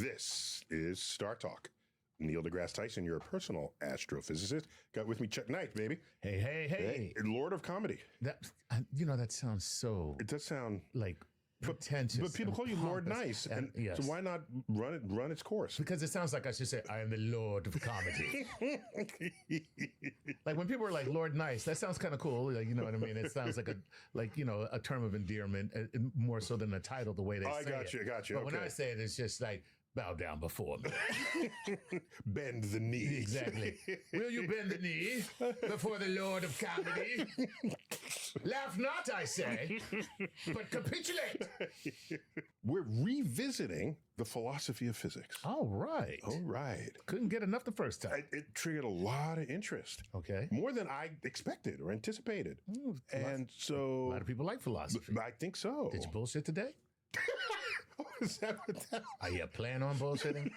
This is Star Talk. Neil deGrasse Tyson, you're a personal astrophysicist. Got with me Chuck Knight, baby. Hey. Lord of Comedy. That sounds so. It does sound like pretentious. But people call you Lord pompous. Nice, and yes. so why not run its course? Because it sounds like I should say I am the Lord of Comedy. Like when people are like Lord Nice, that sounds kind of cool. Like, you know what I mean? It sounds like a term of endearment, more so than a title. The way they say it. I got you. But when I say it, it's just like bow down before me. Bend the knee. Exactly. Will you bend the knee before the Lord of Comedy? Laugh not, I say, but capitulate. We're revisiting the philosophy of physics. All right. Couldn't get enough the first time. It triggered a lot of interest. Okay. More than I expected or anticipated. A lot of people like philosophy. I think so. Did you bullshit today? Is that what that? Are you planning on bullshitting?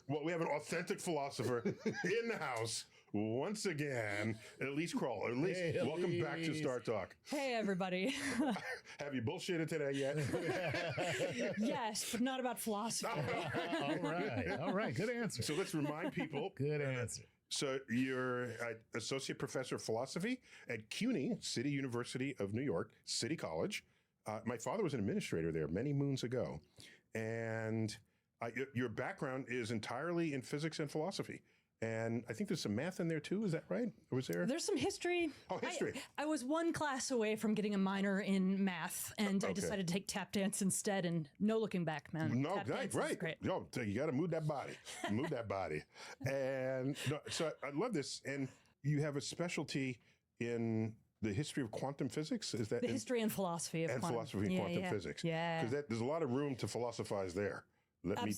Well, we have an authentic philosopher in the house once again. Elise Kroll. Elise, welcome back to Star Talk. Hey, everybody. Have you bullshitted today yet? Yes, but not about philosophy. All right. Good answer. So let's remind people. Good answer. So you're an associate professor of philosophy at CUNY, City University of New York, City College. My father was an administrator there many moons ago. And your background is entirely in physics and philosophy. And I think there's some math in there too. Is that right? Or was there? There's some history. Oh, history. I was one class away from getting a minor in math, and I decided to take tap dance instead, and no looking back, man. No, tap dance right. is great. Yo, you got to move that body. And so I love this. And you have a specialty in the history of quantum physics? Is that the history and philosophy of quantum physics? Yeah. Because there's a lot of room to philosophize there. Let me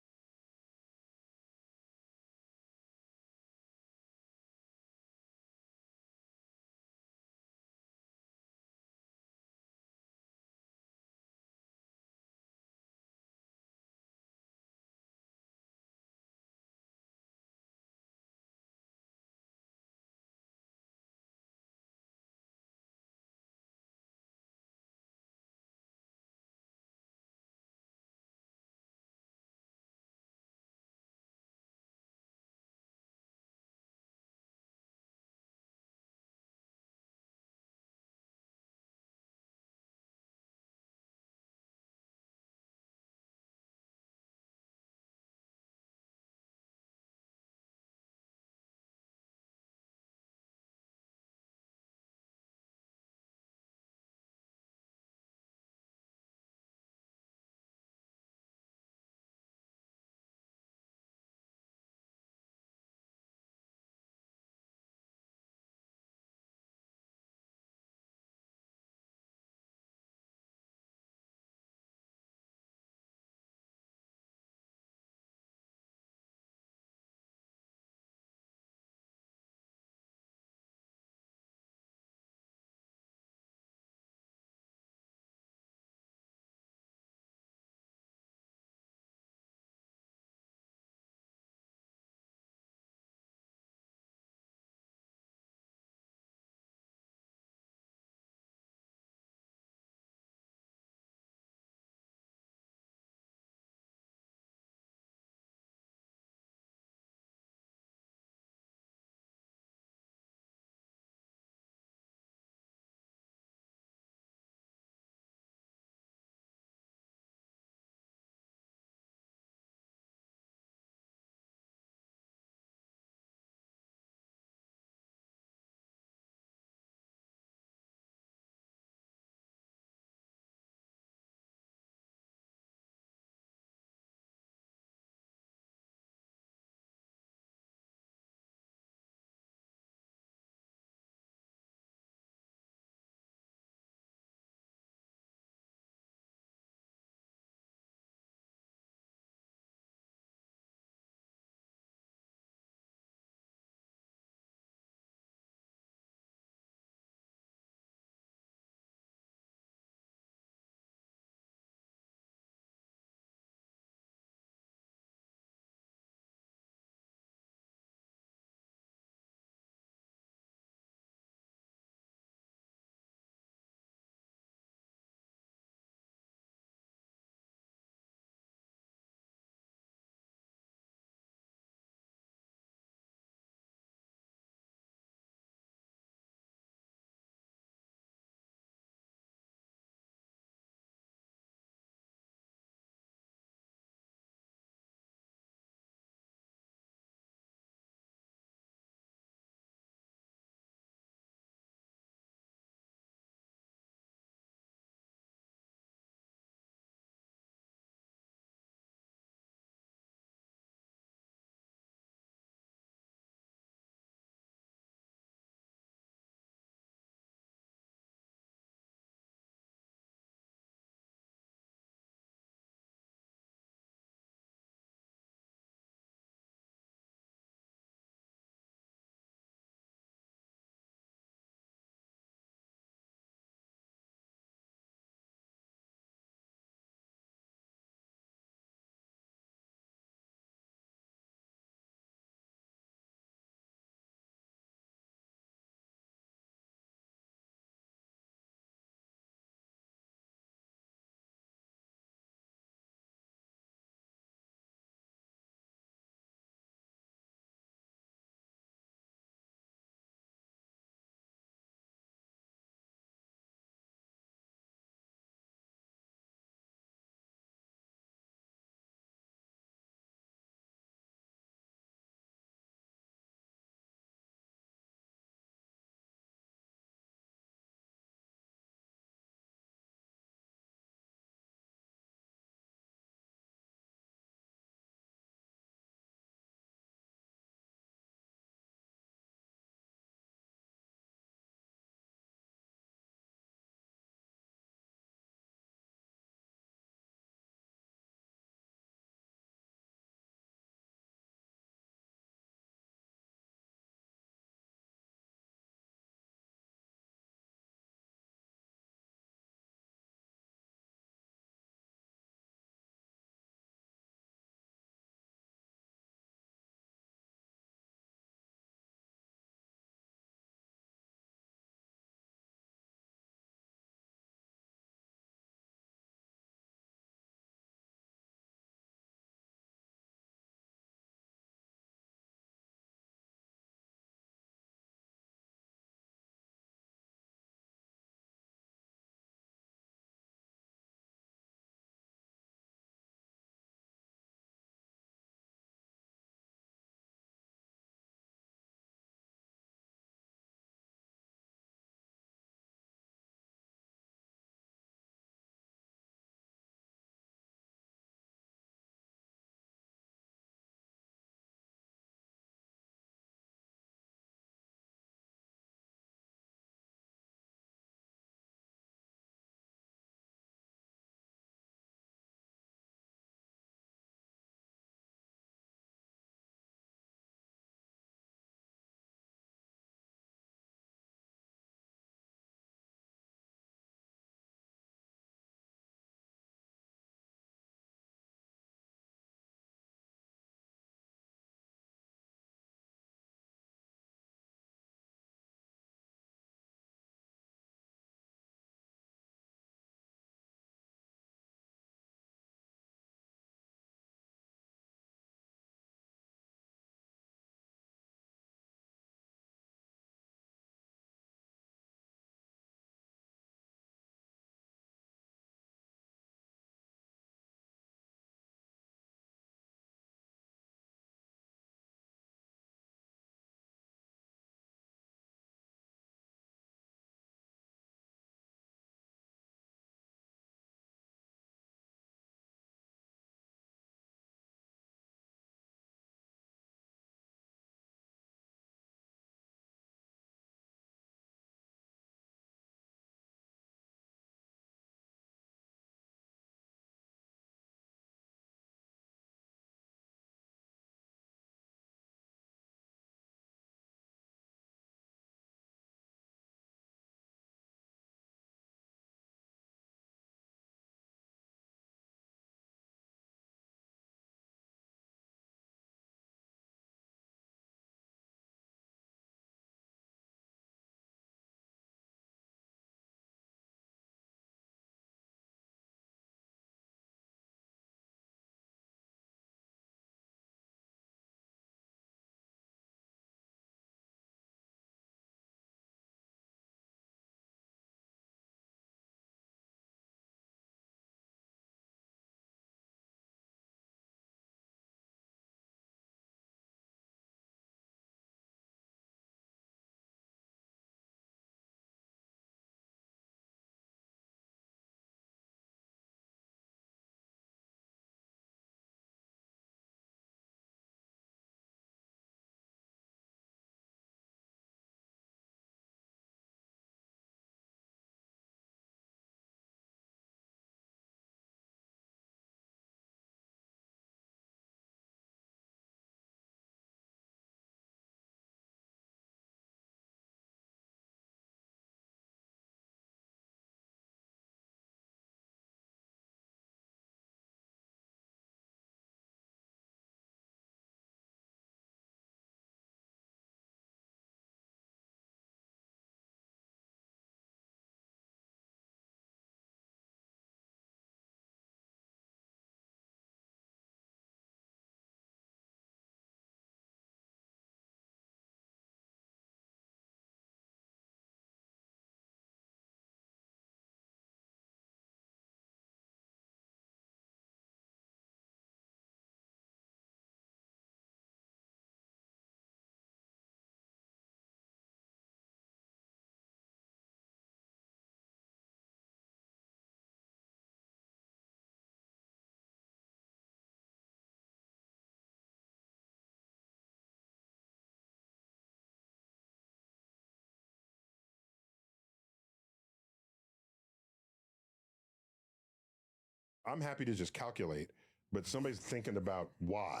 I'm happy to just calculate, but somebody's thinking about why.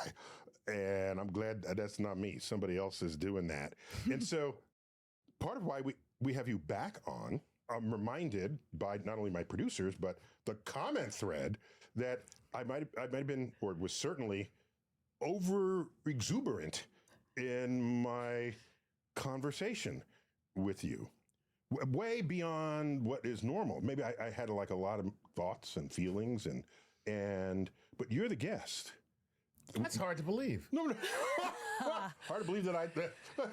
And I'm glad that's not me. Somebody else is doing that. And so part of why we have you back on, I'm reminded by not only my producers, but the comment thread that I might have been, or was certainly over exuberant in my conversation with you. Way beyond what is normal. Maybe I had like a lot of thoughts and feelings but you're the guest. That's hard to believe. No. Hard to believe that Look,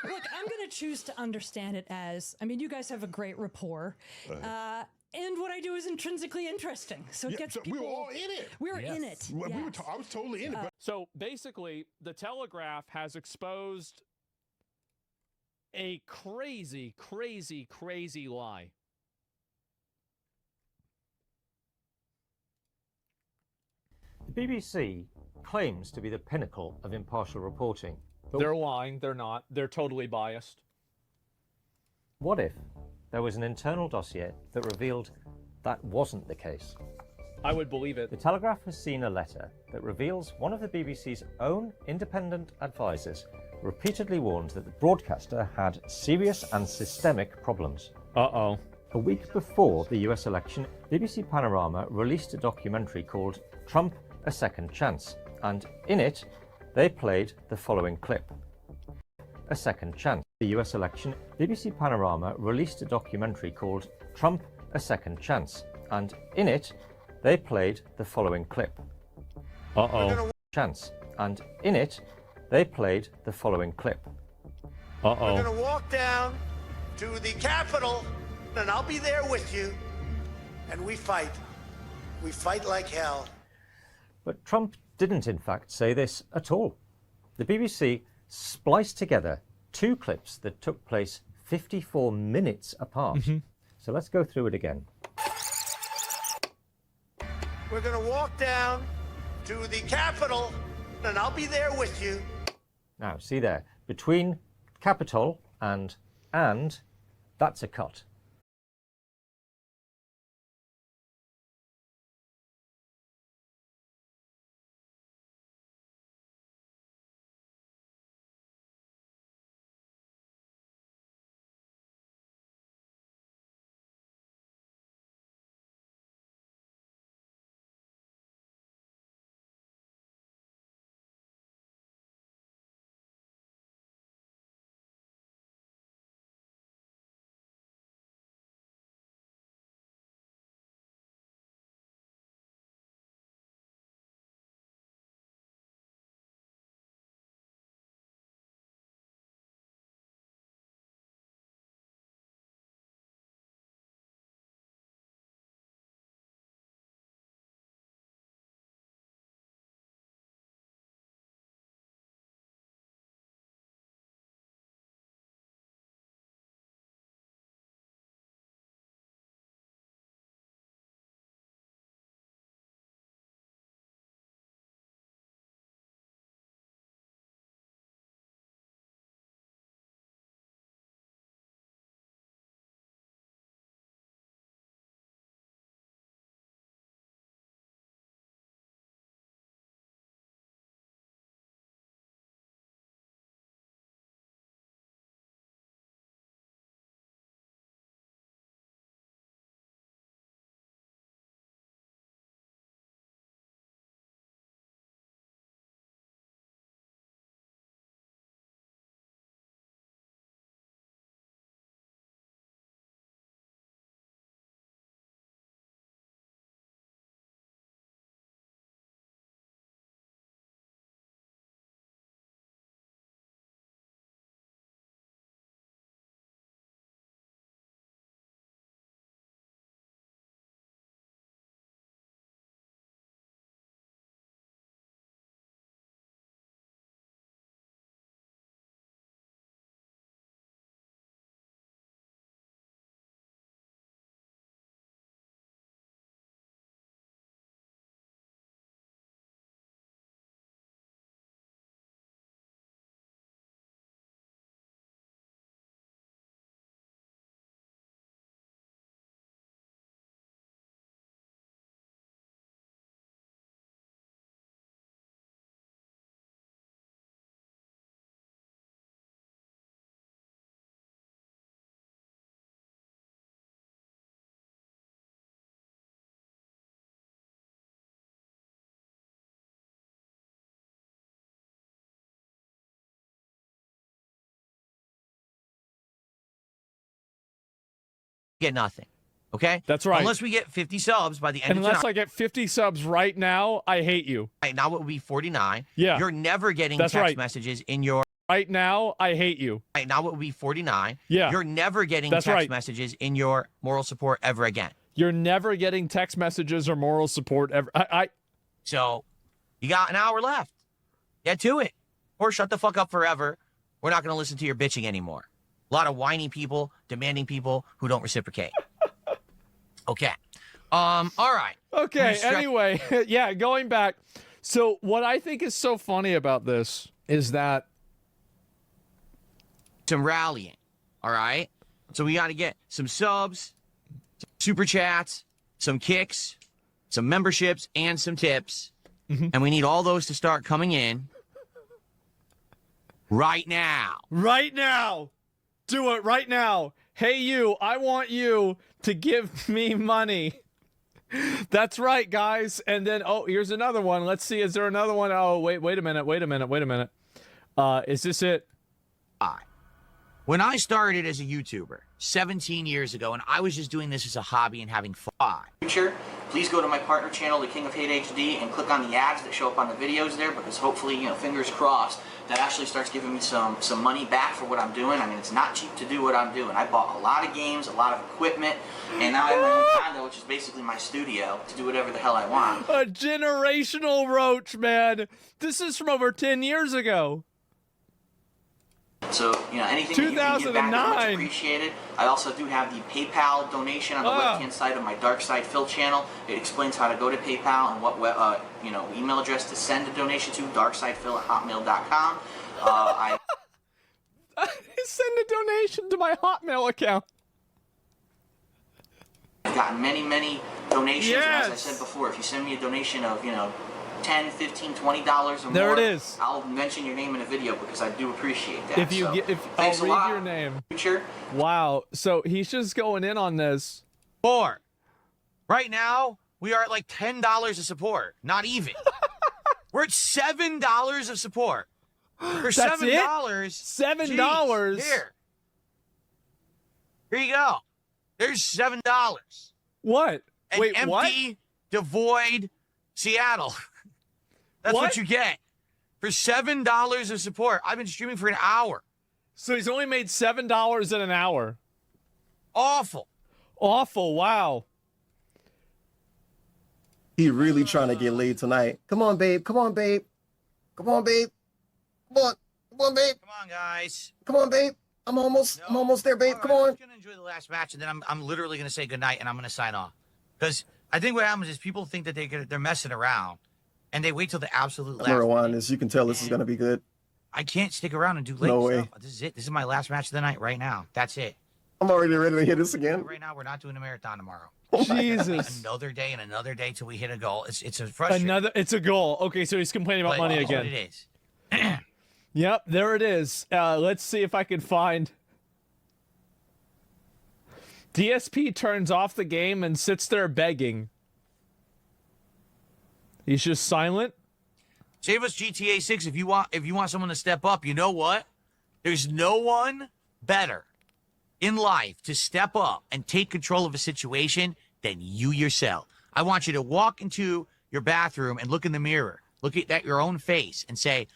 I'm going to choose to understand it as, I mean, you guys have a great rapport. And what I do is intrinsically interesting. So it gets so people... we were all in it. We're in it. We yes. were I was totally in it. But So basically, the Telegraph has exposed a crazy, crazy, crazy lie. The BBC claims to be the pinnacle of impartial reporting. But They're lying. They're not. They're totally biased. what if there was an internal dossier that revealed that wasn't the case? I would believe it. The Telegraph has seen a letter that reveals one of the BBC's own independent advisors repeatedly warned that the broadcaster had serious and systemic problems. Uh-oh. A week before the US election, BBC Panorama released a documentary called Trump: A Second Chance, and in it, they played the following clip. A second chance. The US election, BBC Panorama released a documentary called Trump: A Second Chance, and in it, they played the following clip. Uh-oh. Chance, and in it, they played the following clip. Uh-oh. We're gonna walk down to the Capitol, and I'll be there with you. And we fight. We fight like hell. But Trump didn't, in fact, say this at all. The BBC spliced together two clips that took place 54 minutes apart. So let's go through it again. We're gonna walk down to the Capitol, and I'll be there with you. Now, see there, between Capitol and, that's a cut. get nothing. Okay? That's right. Unless we get 50 subs by the end Unless of tonight. I get 50 subs right now, I hate you. Now it would be 49. Yeah. You're never getting That's text right. messages in your... Right now, I hate you. Now it would be 49. Yeah. You're never getting That's text right. messages in your moral support ever again. You're never getting text messages or moral support ever. So you got an hour left. Get to it. Or shut the fuck up forever. We're not going to listen to your bitching anymore. A lot of whiny people, demanding people who don't reciprocate. Okay. All right. Okay, anyway, yeah, going back. So what I think is so funny about this is that some rallying. All right. So we got to get some subs, some super chats, some kicks, some memberships, and some tips. And we need all those to start coming in right now. Right now. Do it right now. Hey, you, I want you to give me money. That's right, guys. And then, oh, here's another one. Let's see. Is there another one? Oh, wait a minute. Is this it? When I started as a YouTuber 17 years ago, and I was just doing this as a hobby and having fun. Future, please go to my partner channel, The King of Hate HD, and click on the ads that show up on the videos there, because hopefully, you know, fingers crossed, that actually starts giving me some money back for what I'm doing. I mean, it's not cheap to do what I'm doing. I bought a lot of games, a lot of equipment, and now I have my own condo, which is basically my studio, to do whatever the hell I want. A generational roach, man. This is from over 10 years ago. So, you know, anything that you can give back is much appreciated. I also do have the PayPal donation on the left-hand side of my Dark Side Phil channel. It explains how to go to PayPal and what, you know, email address to send a donation to, darksidephil@hotmail.com. I send a donation to my Hotmail account. I've gotten many donations, and as I said before, if you send me a donation of, you know, $10, $15, $20 or there more, it is. I'll mention your name in a video because I do appreciate that. If you so, get, if thanks I'll a read lot. your name. Future. Wow. So he's just going in on this. Right now, we are at like $10 of support. Not even. We're at $7 of support. For That's $7. $7. Geez, here you go. There's $7. What? An Wait, empty, what? devoid Seattle. That's what you get for $7 of support. I've been streaming for an hour. So he's only made $7 in an hour. Awful. Awful. Wow. He really trying to get laid tonight. Come on, babe. Come on, babe. Come on, babe. Come on. Come on, babe. Come on, guys. Come on, babe. I'm almost there, babe. Come on. I'm going to enjoy the last match, and then I'm literally going to say goodnight, and I'm going to sign off. Because I think what happens is people think that they're messing around, and they wait till the absolute last Rewind this. You can tell this is going to be good. I can't stick around and do late No way. stuff. This is it. This is my last match of the night right now. That's it. I'm already ready to hit this again. Right now, we're not doing a marathon tomorrow. Jesus. Another day and another day till we hit a goal. It's a frustrating. It's a goal. Okay, so he's complaining about money That's again. what it is. Yep, there it is. Let's see if I can find. DSP turns off the game and sits there begging. He's just silent. Save us GTA 6 if you want someone to step up. You know what? There's no one better in life to step up and take control of a situation than you yourself. I want you to walk into your bathroom and look in the mirror, look at your own face and say,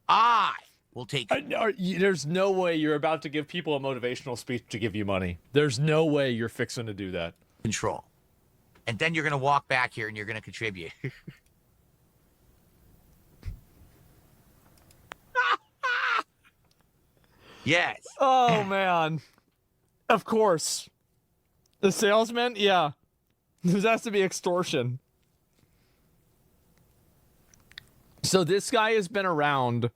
I will take There's no way you're about to give people a motivational speech to give you money. There's no way you're fixing to do that. control. And then you're going to walk back here and you're going to contribute. Yes. Oh, man. Of course. The salesman? Yeah. This has to be extortion. So this guy has been around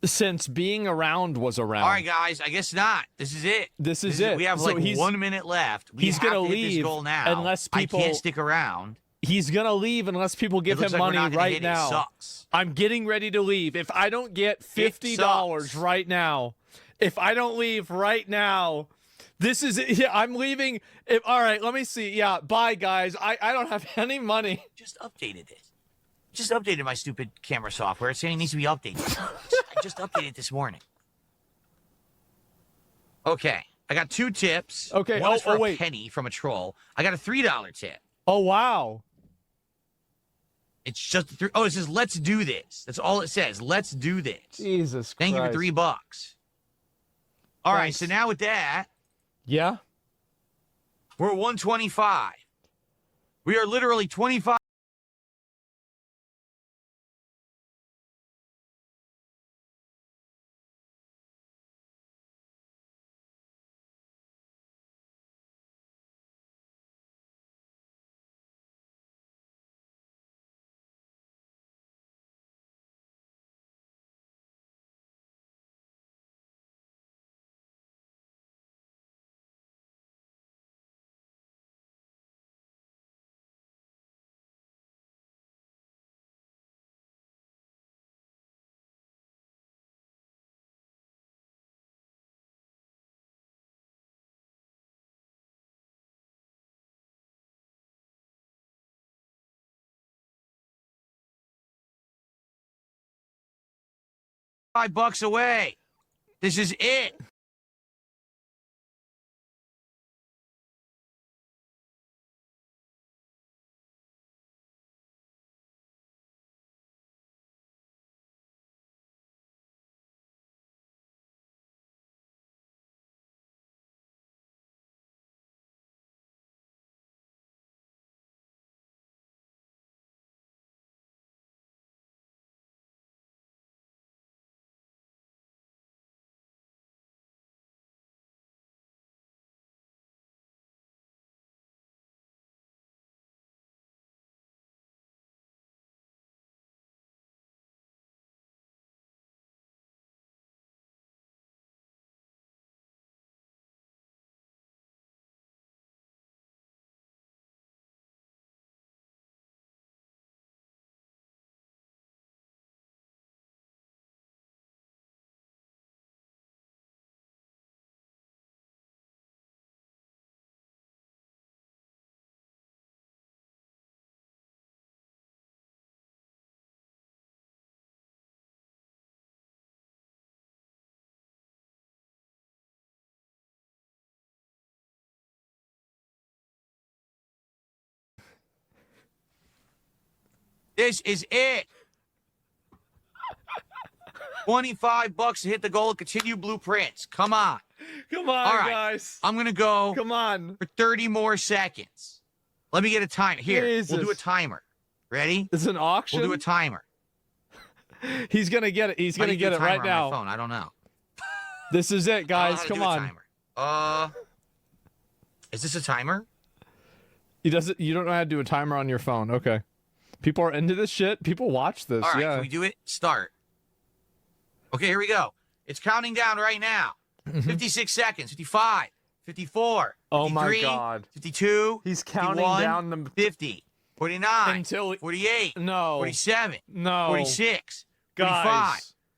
since being around was around. All right, guys. I guess not. This is it. This is it. We have like 1 minute left. We he's have gonna to hit leave this goal now. unless people. I can't stick around. He's gonna leave unless people give him like money right it. now. It sucks. I'm getting ready to leave. If I don't get $50 right now, if I don't leave right now, this is it. Yeah, I'm leaving. All right, let me see. Yeah, bye, guys. I don't have any money. Just updated it. Just updated my stupid camera software. It's saying it needs to be updated. I just updated it this morning. Okay. I got 2 tips. Okay, One is for wait. a penny from a troll. I got a $3 tip. Oh, wow. It's just it says let's do this. That's all it says. Let's do this. Jesus Christ. Thank you for $3. All right, Nice. so now with that, Yeah? we're at 125. We are literally 25. $5 away. This is it. This is it. $25 to hit the goal and continue blueprints. Come on. Come on, All right. guys. I'm going to go Come on. for 30 more seconds. Let me get a timer. Here, we'll do a Jesus. timer. Ready? It's an auction? We'll do a timer. He's going to get it. He's How going do to you do get a it right timer on now. my phone? I don't know. This is it, I don't know guys. how to Come do a on. timer. Is this a timer? You don't know how to do a timer on your phone. Okay. People are into this shit. People watch this. All right, yeah. can we do it? Start. Okay, here we go. It's counting down right now. 56 seconds. 55. 54. Oh my 53, God. 52. He's counting 51, down the 50. 49. Until 48. No. 47. No. 46. Guys.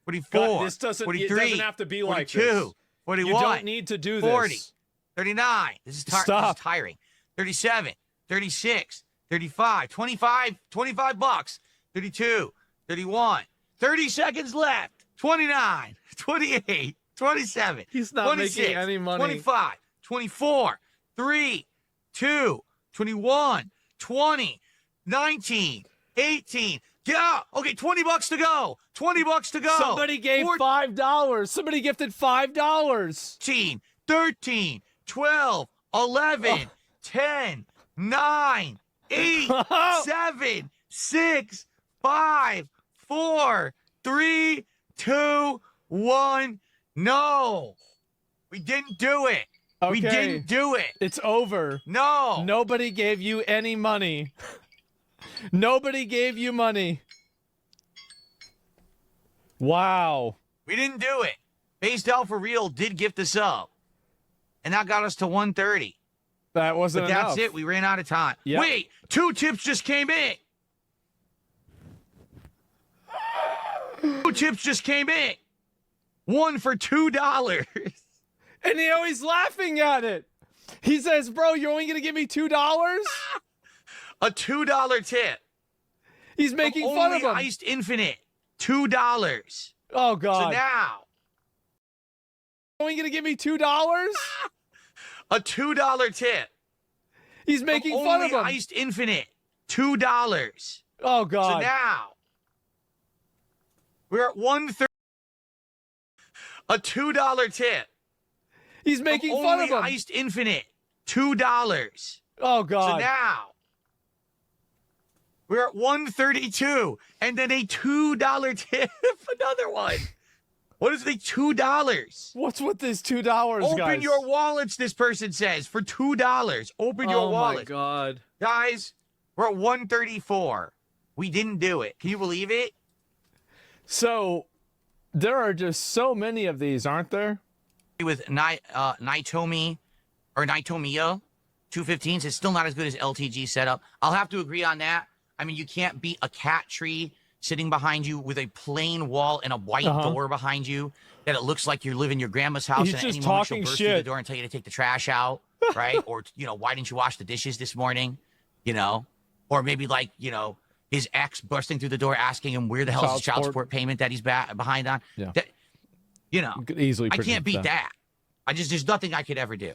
45. 44. God, this doesn't. 43. It doesn't have to be like 42. this. 41. You don't need to do 40. this. 39. This is Stop. tiring. 37. 36. 35. 25. $25. 32. 31. 30 seconds left. 29. 28. 27. He's not 26, making any money. 25. 24. 3. 2. 21. 20. 19. 18. Yeah. Okay, $20 to go. $20 to go. Somebody gave $5. Somebody gifted $5. 14, 13, 12, 11, 10, 9, 8, 7, 6, 5, 4, 3, 2, 1. No. We didn't do it. We Okay. didn't do it. It's over. No. Nobody gave you any money. Nobody gave you money. Wow. We didn't do it. Based Out for Real did gift us up. And that got us to 130. That wasn't But that's enough. it. We ran out of time. Yep. Wait, 2 tips just came in. 2 tips just came in. One for $2. And he's laughing at it. He says, bro, you're only going to give me $2? A $2 tip. He's making From fun only of him. Iced Infinite. $2. Oh, God. So now, only going to give me $2? A $2 tip. He's making fun of him. Iced Infinite. $2. Oh God. So now we're at 130. A $2 tip. He's making fun of him. Iced Infinite. $2. Oh God. So now we're at 132, and then a $2 tip. Another one. What is the $2? What's with this $2, guys? Open your wallets, this person says, for $2. Open your wallet. Oh my God. Guys, we're at 134. We didn't do it. Can you believe it? So there are just so many of these, aren't there? With Naitomi or Naitomiya 215s, it's still not as good as LTG setup. I'll have to agree on that. I mean, you can't beat a cat tree sitting behind you with a plain wall and a white door behind you that it looks like you live in your grandma's house. He's and just at any moment she'll talking burst shit. through the door and tell you to take the trash out, right? Or, you know, why didn't you wash the dishes this morning? You know? Or maybe like, you know, his ex bursting through the door asking him where the hell is his child support payment that he's behind on. Yeah. That, you know, You could easily I predict can't beat that. There's nothing I could ever do.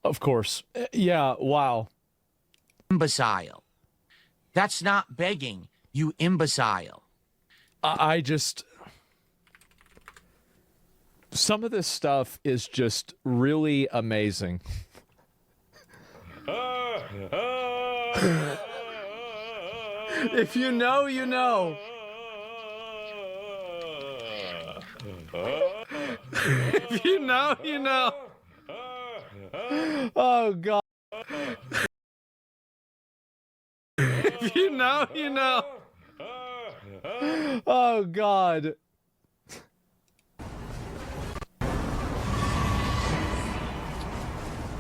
Of course. Yeah, wow. Imbecile. That's not begging, you imbecile. I just... Some of this stuff is just really amazing. If you know, you know. If you know, you know. Oh, God. If you know, you know. Oh, God.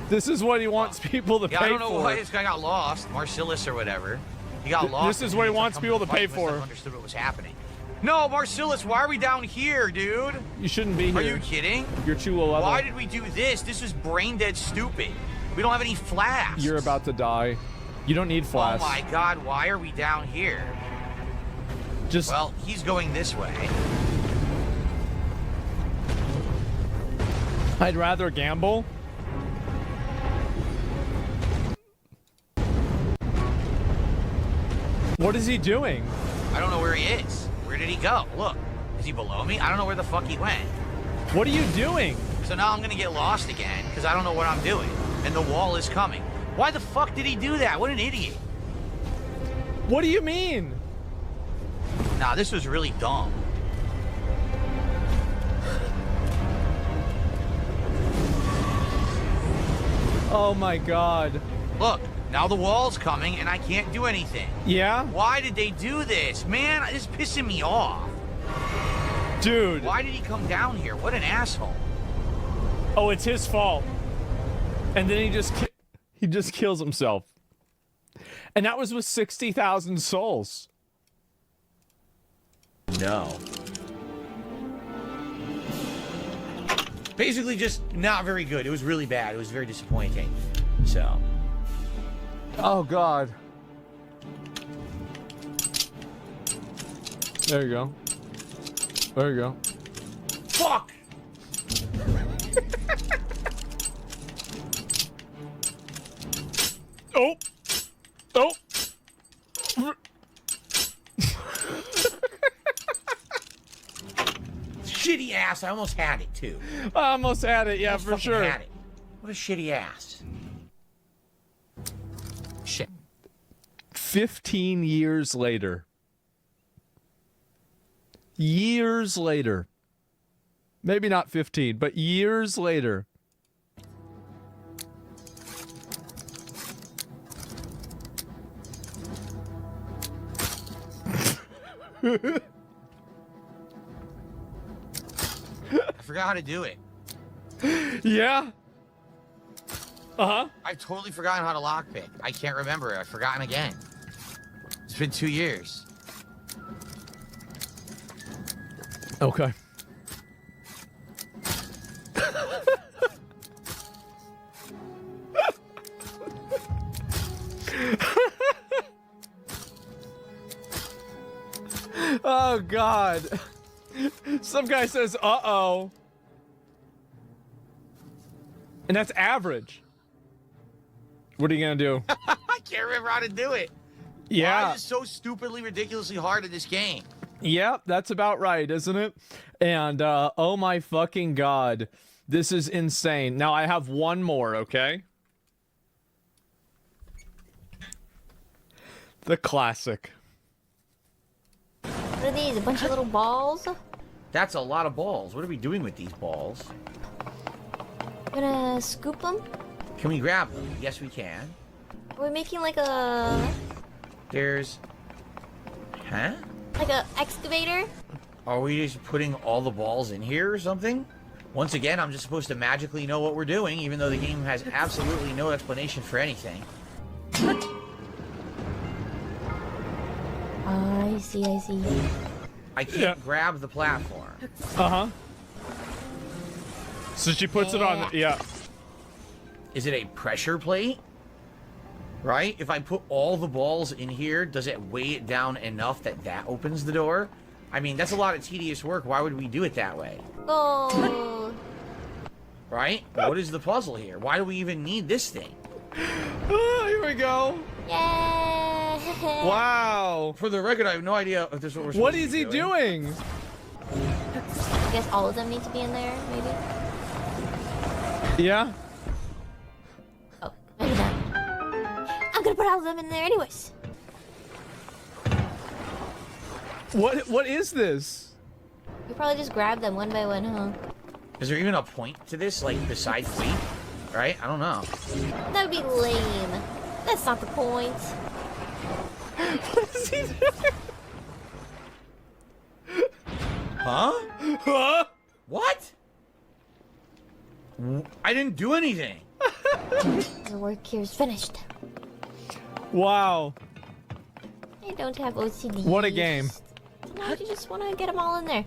This is what he wants people to pay for. I don't know why this guy got lost, Marcellus or whatever. He got lost. This is what he wants people to pay for. Understood what was happening. No, Marcellus, why are we down here, dude? You shouldn't be here. Are you kidding? You're too low level. Why did we do this? This is brain dead stupid. We don't have any flasks. You're about to die. You don't need flasks. Oh my God, why are we down here? Just... Well, he's going this way. I'd rather gamble. What is he doing? I don't know where he is. Where did he go? Look, is he below me? I don't know where the fuck he went. What are you doing? So now I'm gonna get lost again because I don't know what I'm doing. And the wall is coming. Why the fuck did he do that? What an idiot. What do you mean? Nah, this was really dumb. Oh my God. Look, now the wall's coming and I can't do anything. Yeah? Why did they do this? Man, this is pissing me off. Dude. Why did he come down here? What an asshole. Oh, it's his fault. And then he just kills himself. And that was with 60,000 souls. No. Basically just not very good. It was really bad. It was very disappointing. So. Oh, God. There you go. There you go. Fuck! Oh! Oh! Shitty ass. I almost had it, too. I almost had it, yeah, Almost for fucking sure. Had it. What a shitty ass. Shit. 15 years later. Years later. Maybe not 15, but years later. I forgot how to do it. Yeah? Uh-huh. I've totally forgotten how to lockpick. I can't remember it. I've forgotten again. It's been 2 years. Okay. Oh, God. Some guy says, uh-oh. And that's average. What are you gonna do? I can't remember how to do it. Yeah. Why is it so stupidly, ridiculously hard in this game? Yep, that's about right, isn't it? And oh my fucking god, this is insane. Now I have one more, okay? The classic. What are these? A bunch of little balls? That's a lot of balls. What are we doing with these balls? Gonna scoop them? Can we grab them? Yes, we can. Are we making like a There's... Huh? excavator? Are we just putting all the balls in here or something? Once again, I'm just supposed to magically know what we're doing, even though the game has absolutely no explanation for anything. I see. I can't grab the platform. Uh-huh. So she puts it on, yeah. Is it a pressure plate? Right? If I put all the balls in here, does it weigh it down enough that that opens the door? I mean, that's a lot of tedious work. Why would we do it that way? Oh. Right? What is the puzzle here? Why do we even need this thing? Here we go. Yeah. Wow. For the record, I have no idea if this is what we're supposed What to is be he doing? I guess all of them need to be in there, maybe? Yeah. Oh, maybe not. I'm gonna put all of them in there anyways. What is this? You probably just grab them one by one, huh? Is there even a point to this, like, besides weight? Right? I don't know. That would be lame. That's not the point. What is he doing? Huh? Huh? What? I didn't do anything. The work here is finished. Wow. I don't have OCD. What a game. Sometimes you just want to get them all in there.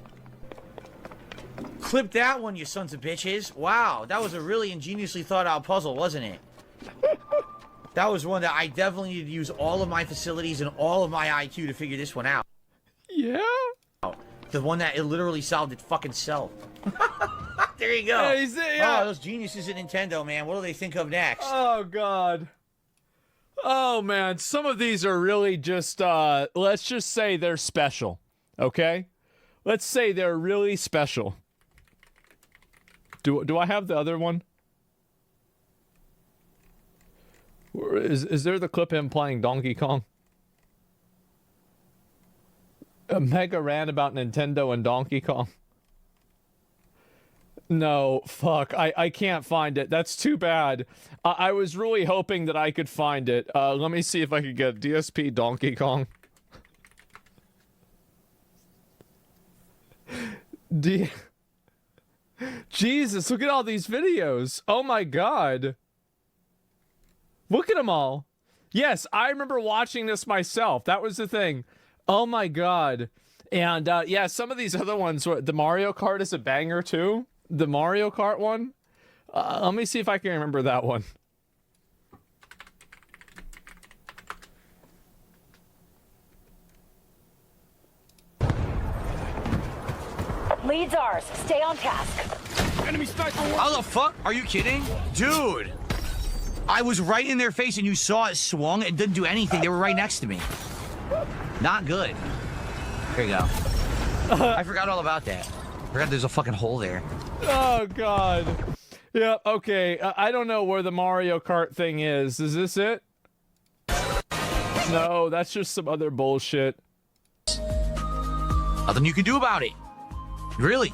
Clip that one, you sons of bitches. Wow, that was a really ingeniously thought out puzzle, wasn't it? That was one that I definitely needed to use all of my facilities and all of my IQ to figure this one out. Yeah. The one that it literally solved it fucking self. There you go. Yeah. Oh, those geniuses at Nintendo, man. What do they think of next? Oh god. Oh man, some of these are really just let's just say they're special. Okay? Let's say they're really special. Do I have the other one? Is there the clip of him playing Donkey Kong? A mega rant about Nintendo and Donkey Kong. No, fuck. I can't find it. That's too bad. I was really hoping that I could find it. Let me see if I could get DSP Donkey Kong. Jesus, look at all these videos. Oh my god. Look at them all. Yes, I remember watching this myself. That was the thing. Oh my god. And yeah, some of these other ones, the Mario Kart is a banger too. The Mario Kart one. Let me see if I can remember that one. Lead's ours. Stay on task. Enemy sniper! How the fuck? Are you kidding? Dude! I was right in their face and you saw it swung. It didn't do anything. They were right next to me. Not good. Here you go. I forgot all about that. Forgot there's a fucking hole there. Oh god. Yeah, okay. I don't know where the Mario Kart thing is. Is this it? No, that's just some other bullshit. Nothing you can do about it. Really.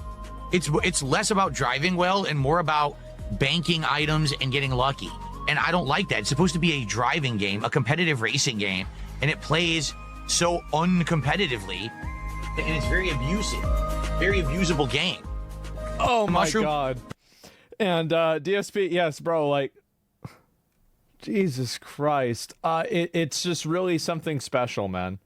It's less about driving well and more about banking items and getting lucky. And I don't like that. It's supposed to be a driving game, a competitive racing game, and it plays so uncompetitively, and it's very abusive. Very abusable game. Oh my Mushroom. god. And DSP, yes, bro, like Jesus Christ. It's just really something special, man.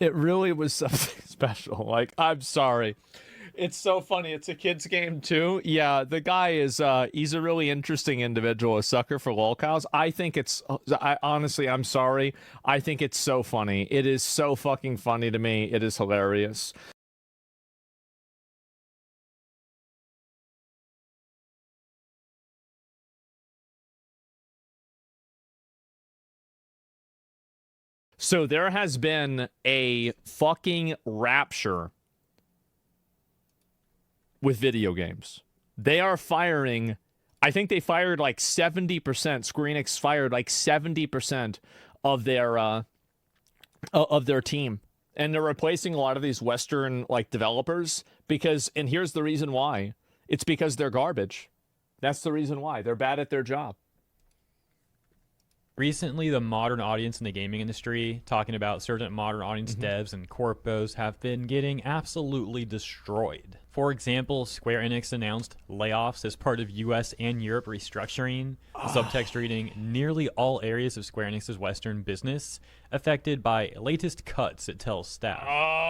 It really was something special. Like, I'm sorry. It's so funny. It's a kid's game too. Yeah, the guy is he's a really interesting individual, a sucker for lolcows. I think it's honestly, I'm sorry. I think it's so funny. It is so fucking funny to me. It is hilarious. So there has been a fucking rapture with video games. They are firing, I think they fired like 70%, Square Enix fired like 70% of their team. And they're replacing a lot of these Western like developers because, and here's the reason why. It's because they're garbage. That's the reason why. They're bad at their job. Recently, the modern audience in the gaming industry, talking about certain modern audience devs and corpos, have been getting absolutely destroyed. For example, Square Enix announced layoffs as part of US and Europe restructuring. Subtext reading, nearly all areas of Square Enix's Western business affected by latest cuts, it tells staff.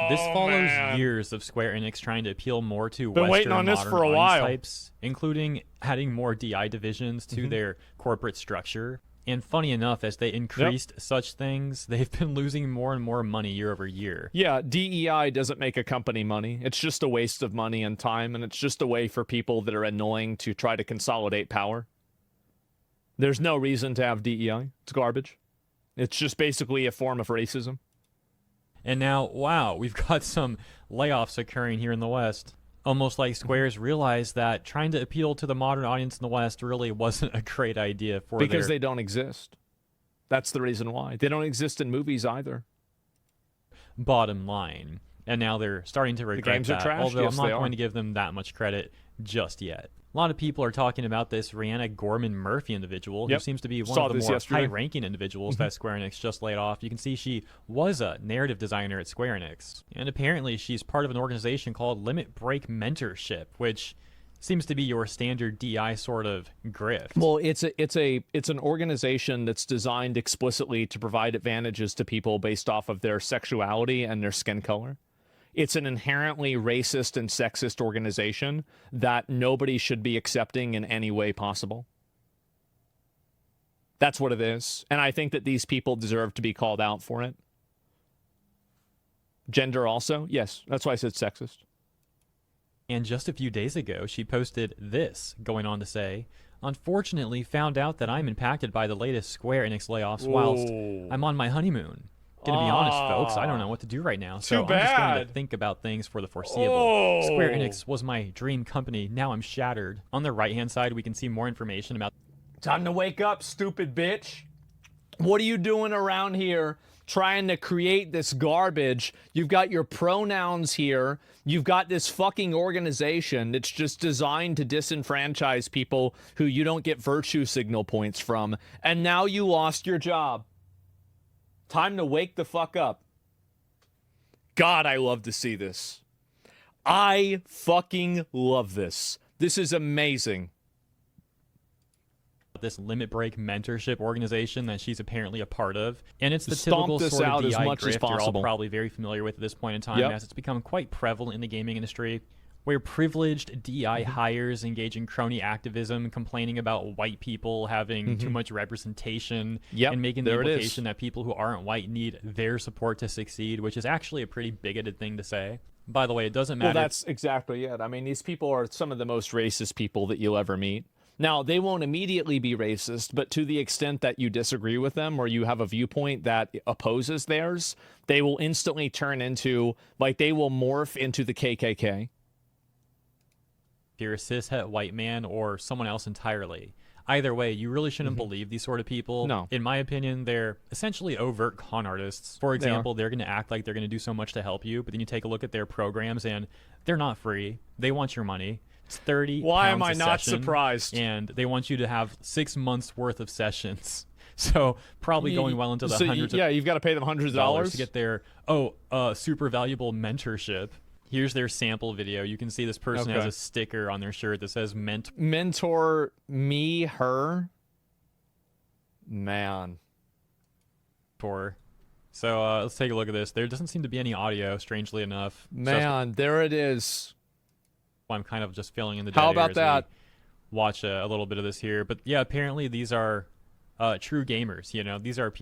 This follows years of Square Enix trying to appeal more to Been Western waiting on this modern for a audience while. types, including adding more DI divisions to their corporate structure. And funny enough, as they increased such things, they've been losing more and more money year over year. Yeah, DEI doesn't make a company money. It's just a waste of money and time, and it's just a way for people that are annoying to try to consolidate power. There's no reason to have DEI. It's garbage. It's just basically a form of racism. And now, wow, we've got some layoffs occurring here in the West. Almost like Square's realized that trying to appeal to the modern audience in the West really wasn't a great idea for Because they don't exist. That's the reason why. They don't exist in movies either. Bottom line. And now they're starting to regret games are that, trash. although Yes, I'm they not are. going to give them that much credit just yet. A lot of people are talking about this Rihanna Gorman Murphy individual, who Yep. seems to be one Saw of the this more yesterday. high-ranking individuals that Square Enix just laid off. You can see she was a narrative designer at Square Enix, and apparently she's part of an organization called Limit Break Mentorship, which seems to be your standard DI sort of grift. Well, it's an organization that's designed explicitly to provide advantages to people based off of their sexuality and their skin color. It's an inherently racist and sexist organization that nobody should be accepting in any way possible. That's what it is. And I think that these people deserve to be called out for it. Gender also? Yes. That's why I said sexist. And just a few days ago, she posted this, going on to say, "Unfortunately, found out that I'm impacted by the latest Square Enix layoffs whilst I'm on my honeymoon. Gonna be honest, folks, I don't know what to do right now, so I'm just going to think about things for the foreseeable. Square Enix was my dream company. Now I'm shattered." On the right-hand side, we can see more information about... Time to wake up, stupid bitch. What are you doing around here trying to create this garbage? You've got your pronouns here. You've got this fucking organization that's just designed to disenfranchise people who you don't get virtue signal points from. And now you lost your job. Time to wake the fuck up. God, I love to see this. I fucking love this. This is amazing. This Limit Break Mentorship organization that she's apparently a part of. And it's the Stomp typical this sort out of as DI much as grift you're all possible. probably very familiar with at this point in time, Yep. as it's become quite prevalent in the gaming industry, where privileged DI hires engage in crony activism, complaining about white people having too much representation, Yep, and making the there it is. implication that people who aren't white need their support to succeed, which is actually a pretty bigoted thing to say. By the way, it doesn't matter. Well, that's exactly it. I mean, these people are some of the most racist people that you'll ever meet. Now, they won't immediately be racist, but to the extent that you disagree with them or you have a viewpoint that opposes theirs, they will instantly turn into, like, they will morph into the KKK. If you're a cishet white man or someone else entirely. Either way, you really shouldn't believe these sort of people. No. In my opinion, they're essentially overt con artists. For example, they're going to act like they're going to do so much to help you, but then you take a look at their programs and they're not free. They want your money. It's 30 Why am pounds I a not session, surprised? And they want you to have 6 months worth of sessions. So probably going well into the hundreds yeah, of you've got to pay them hundreds of dollars to get their super valuable mentorship. Here's their sample video. You can see this person has Okay. a sticker on their shirt that says mentor me, her. Man. So let's take a look at this. There doesn't seem to be any audio, strangely enough. Man, there it is. I'm kind of just filling in the dead How air about as that? we watch a little bit of this here. But yeah, apparently these are true gamers. You know, these are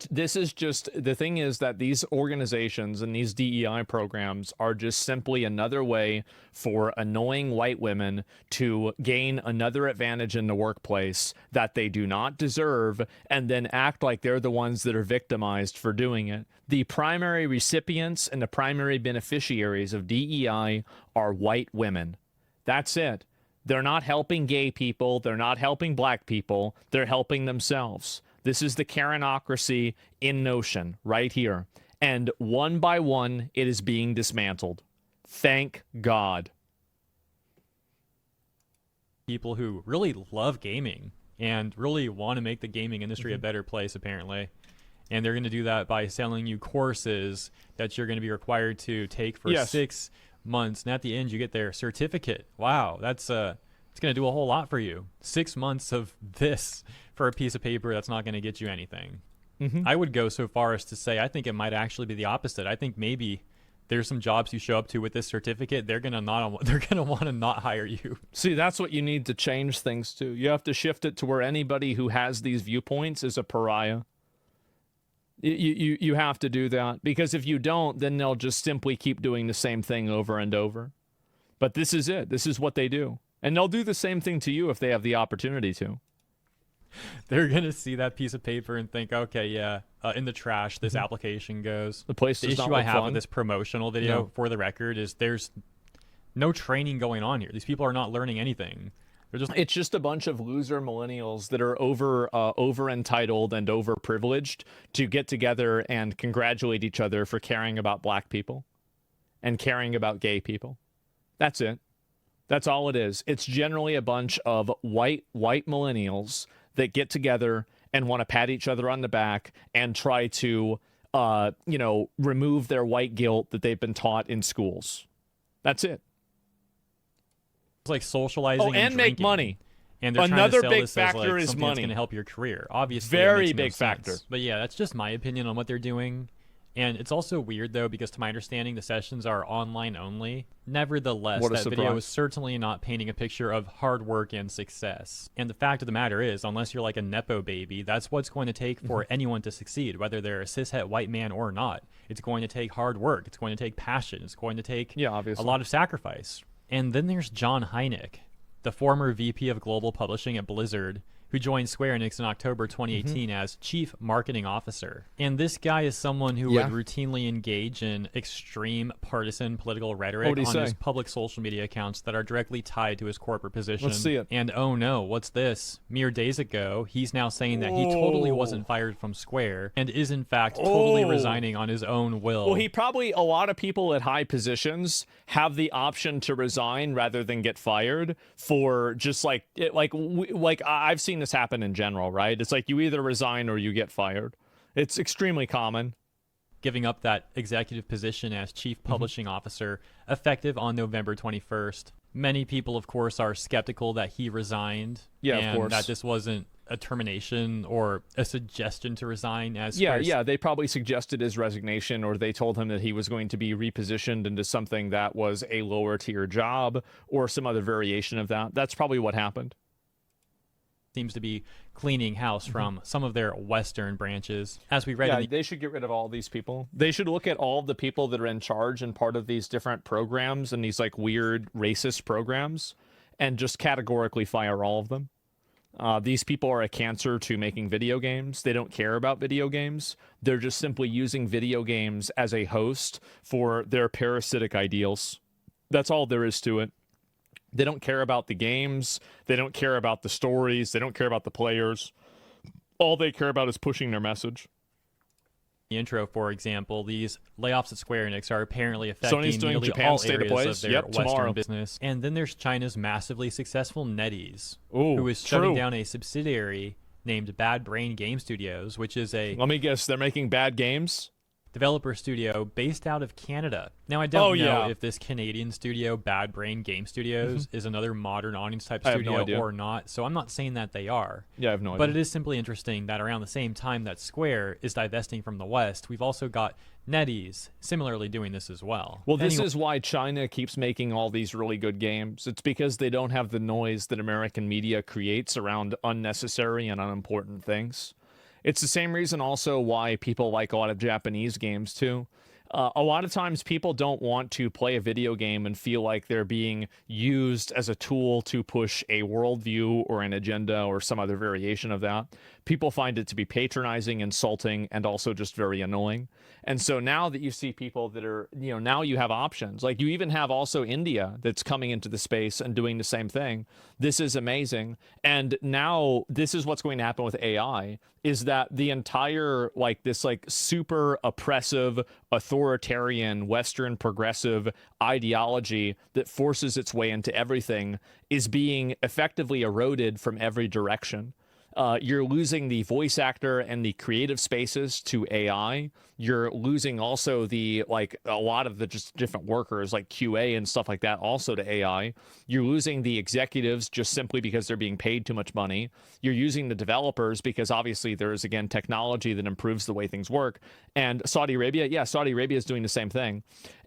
This is just the thing is that these organizations and these DEI programs are just simply another way for annoying white women to gain another advantage in the workplace that they do not deserve, and then act like they're the ones that are victimized for doing it. The primary recipients and the primary beneficiaries of DEI are white women. That's it. They're not helping gay people. They're not helping black people. They're helping themselves. This is the Karenocracy in notion right here. And one by one, it is being dismantled. Thank God. people who really love gaming and really want to make the gaming industry a better place, apparently. And they're going to do that by selling you courses that you're going to be required to take for 6 months. And at the end, you get their certificate. Wow, that's it's going to do a whole lot for you. 6 months of this for a piece of paper that's not going to get you anything. I would go so far as to say I think it might actually be the opposite. I think maybe there's some jobs you show up to with this certificate, they're going to want to not hire you. See, that's what you need to change things to. You have to shift it to where anybody who has these viewpoints is a pariah. You have to do that, because if you don't, then they'll just simply keep doing the same thing over and over. But this is it. This is what they do. And they'll do the same thing to you if they have the opportunity to. They're going to see that piece of paper and think, okay, yeah, in the trash, this application goes. The place does not issue I look have fun. with this promotional video, for the record, is there's no training going on here. These people are not learning anything. It's just a bunch of loser millennials that are over entitled and over privileged to get together and congratulate each other for caring about black people and caring about gay people. That's it. That's all it is. It's generally a bunch of white millennials that get together and want to pat each other on the back and try to remove their white guilt that they've been taught in schools. That's it. It's like socializing and make drinking. money. And they're Another trying to sell big this factor as like is something that's money. going to help your career. Obviously, it Very makes no big factor. sense. But yeah, that's just my opinion on what they're doing. And it's also weird, though, because to my understanding, the sessions are online only. Nevertheless, What a that video surprise. is certainly not painting a picture of hard work and success. And the fact of the matter is, unless you're like a Nepo baby, that's what's going to take for anyone to succeed, whether they're a cishet white man or not. It's going to take hard work. It's going to take passion. It's going to take a lot of sacrifice. And then there's John Hynek, the former VP of Global Publishing at Blizzard, who joined Square Enix in October 2018 as Chief Marketing Officer. And this guy is someone who would routinely engage in extreme partisan political rhetoric What'd he on say? his public social media accounts that are directly tied to his corporate position. Let's see it. And oh no, what's this? Mere days ago, he's now saying that he totally wasn't fired from Square and is in fact totally resigning on his own will. Well, a lot of people at high positions have the option to resign rather than get fired for just like I've seen this happen in general, right? It's like you either resign or you get fired. It's extremely common. Giving up that executive position as Chief Publishing Officer effective on November 21st. Many people, of course, are skeptical that he resigned. Yeah, and of course. that this wasn't a termination or a suggestion to resign as They probably suggested his resignation, or they told him that he was going to be repositioned into something that was a lower tier job or some other variation of that. That's probably what happened. Seems to be cleaning house from some of their Western branches. As we read in the they should get rid of all these people. They should look at all the people that are in charge and part of these different programs and these like weird racist programs and just categorically fire all of them. These people are a cancer to making video games. They don't care about video games. They're just simply using video games as a host for their parasitic ideals. That's all there is to it. They don't care about the games. They don't care about the stories. They don't care about the players. All they care about is pushing their message. the intro, for example, these layoffs at Square Enix are apparently affecting Sony's doing nearly Japan all State of areas Play. of their Yep, Western tomorrow. business. And then there's China's massively successful NetEase, Ooh, who is shutting true. down a subsidiary named Bad Brain Game Studios, which is a... Let me guess, they're making bad games? developer studio based out of Canada. Now, I don't know yeah. if this Canadian studio, Bad Brain Game Studios, is another modern audience type I have no studio idea. or not, so I'm not saying that they are. Yeah, I have no But idea. it is simply interesting that around the same time that Square is divesting from the West, we've also got NetEase similarly doing this as well. Well, this Anyway- is why China keeps making all these really good games. It's because they don't have the noise that American media creates around unnecessary and unimportant things. It's the same reason also why people like a lot of Japanese games too. A lot of times people don't want to play a video game and feel like they're being used as a tool to push a worldview or an agenda or some other variation of that. People find it to be patronizing, insulting, and also just very annoying. And so now that you see people that are, now you have options. Like you even have also India that's coming into the space and doing the same thing. This is amazing. And now this is what's going to happen with AI, is that the entire this super oppressive, authoritarian, Western progressive ideology that forces its way into everything is being effectively eroded from every direction. You're losing the voice actor and the creative spaces to AI. You're losing also the a lot of the just different workers like QA and stuff like that also to AI. You're losing the executives just simply because they're being paid too much money. You're using the developers because obviously there is again technology that improves the way things work. And Saudi Arabia is doing the same thing.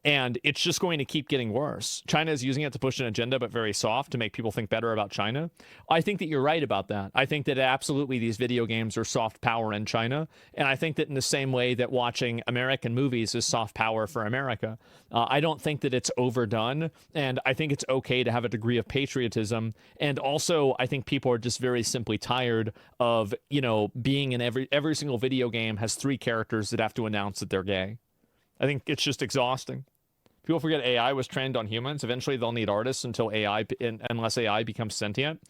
And it's just going to keep getting worse. China is using it to push an agenda, but very soft to make people think better about China. I think that you're right about that. I think that absolutely these video games are soft power in China. And I think that in the same way that watching American movies is soft power for America, I don't think that it's overdone. And I think it's okay to have a degree of patriotism. And also, I think people are just very simply tired of, being in every single video game has 3 characters that have to announce that they're gay. I think it's just exhausting. People forget AI was trained on humans. Eventually, they'll need artists until unless AI becomes sentient.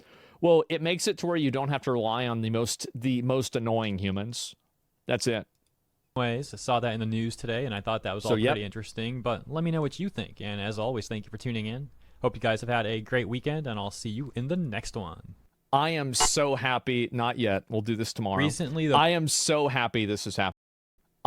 Well, it makes it to where you don't have to rely on the most annoying humans. That's it. Anyways, I saw that in the news today, and I thought that was all pretty interesting. But let me know what you think. And as always, thank you for tuning in. Hope you guys have had a great weekend, and I'll see you in the next one. I am so happy. Not yet. We'll do this tomorrow. I am so happy this is happening.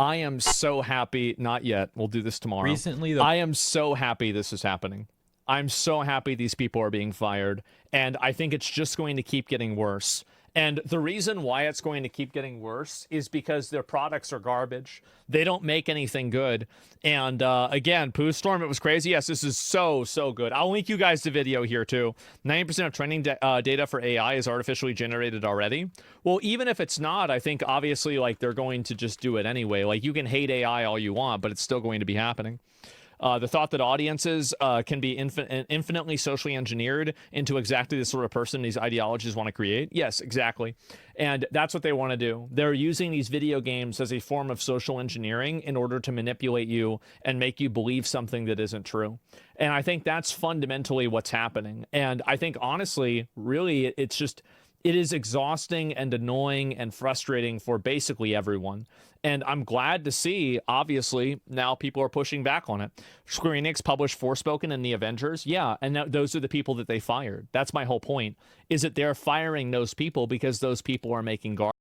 I am so happy. Not yet. We'll do this tomorrow. I am so happy this is happening. I'm so happy these people are being fired. And I think it's just going to keep getting worse. And the reason why it's going to keep getting worse is because their products are garbage. They don't make anything good. And again, Pooh Storm, it was crazy. Yes, this is so good. I'll link you guys the video here too. 90% of training data for AI is artificially generated already. Well, even if it's not, I think obviously they're going to just do it anyway. You can hate AI all you want, but it's still going to be happening. The thought that audiences can be infinitely socially engineered into exactly the sort of person these ideologies want to create. Yes, exactly. And that's what they want to do. They're using these video games as a form of social engineering in order to manipulate you and make you believe something that isn't true. And I think that's fundamentally what's happening. And I think, honestly, really, it is exhausting and annoying and frustrating for basically everyone. And I'm glad to see, obviously, now people are pushing back on it. Square Enix published Forspoken and the Avengers. Yeah, and those are the people that they fired. That's my whole point, is that they're firing those people because those people are making garbage.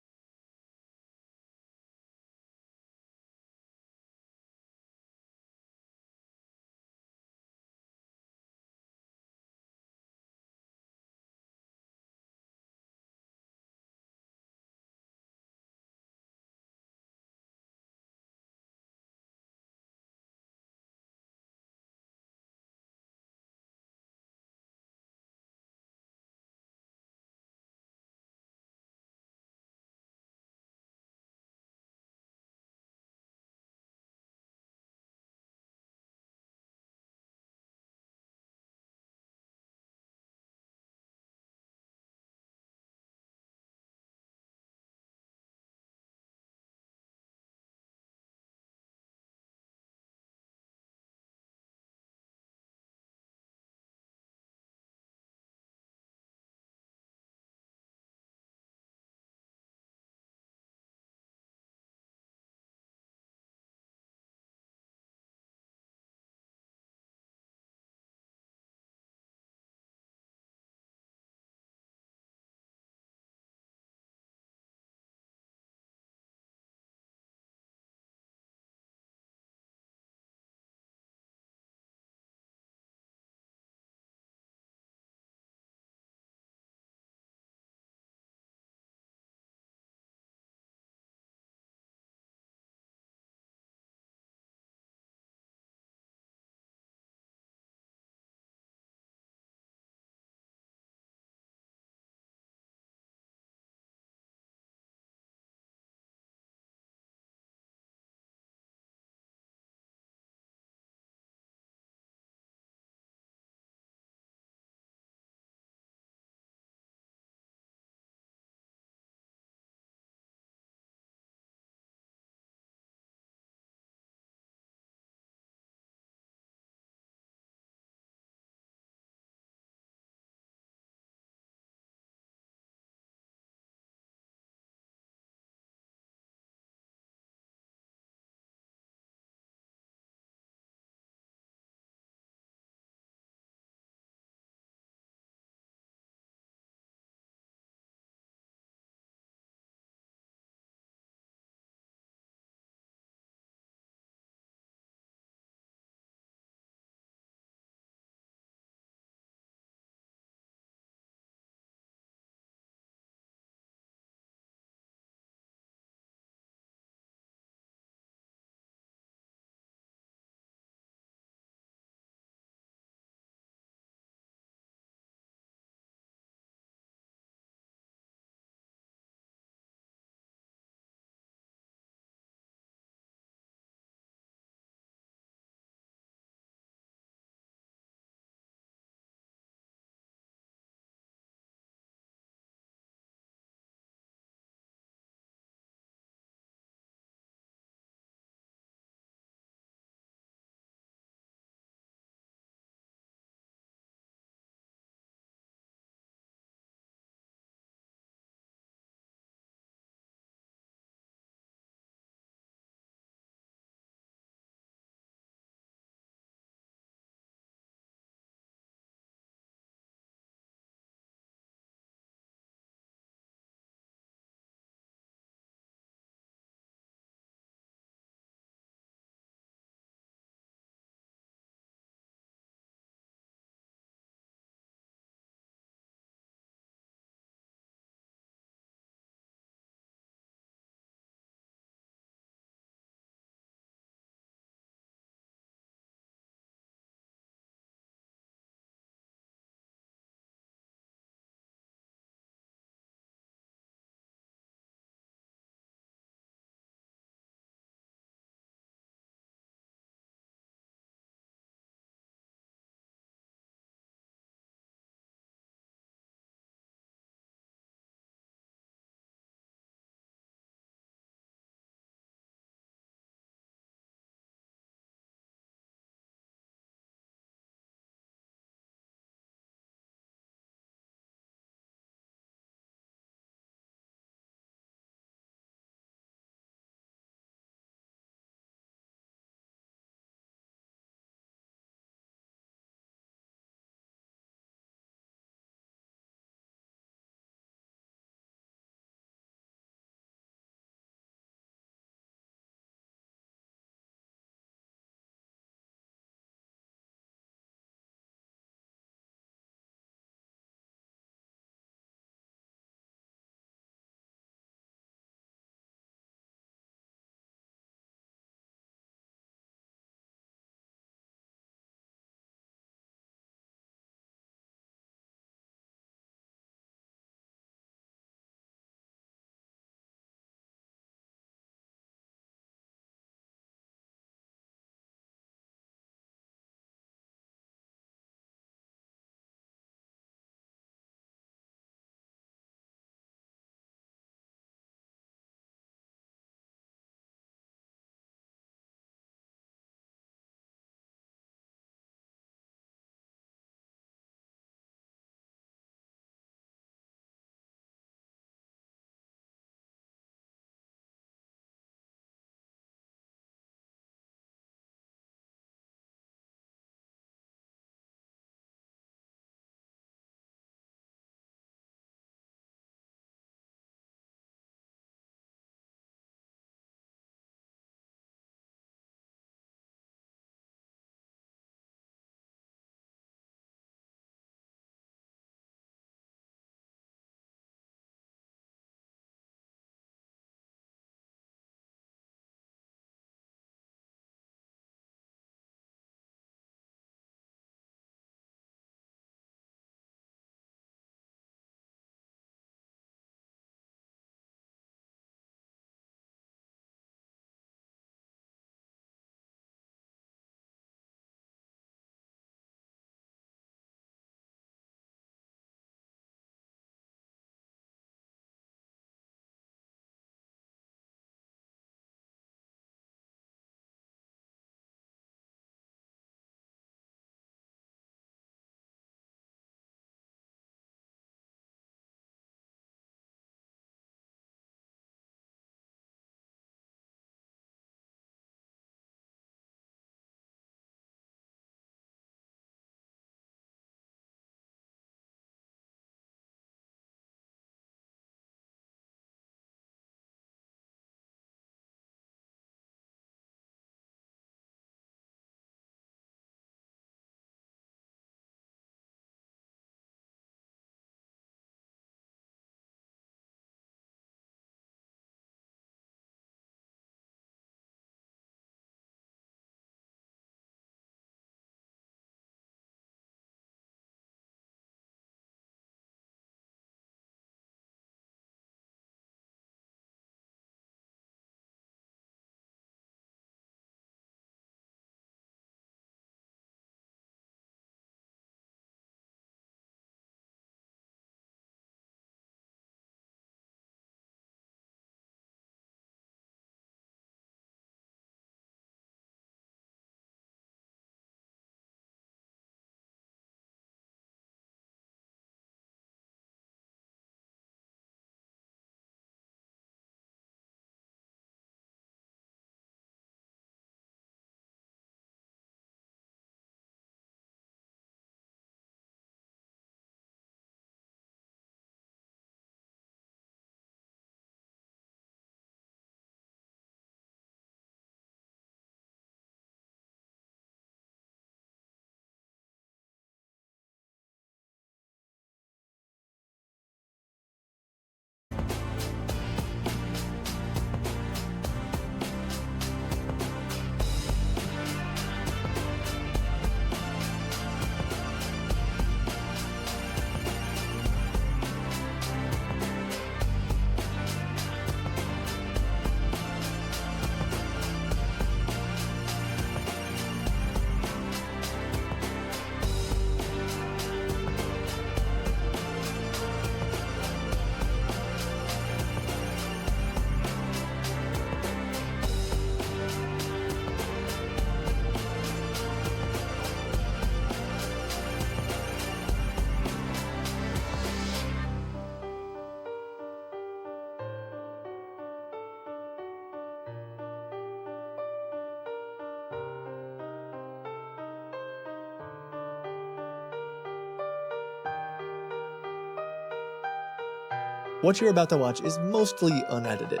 What you're about to watch is mostly unedited.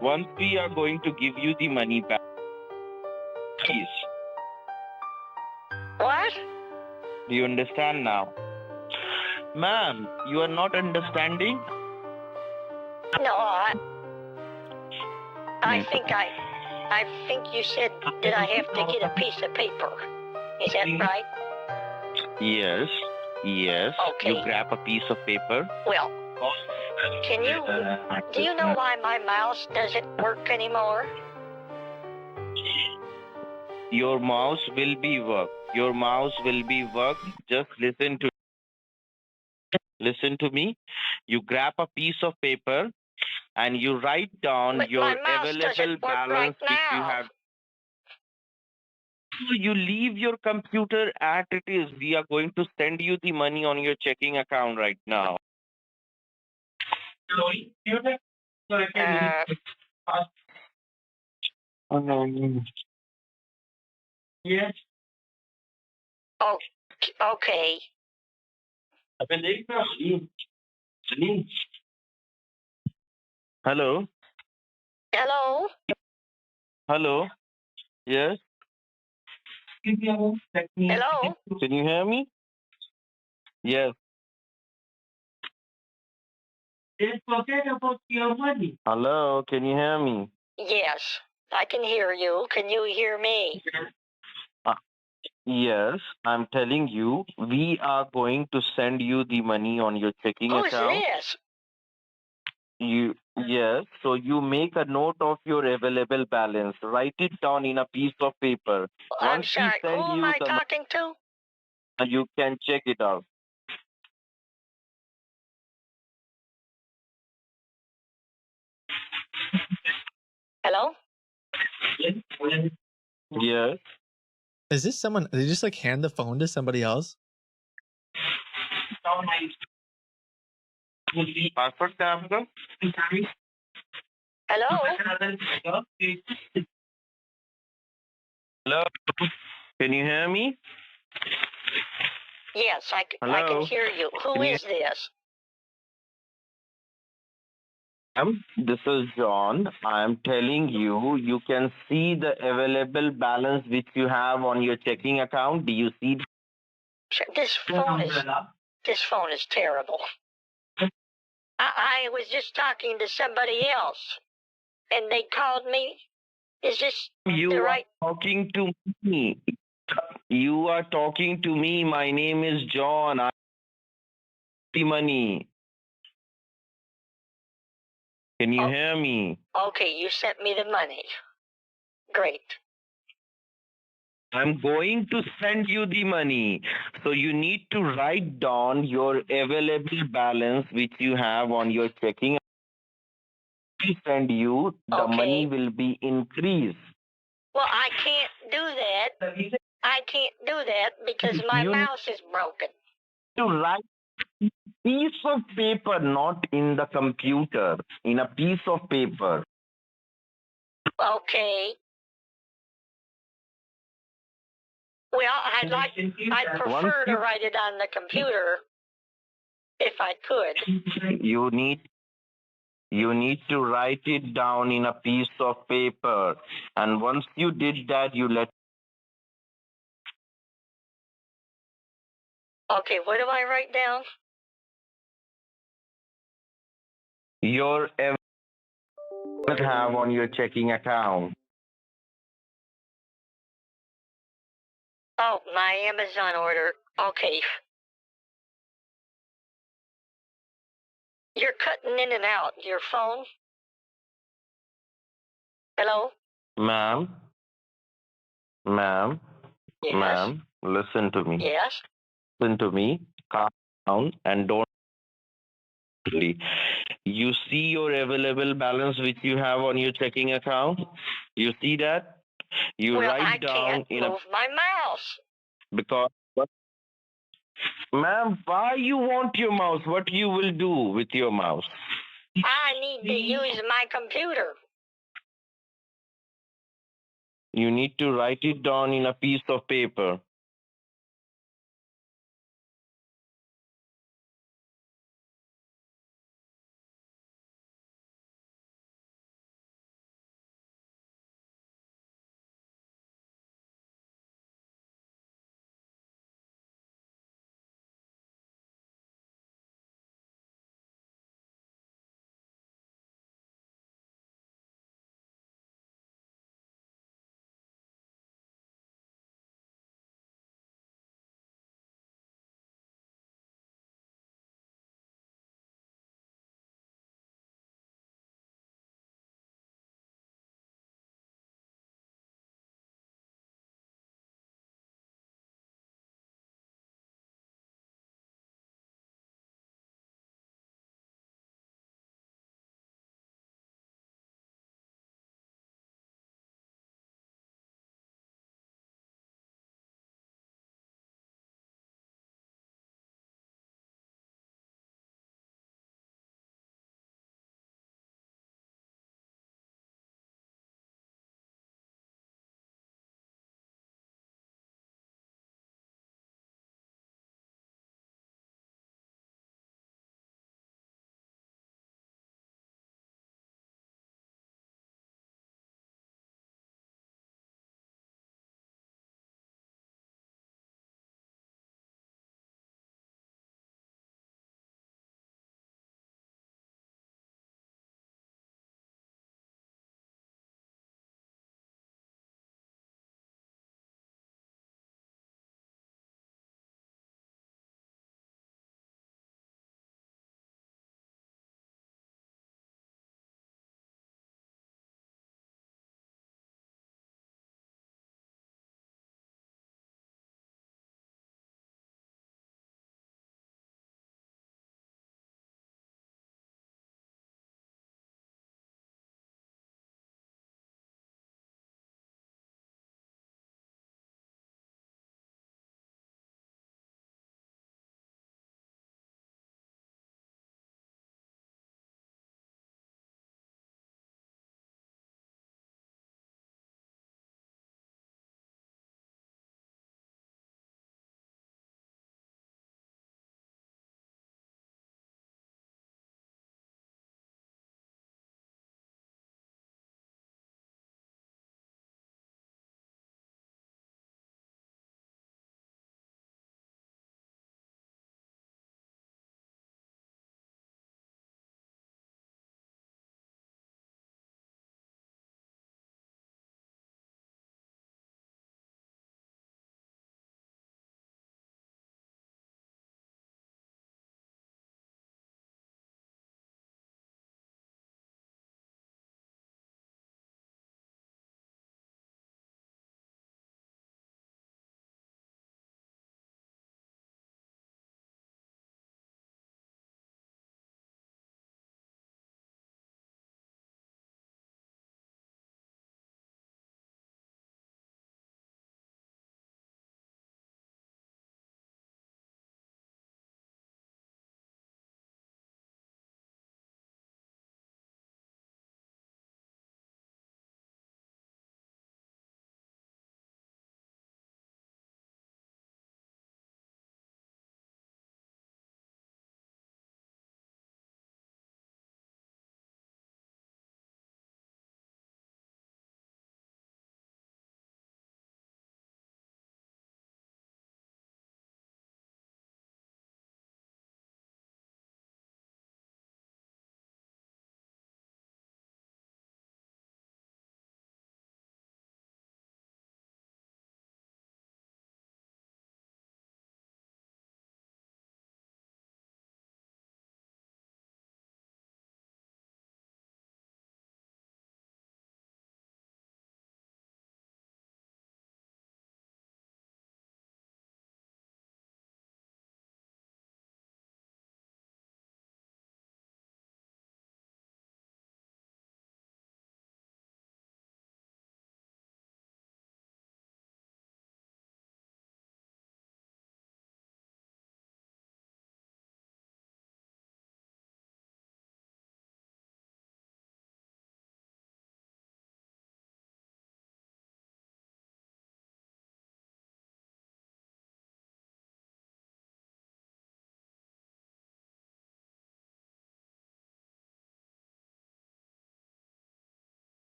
Once we are going to give you the money back, please. What? Do you understand now? Ma'am, you are not understanding? No, I think you said that I have to get a piece of paper. Is that right? Yes, yes. Okay. You grab a piece of paper. Well, do you know why my mouse doesn't work anymore? Your mouse will be work. Your mouse will be work. Just listen to me. You grab a piece of paper and you write down But your my mouse available doesn't work balance right which you now. have. You leave your computer at it is. We are going to send you the money on your checking account right now. Yes. Oh, okay. Hello? Hello? Hello? Yes? Hello? Can you hear me? Yes. Just forget about your money. Hello, can you hear me? Yes, I can hear you. Can you hear me? Yes, I'm telling you, we are going to send you the money on your checking Who's account. this? Yes, so you make a note of your available balance. Write it down in a piece of paper. I'm Once sorry, we who send am you I the talking to? money, you can check it out. Hello? Yes. Is this someone? Did they just like hand the phone to somebody else? Passport का आपका? Hello? Hello. Can you hear me? Yes, I can Hello? hear you. Who Can you- is this? This is John. I am telling you, you can see the available balance which you have on your checking account. Do you see? This phone is terrible. I was just talking to somebody else, and they called me. Is this You the are right? talking to me. You are talking to me. My name is John. I the money. Can you hear me? Okay, you sent me the money. Great. I'm going to send you the money. So you need to write down your available balance which you have on your checking. To send you, the money will be increased. Well, I can't do that. I can't do that because my mouse is broken. To write piece of paper, not in the computer, in a piece of paper. Okay. Well, I'd prefer to write it on the computer if I could. You need to write it down in a piece of paper. And once you did that, you let. Okay, what do I write down? Your have on your checking account. Oh, my Amazon order. Okay. You're cutting in and out. Your phone? Hello? Ma'am? Yes. Ma'am, listen to me. Yes? Listen to me. Calm down and don't. You see your available balance which you have on your checking account? You see that? You Well, write I down can't move my mouse. Because what? Ma'am, why you want your mouse? What you will do with your mouse? I need to use my computer. You need to write it down in a piece of paper.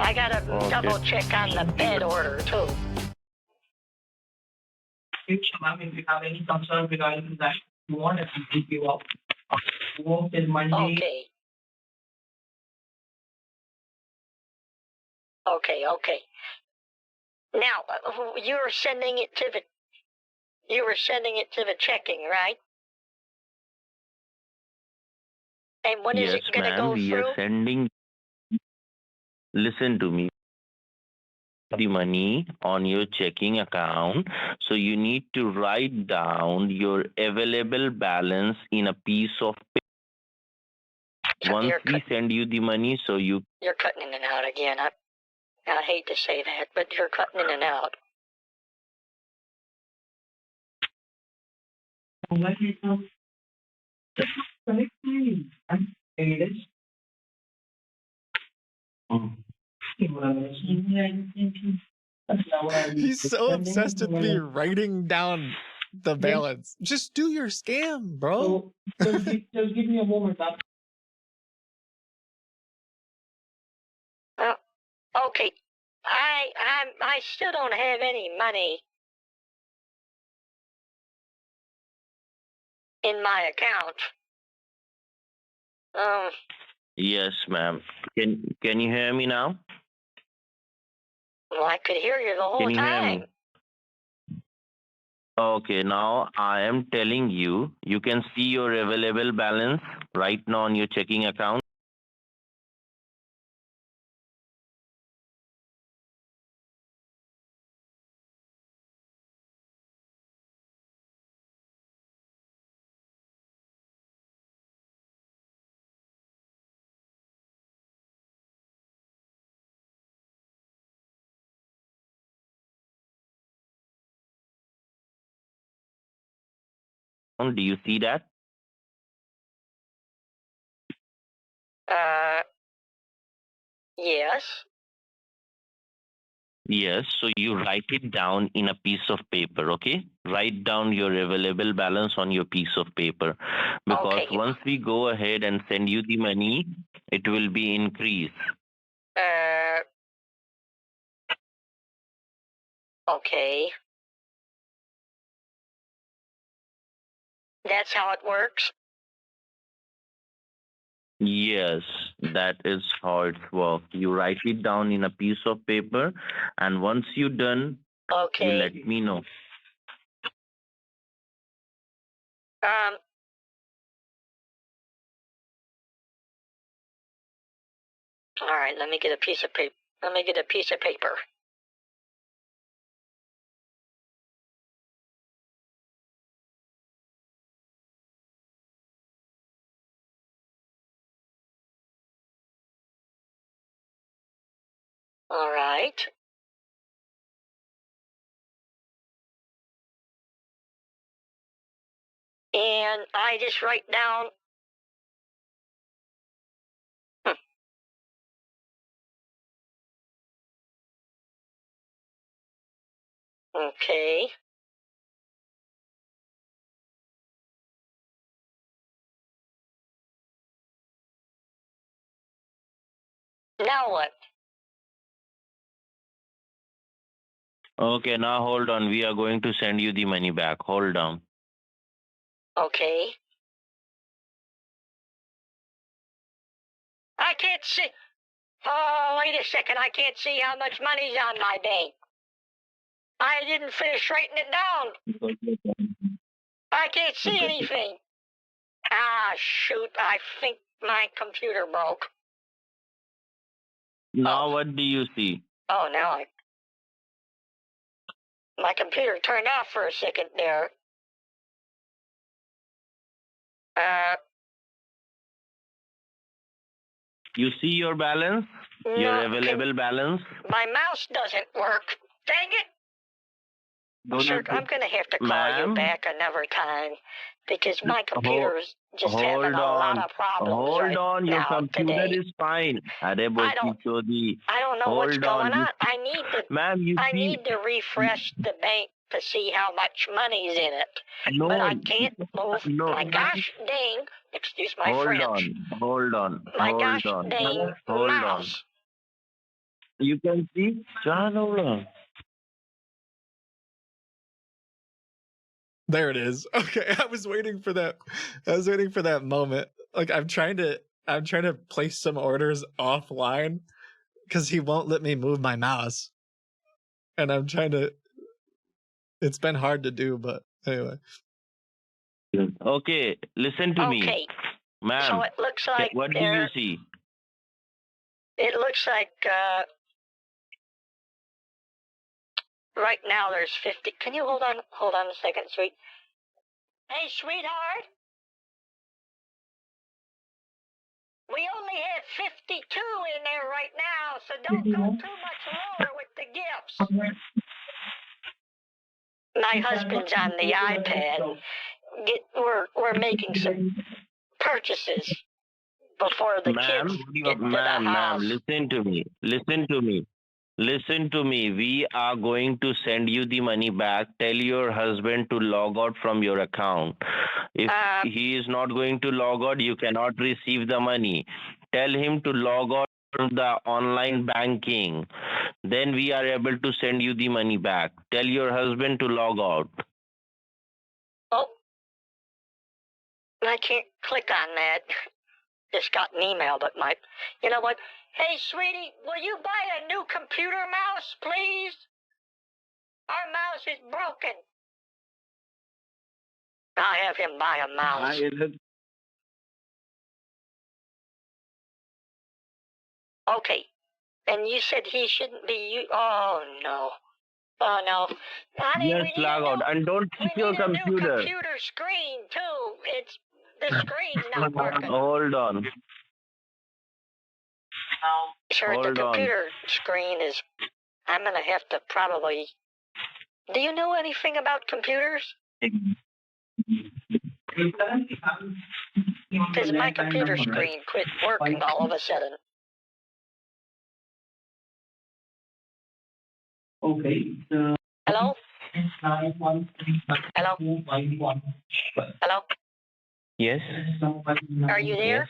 I gotta double check on the bed order too. Future, ma'am, if you have any concern regarding that, you want us to keep you up. Work till Monday. Okay. Okay. Now, you were sending it to the checking, right? And when is Yes, it going to ma'am, go we through? are sending. Listen to me. The money on your checking account, so you need to write down your available balance in a piece of paper. Once we send you the money, so you're cutting in and out again. I hate to say that, but you're cutting in and out. He's so obsessed with me writing down the balance. Just do your scam, bro. Just give me a moment. Okay. I still don't have any money in my account. Yes, ma'am. Can you hear me now? Well, I could hear you the whole Can you time. hear me? Okay, now I am telling you, you can see your available balance right now on your checking account. Do you see that? Yes. Yes, so you write it down in a piece of paper, okay? Write down your available balance on your piece of paper. Because once we go ahead and send you the money, it will be increased. Okay. That's how it works? Yes, that is how it works. You write it down in a piece of paper, and once you're done, you let me know. All right, let me get a piece of paper. All right. And I just write down. Okay. Now what? Okay, now hold on. We are going to send you the money back. Hold on. Okay. I can't see. Oh, wait a second. I can't see how much money's on my bank. I didn't finish writing it down. I can't see anything. Ah, shoot. I think my computer broke. Now what do you see? Oh, now my computer turned off for a second there. You see your balance? Your available balance? My mouse doesn't work. Dang it! Sir, I'm going to have to call you back another time because my computer's just having a lot of problems Hold on, your now computer today. is fine. I don't know what's going on. I need to refresh the bank to see how much money's in it. No, but I can't move my gosh dang, excuse my French. Hold on. My gosh dang mouse. You can see. There it is. Okay, I was waiting for that. I was waiting for that moment. Like I'm trying to place some orders offline because he won't let me move my mouse. And I'm trying to. It's been hard to do, but anyway. Okay, listen to me. Okay. Ma'am. So it looks like what do you see? It looks like right now there's 50. Can you hold on a second, sweet? Hey, sweetheart. We only have 52 in there right now, so don't go too much lower with the gifts. My husband's on the iPad. We're making some purchases before the kids get to the house. Ma'am, listen to me. Listen to me. We are going to send you the money back. Tell your husband to log out from your account. If he is not going to log out, you cannot receive the money. Tell him to log out from the online banking. Then we are able to send you the money back. Tell your husband to log out. Oh, I can't click on that. Just got an email, but you know what? Hey, sweetie, will you buy a new computer mouse, please? Our mouse is broken. I'll have him buy a mouse. Okay. And you said he shouldn't be Oh, no. Oh, no. Honey, Just log out and don't touch your computer. Computer screen, too. The screen's not working. Hold on. Sure, the computer screen is... I'm going to have to probably... Do you know anything about computers? Because my computer screen quit working all of a sudden. Okay. Hello? Hello? Hello? Yes. Are you there?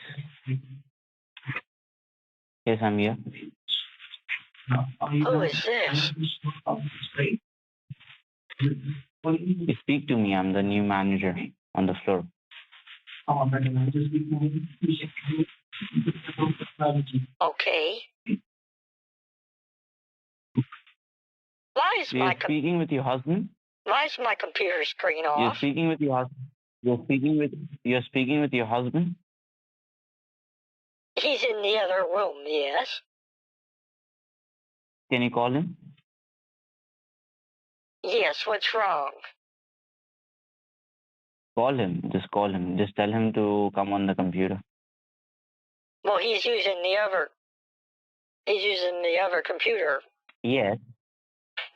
Yes, I'm here. Who is this? You speak to me. I'm the new manager on the floor. Okay. Why is You're speaking with your husband? Why is my computer screen off? You're speaking with your husband? You're speaking with your husband? He's in the other room, yes. Can you call him? Yes, what's wrong? Call him. Just call him. Just tell him to come on the computer. Well, he's using the other computer. Yes.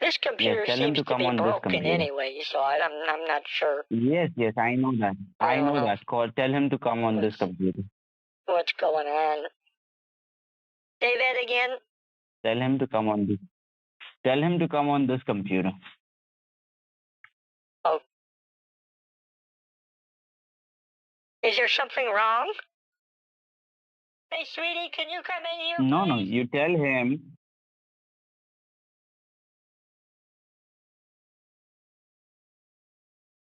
This computer Yes, tell him seems to come on this broken computer. anyway, so I'm not sure Yes, I know that. I know that. Tell him to come on this computer. what's going on. Say that again. Tell him to come on this. Tell him to come on this computer. Oh. Is there something wrong? Hey, sweetie, can you come in here? No, you tell him.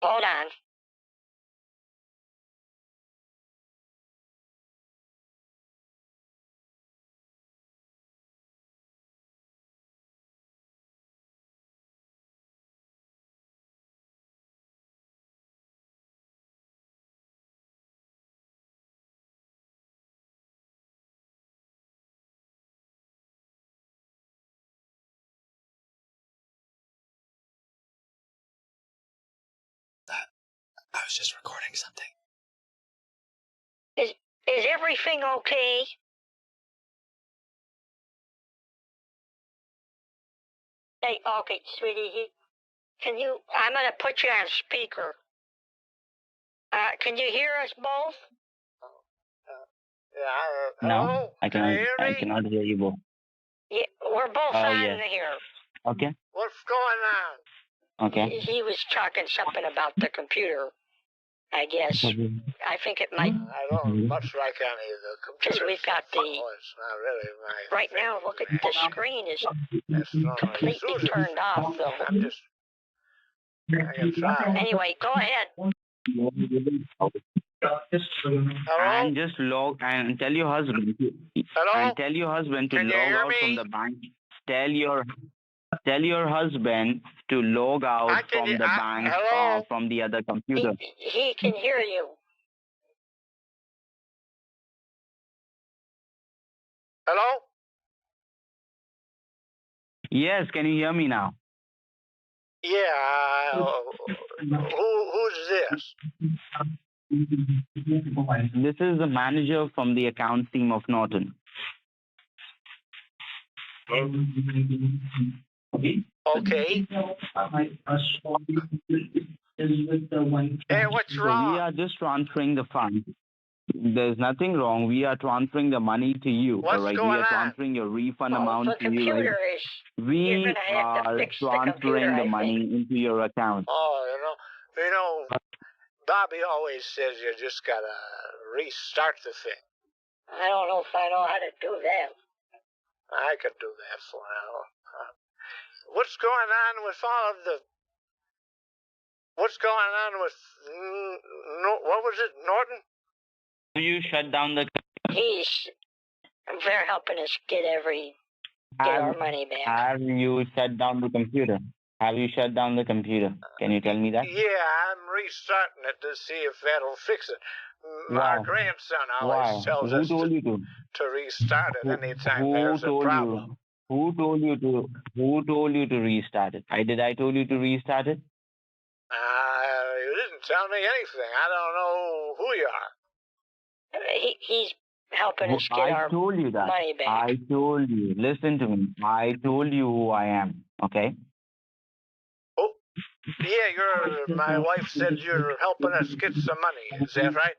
Hold on. I was just recording something. Is everything okay? Hey, okay, sweetie, I'm gonna put you on speaker. Can you hear us both? No, I cannot hear you both. Yeah, we're both on yes. here. Okay. What's going on? Okay. He was talking something about the computer. I guess. I think it might. I don't much like any of the Because computers. we've got the. Oh, it's not really my. Right now, look at the screen is That's not my completely Susan. turned off, though. I'm just. I can try. Anyway, go ahead. And just log and tell your husband. And tell your husband to log out from the bank. Tell your husband to log out from the bank from the other computer. He can hear you. Hello? Yes, can you hear me now? Yeah. Who's this? This is the manager from the accounts team of Norton. Okay. Hey, what's wrong? We are just transferring the funds. There's nothing wrong. We are transferring the money to you. What's all right? going We are on? transferring your refund amount The to you. computer Right? is. We You're gonna have to are fix the transferring computer, the I money into your account. Oh, you know, Bobby always says you just gotta restart the thing. I don't know if I know how to do that. I could do that for now. What's going on with all of the? What's going on with? What was it, Norton? You shut down the. They're helping us get our money back. Have you shut down the computer? Have you shut down the computer? Can you tell me that? Yeah, I'm restarting it to see if that'll fix it. Why? My grandson Why? always tells Who us told you to? to restart it anytime there's a problem. Who told you to? Who told you to restart it? I told you to restart it. You didn't tell me anything. I don't know who you are. He's helping us get I our told you that. money back. I told you. Listen to me. I told you who I am. Okay. Oh, yeah. My wife said you're helping us get some money. Is that right?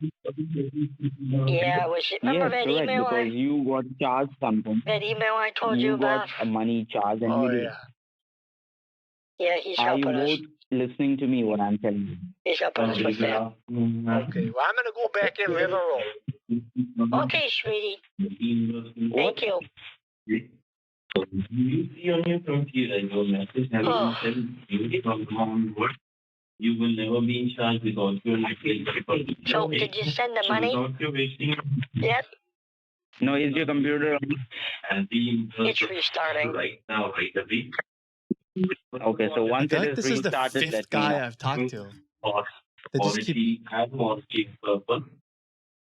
Yeah, remember that correct, email? Because you got charged something. That email I told you about? You got a money charge and you did. Yeah, he's Are you helping us. both listening to me what I'm telling you? He's helping us with that. Okay, well, I'm going to go back in the other room. Okay, sweetie. Thank you. You see on your computer your message having been sent from common word. You will never be in charge without your So, did you send the money? Without your wasting. Yep. No, is your computer on? And the It's restarting. Right now, right away. Okay, so once I feel it like is this is the restarted, fifth let me guy know. I've talked to. Or They just keep. have positive purpose.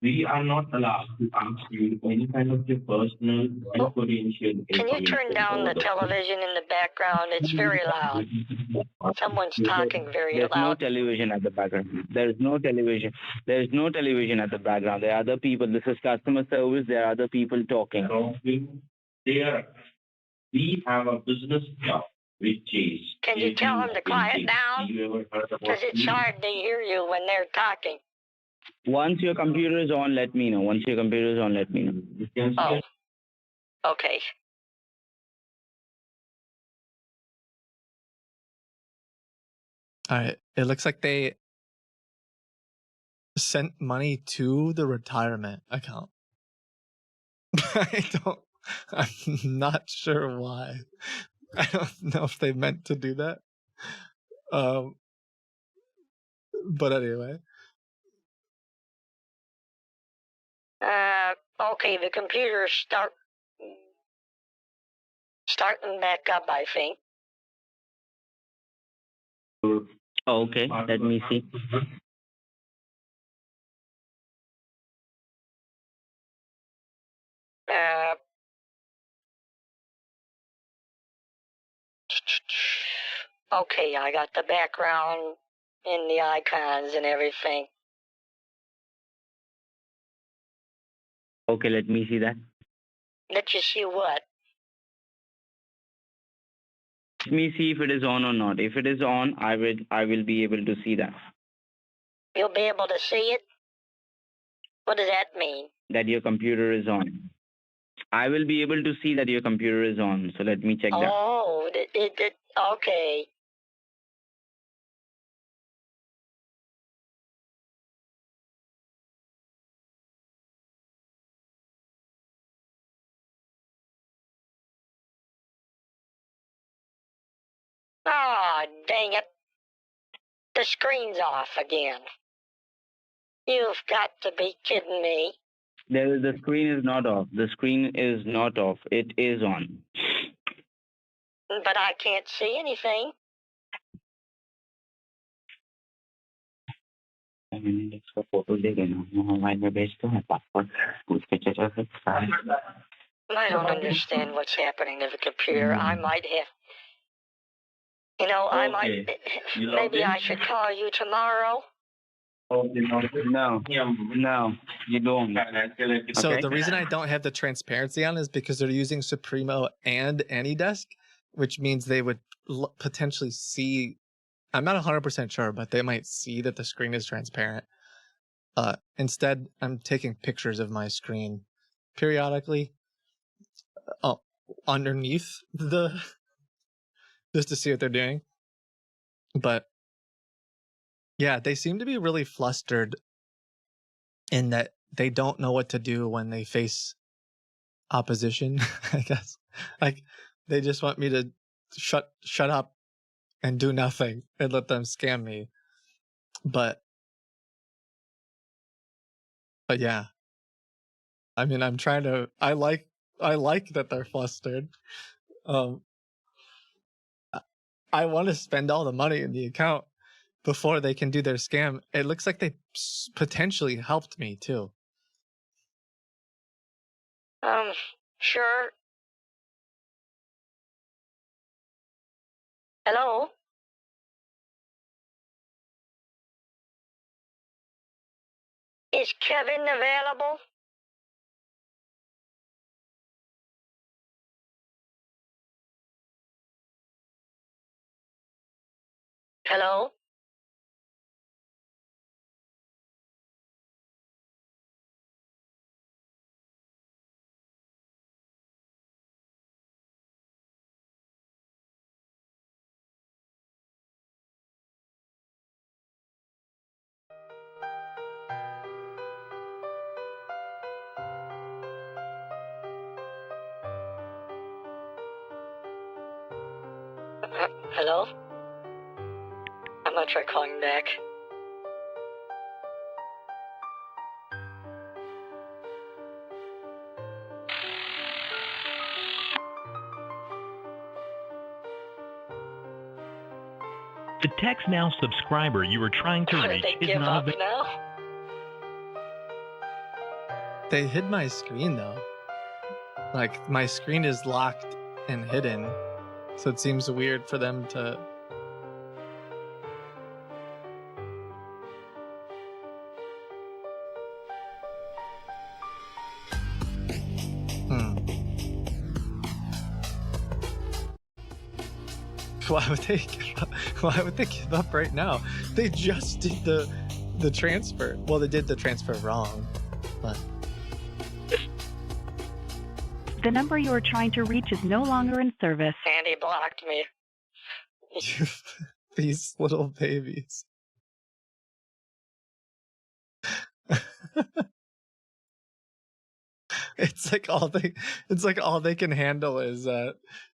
We are not allowed to ask you any kind of your personal and potential. Can you turn down the television in the background? It's very loud. Someone's talking very There's no loud. television at the background. There is no television. There is no television at the background. There are other people. This is customer service. There are other people talking. We have a business job, which is. Can you tell them to quiet down? Because it's hard to hear you when they're talking. Once your computer is on, let me know. Once your computer is on, let me know. Oh. Okay. All right. It looks like they sent money to the retirement account. I'm not sure why. I don't know if they meant to do that. But anyway. Okay, the computer's starting back up, I think. Okay, let me see. Okay, I got the background in the icons and everything. Okay, let me see that. Let you see what? Let me see if it is on or not. If it is on, I will be able to see that. You'll be able to see it? What does that mean? That your computer is on. I will be able to see that your computer is on. So let me check that. Oh, okay. Ah, dang it. The screen's off again. You've got to be kidding me. The screen is not off. The screen is not off. It is on. But I can't see anything. मैंने इसका photo ले लेना mobile में भेज दो मैं password पूछ के चला सकता I don't understand what's happening to the computer. I might have... You know, I might... Maybe I should call you tomorrow. No, you don't. So Okay? the reason I don't have the transparency on is because they're using Supremo and AnyDesk, which means they would potentially see. I'm not 100% sure, but they might see that the screen is transparent. Instead, I'm taking pictures of my screen periodically underneath just to see what they're doing. But yeah, they seem to be really flustered in that they don't know what to do when they face opposition, I guess. Like, they just want me to shut up and do nothing and let them scam me. But yeah. I mean, I'm trying to I like that they're flustered. I want to spend all the money in the account before they can do their scam. It looks like they potentially helped me too. Sure. Hello? Is Kevin available? Hello? Hello? I'm gonna try calling back. The Text Now subscriber you were trying to reach They is give not up available. now? They hid my screen though. Like, my screen is locked and hidden. So it seems weird for them to... Why would they give up? Why would they give up right now? They just did the transfer. Well, they did the transfer wrong, but... The number you are trying to reach is no longer in service. And he blocked me. These little babies. It's like all they can handle is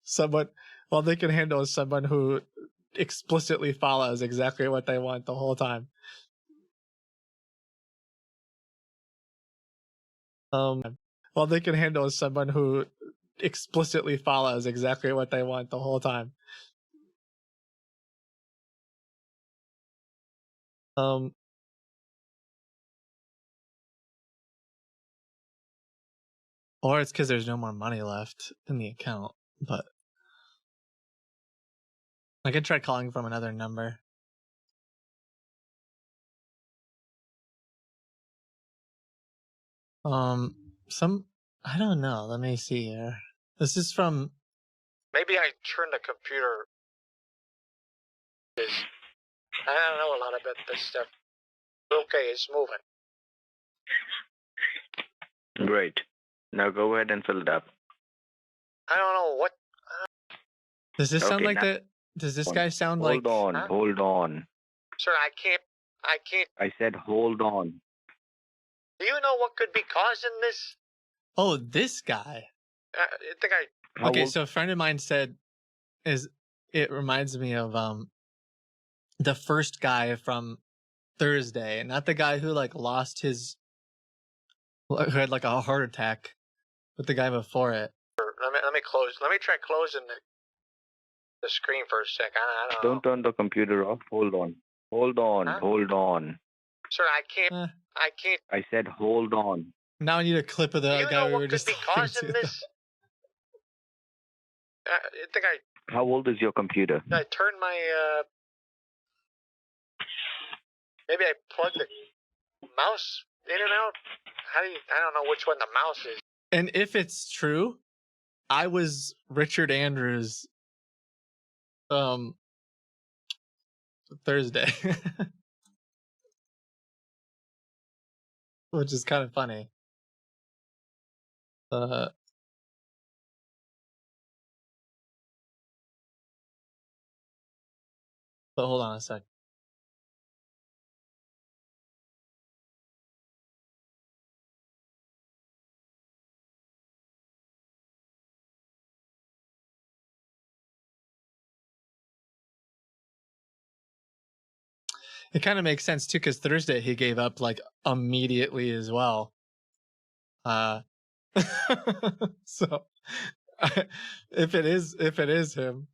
someone. All they can handle is someone who explicitly follows exactly what they want the whole time. All they can handle is someone who explicitly follows exactly what they want the whole time. Or it's because there's no more money left in the account, but I could try calling from another number. I don't know. Let me see here. This is from... Maybe I turned the computer. I don't know a lot about this stuff. Okay, it's moving. Great. Now go ahead and fill it up. I don't know what. Does this sound Okay, like now- that? Does this guy sound like... Hold on. Sir, I can't. I said hold on. Do you know what could be causing this? Oh, this guy. I think I. Okay, so a friend of mine said, is it reminds me of the first guy from Thursday, not the guy who like lost his, who had like a heart attack, but the guy before it. Let me close. Let me try closing the screen for a sec. I don't know. Don't turn the computer off. Hold on. Hold on. Huh? Hold on. Sir, I can't. I can't. I said hold on. Now I need a clip of the You guy know we what were could just be talking causing to. this? I think How old is your computer? I turned my maybe I plugged the mouse in and out. I don't know which one the mouse is. And if it's true, I was Richard Andrews Thursday. Which is kind of funny. But hold on a sec. It kind of makes sense too, because Thursday he gave up like immediately as well. So if it is him,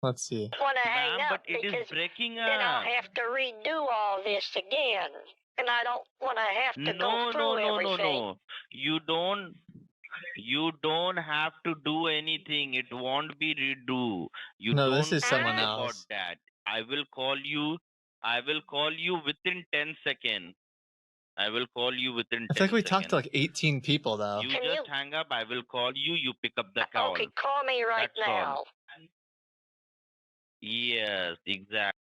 let's see. Want to hang Ma'am, up but it is because breaking then I'll up. have to redo all this again, and I don't want to have to go through everything. No. You don't have to do anything. It won't be redo. You No, don't this is someone worry about else. that. I will call you within 10 seconds. I will call you within 10 I feel like we seconds. talked to like 18 people though. You just hang up. I will call you. You pick up the call. Okay, call me right That's now. all. Yes, exactly.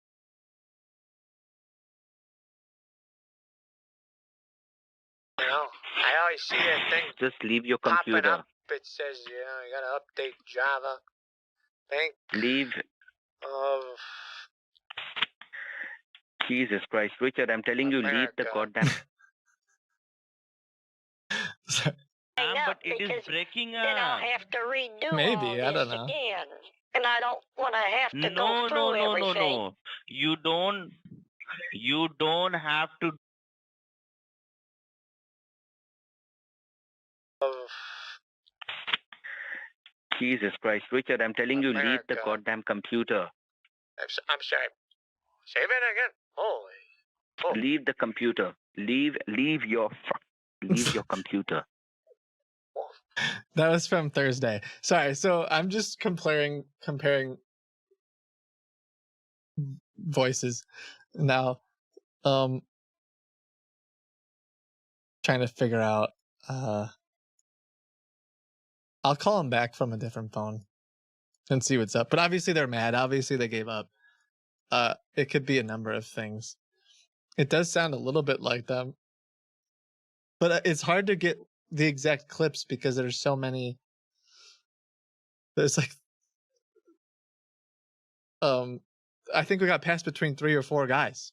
You know, I always see that thing Just leave your popping computer. up. It says, you gotta update Java. Think Leave. of Jesus Christ, Richard, I'm telling you, leave the goddamn. Hang up but it is because breaking then I'll up. have to redo Maybe, all I this don't know. again, and I don't want to have to go No. through everything. You don't have to. Jesus Christ, Richard, I'm telling you, leave the goddamn computer. I'm sorry. Say that again. Holy. Leave the computer. Leave your computer. That was from Thursday. Sorry, so I'm just comparing voices now. Trying to figure out I'll call them back from a different phone and see what's up. But obviously they're mad. Obviously they gave up. It could be a number of things. It does sound a little bit like them. But it's hard to get the exact clips because there's so many. There's like I think we got passed between 3 or 4 guys.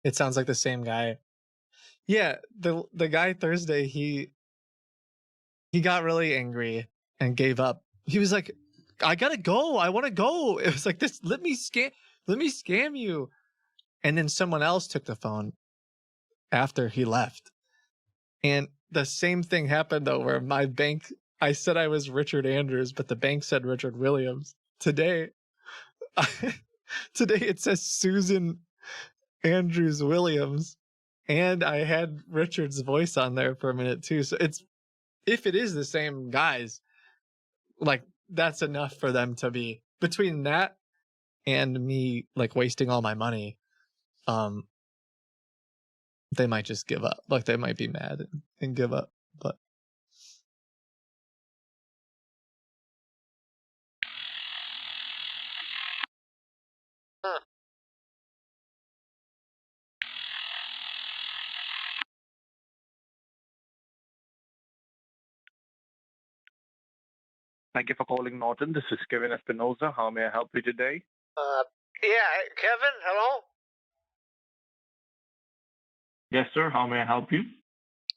It sounds like the same guy. Yeah, the guy Thursday, he got really angry and gave up. He was like, I gotta go. I want to go. It was like this. Let me scam you. And then someone else took the phone after he left. And the same thing happened though, where my bank, I said I was Richard Andrews, but the bank said Richard Williams. Today it says Susan Andrews Williams, and I had Richard's voice on there for a minute too. So if it is the same guys, like that's enough for them to be between that and me like wasting all my money. They might just give up. Like they might be mad and give up. But Thank you for calling Norton. This is Kevin Espinoza. How may I help you today? Yeah, Kevin, hello? Yes, sir. How may I help you?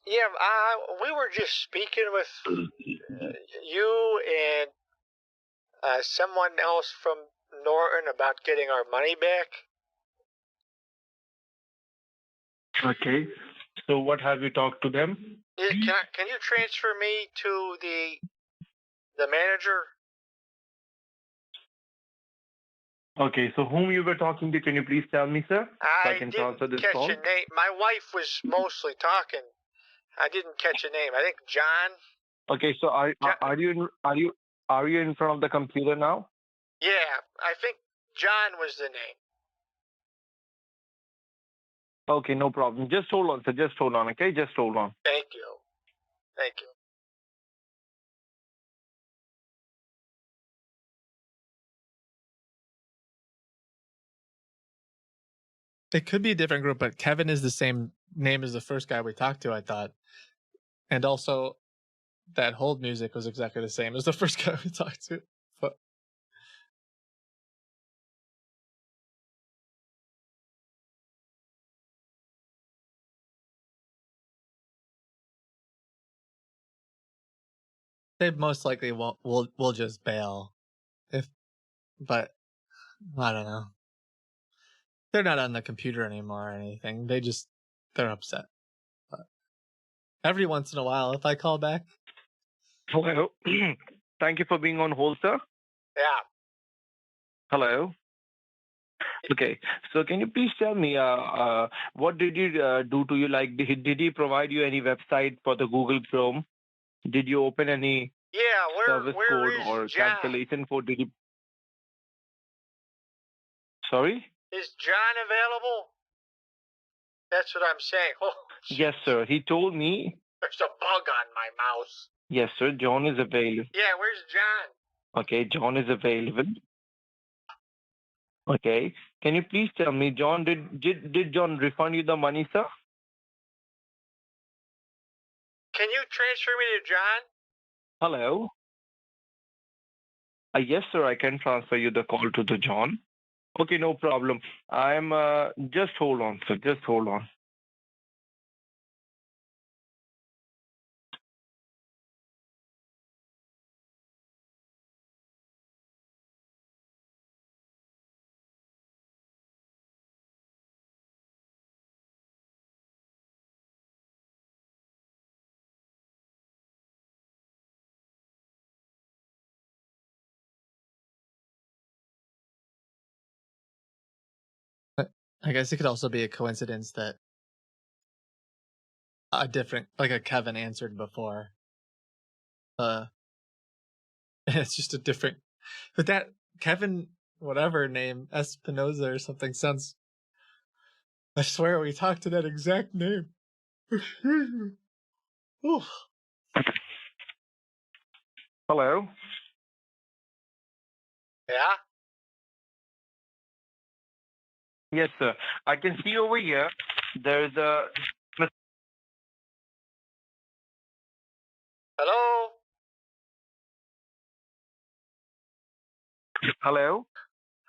Yeah, we were just speaking with you and someone else from Norton about getting our money back. Okay. So what have you talked to them? Can you transfer me to the manager? Okay, so whom you were talking to, can you please tell me, sir? So I can transfer this catch call. a name. My wife was mostly talking. I didn't catch a name. I think John. Okay, so are you in front of the computer now? Yeah, I think John was the name. Okay, no problem. Just hold on, sir. Just hold on, okay? Just hold on. Thank you. Thank you. It could be a different group, but Kevin is the same name as the first guy we talked to, I thought. And also, that hold music was exactly the same as the first guy we talked to. But they most likely won't. We'll just bail, but I don't know. They're not on the computer anymore or anything. They're upset. But every once in a while, if I call back. Hello. Thank you for being on hold, sir. Yeah. Hello. Okay. So can you please tell me, what did you do to you? Like, did he provide you any website for the Google Chrome? Did you open any service code or cancellation code? Did you? Sorry? Is John available? That's what I'm saying. Oh, Yes, sir. He told me. there's a bug on my mouse. Yes, sir. John is available. Yeah, where's John? Okay, John is available. Okay. Can you please tell me, John, did John refund you the money, sir? Can you transfer me to John? Hello? Yes, sir. I can transfer you the call to the John. Okay, no problem. I'm just hold on, sir. Just hold on. I guess it could also be a coincidence that a Kevin answered before. It's just a different, but that Kevin, whatever name, Espinoza or something sounds. I swear we talked to that exact name. Oof. Hello? Yeah? Yes, sir. I can see over here there's a. Hello? Hello?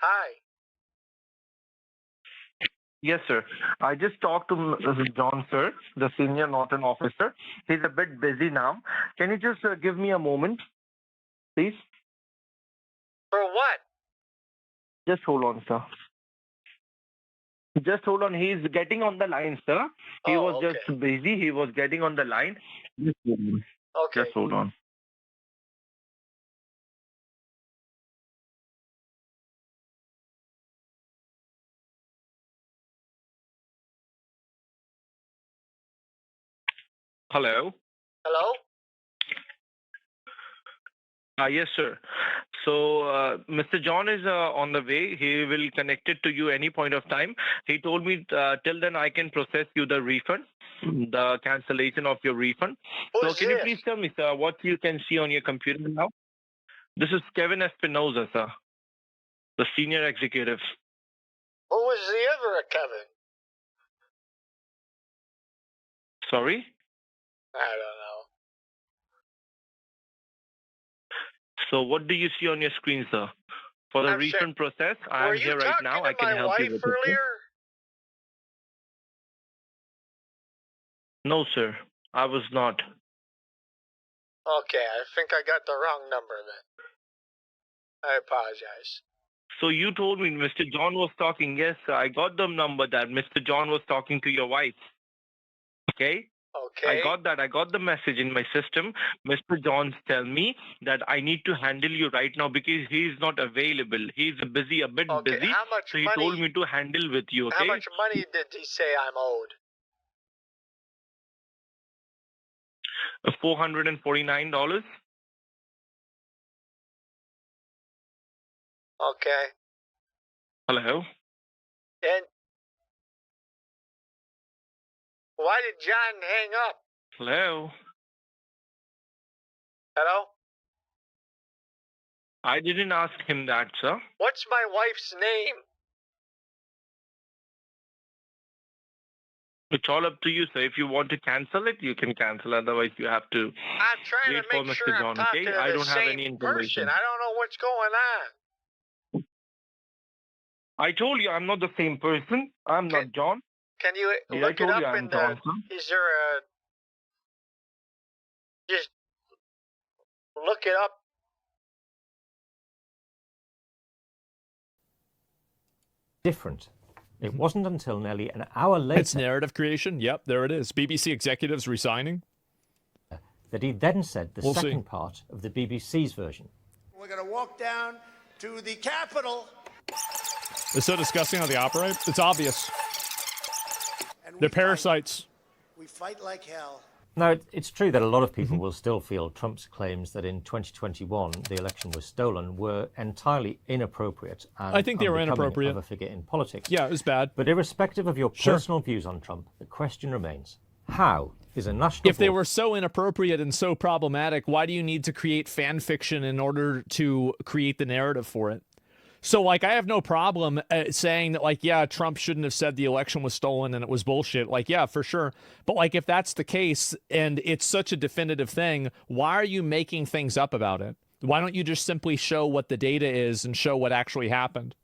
Hi. Yes, sir. I just talked to Mr. John, sir, the senior Norton officer. He's a bit busy now. Can you just give me a moment, please? For what? Just hold on, sir. Just hold on. He's getting on the line, sir. He was just busy. He was getting on the line. Just hold on. Okay. Just hold on. Hello? Hello? Yes, sir. So, Mr. John is on the way. He will connect it to you any point of time. He told me till then I can process you the refund, the cancellation of your refund. So, can you please tell me, sir, what you can see on your computer now? This is Kevin Espinoza, sir, the senior executive. Who was the other Kevin? Sorry? I don't know. So, what do you see on your screen, sir? For the I'm recent process, I Were am you here right talking now. to I can my help you wife with it. earlier? No, sir. I was not. Okay, I think I got the wrong number then. I apologize. So you told me Mr. John was talking. Yes, sir. I got the number that Mr. John was talking to your wife. Okay? Okay. I got that. I got the message in my system. Mr. Johns tell me that I need to handle you right now because he is not available. He's busy, a bit Okay, busy. how much So he money? told me to handle with you. Okay? How much money did he say I'm owed? $449. Okay. Hello. And why did John hang up? Hello. Hello? I didn't ask him that, sir. What's my wife's name? It's all up to you, sir. If you want to cancel it, you can cancel. Otherwise, you have to I'm trying wait to for make Mr. sure I'm John. talking Okay? to I the don't have same any information. person. I don't know what's going on. I told you I'm not the same person. I'm not John. Can you I look it told up you I'm in the... John, sir. Is there a... Just look it up. Different. It wasn't until nearly an hour later It's narrative creation. Yep, there it is. BBC executives resigning. that he then said the We'll see. second part of the BBC's version. We're going to walk down to the Capitol. It's so disgusting how they operate. It's obvious. They're parasites. We fight like hell. Now, it's true that a lot of people will still feel Trump's claims that in 2021 the election was stolen were entirely inappropriate and I think they were unbecoming inappropriate. of a figure in politics. Yeah, it was bad. But irrespective of your Sure. personal views on Trump, the question remains, how is a national... If they were so inappropriate and so problematic, why do you need to create fan fiction in order to create the narrative for it? So, like, I have no problem saying that, like, yeah, Trump shouldn't have said the election was stolen and it was bullshit. Like, yeah, for sure. But, like, if that's the case and it's such a definitive thing, why are you making things up about it? Why don't you just simply show what the data is and show what actually happened?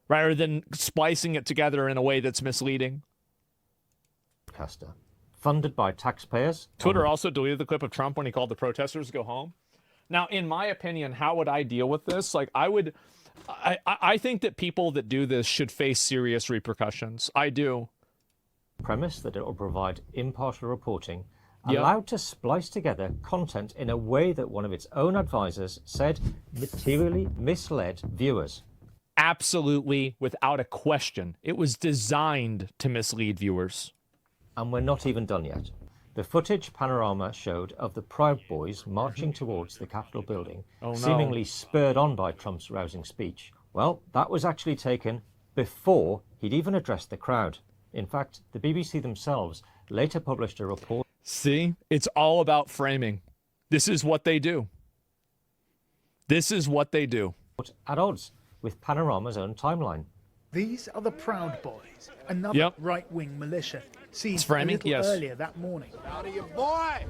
Rather than splicing it together in a way that's misleading. Broadcaster, funded by taxpayers. Twitter also deleted the clip of Trump when he called the protesters to go home. Now, in my opinion, how would I deal with this? Like, I think that people that do this should face serious repercussions. I do. Premise that it will provide impartial reporting, Yeah. allowed to splice together content in a way that one of its own advisors said materially misled viewers. Absolutely, without a question. It was designed to mislead viewers. And we're not even done yet. The footage Panorama showed of the Proud Boys marching towards the Capitol building, Oh, no. seemingly spurred on by Trump's rousing speech, well, that was actually taken before he'd even addressed the crowd. In fact, the BBC themselves later published a report. See, it's all about framing. This is what they do. This is what they do. At odds with Panorama's own timeline. These are the Proud Boys, another Yep. right-wing militia seen It's framing, a little yes. earlier that morning. Howdy, you boy!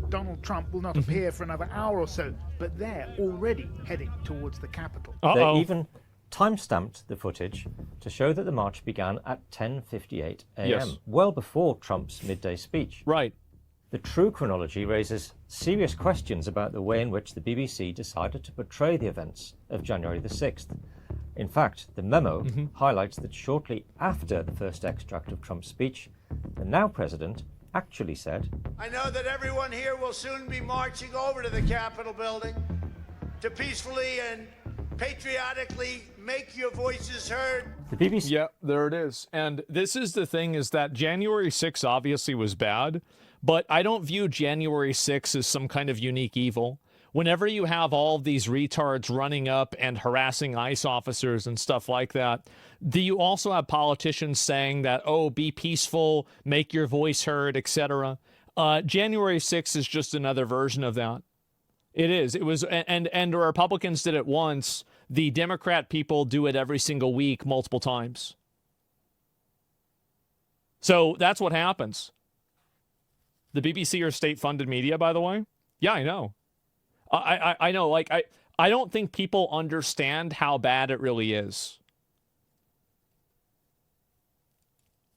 Donald Trump will not appear for another hour or so, but they're already heading towards the Capitol. They even time-stamped the footage to show that the march began at 10:58 a.m., Yes. well before Trump's midday speech. Right. The true chronology raises serious questions about the way in which the BBC decided to portray the events of January the 6th. In fact, the memo highlights that shortly after the first extract of Trump's speech, the now president actually said, I know that everyone here will soon be marching over to the Capitol building to peacefully and patriotically make your voices heard. The BBC... Yeah, there it is. And this is the thing, is that January 6th obviously was bad, but I don't view January 6th as some kind of unique evil. Whenever you have all of these retards running up and harassing ICE officers and stuff like that, do you also have politicians saying that, oh, be peaceful, make your voice heard, etc.? January 6th is just another version of that. It is. It was, and the Republicans did it once. The Democrat people do it every single week, multiple times. So that's what happens. The BBC are state-funded media, by the way. Yeah, I know. I know. Like I don't think people understand how bad it really is.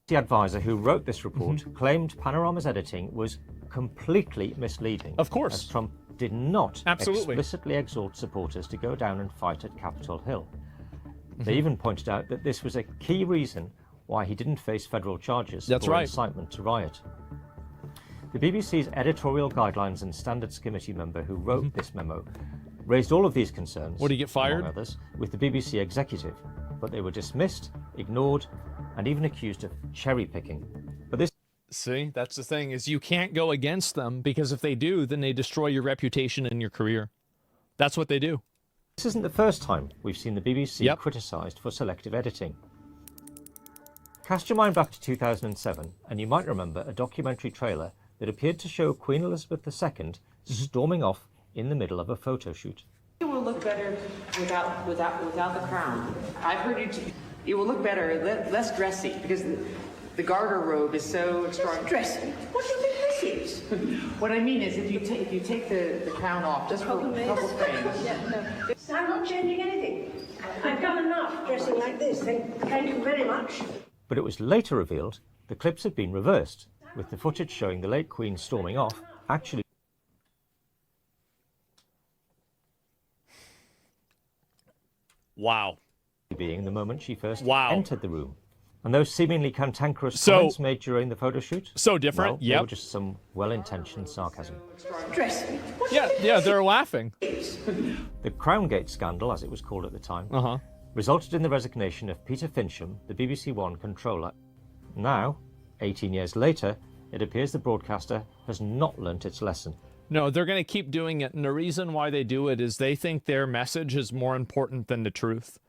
The advisor who wrote this report claimed Panorama's editing was completely misleading. Of course. As Trump did not Absolutely. explicitly exhort supporters to go down and fight at Capitol Hill. They even pointed out that this was a key reason why he didn't face federal charges That's for right. incitement to riot. The BBC's Editorial Guidelines and Standards Committee member who wrote this memo raised all of these concerns, Would he get fired? among others, with the BBC executive, but they were dismissed, ignored, and even accused of cherry-picking. But this... See, that's the thing, is you can't go against them, because if they do, then they destroy your reputation and your career. That's what they do. This isn't the first time we've seen the BBC criticised for selective editing. Cast your mind back to 2007, and you might remember a documentary trailer that appeared to show Queen Elizabeth II storming off in the middle of a photo shoot. It will look better without the crown. I've heard it will look better, less dressy, because the garter robe is so extraordinary. Dressy? What do you think this is? What I mean is, if you take the crown off, just for a couple frames. So I'm not changing anything. I've done enough dressing like this. Thank you very much. But it was later revealed the clips had been reversed, with the footage showing the late Queen storming off actually being the moment she first entered the room. And those seemingly cantankerous comments made during the photo shoot? So different, well, they were just some well-intentioned sarcasm. Dressing? Yeah, they're laughing. The Crown Gate scandal, as it was called at the time, resulted in the resignation of Peter Fincham, the BBC One controller. Now, 18 years later, it appears the broadcaster has not learnt its lesson. No, they're going to keep doing it, and the reason why they do it is they think their message is more important than the truth.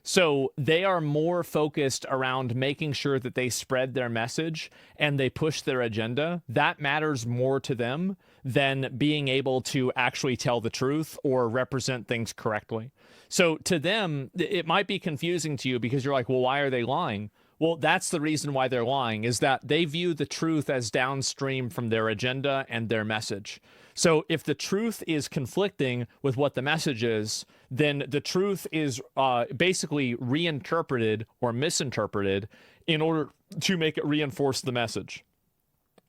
So they are more focused around making sure that they spread their message and they push their agenda. That matters more to them than being able to actually tell the truth or represent things correctly. So to them, it might be confusing to you because you're like, well, why are they lying? Well, that's the reason why they're lying, is that they view the truth as downstream from their agenda and their message. So if the truth is conflicting with what the message is, then the truth is basically reinterpreted or misinterpreted in order to make it reinforce the message.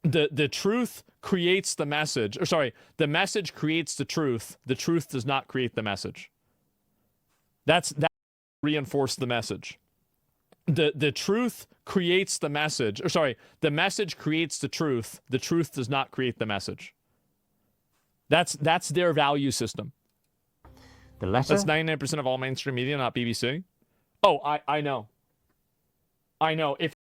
The truth creates the message, or sorry, the message creates the truth does not create the message. That reinforce the message. The truth creates the message, or sorry, the message creates the truth does not create the message. That's their value system. The letter? That's 99% of all mainstream media, not BBC. Oh, I know. If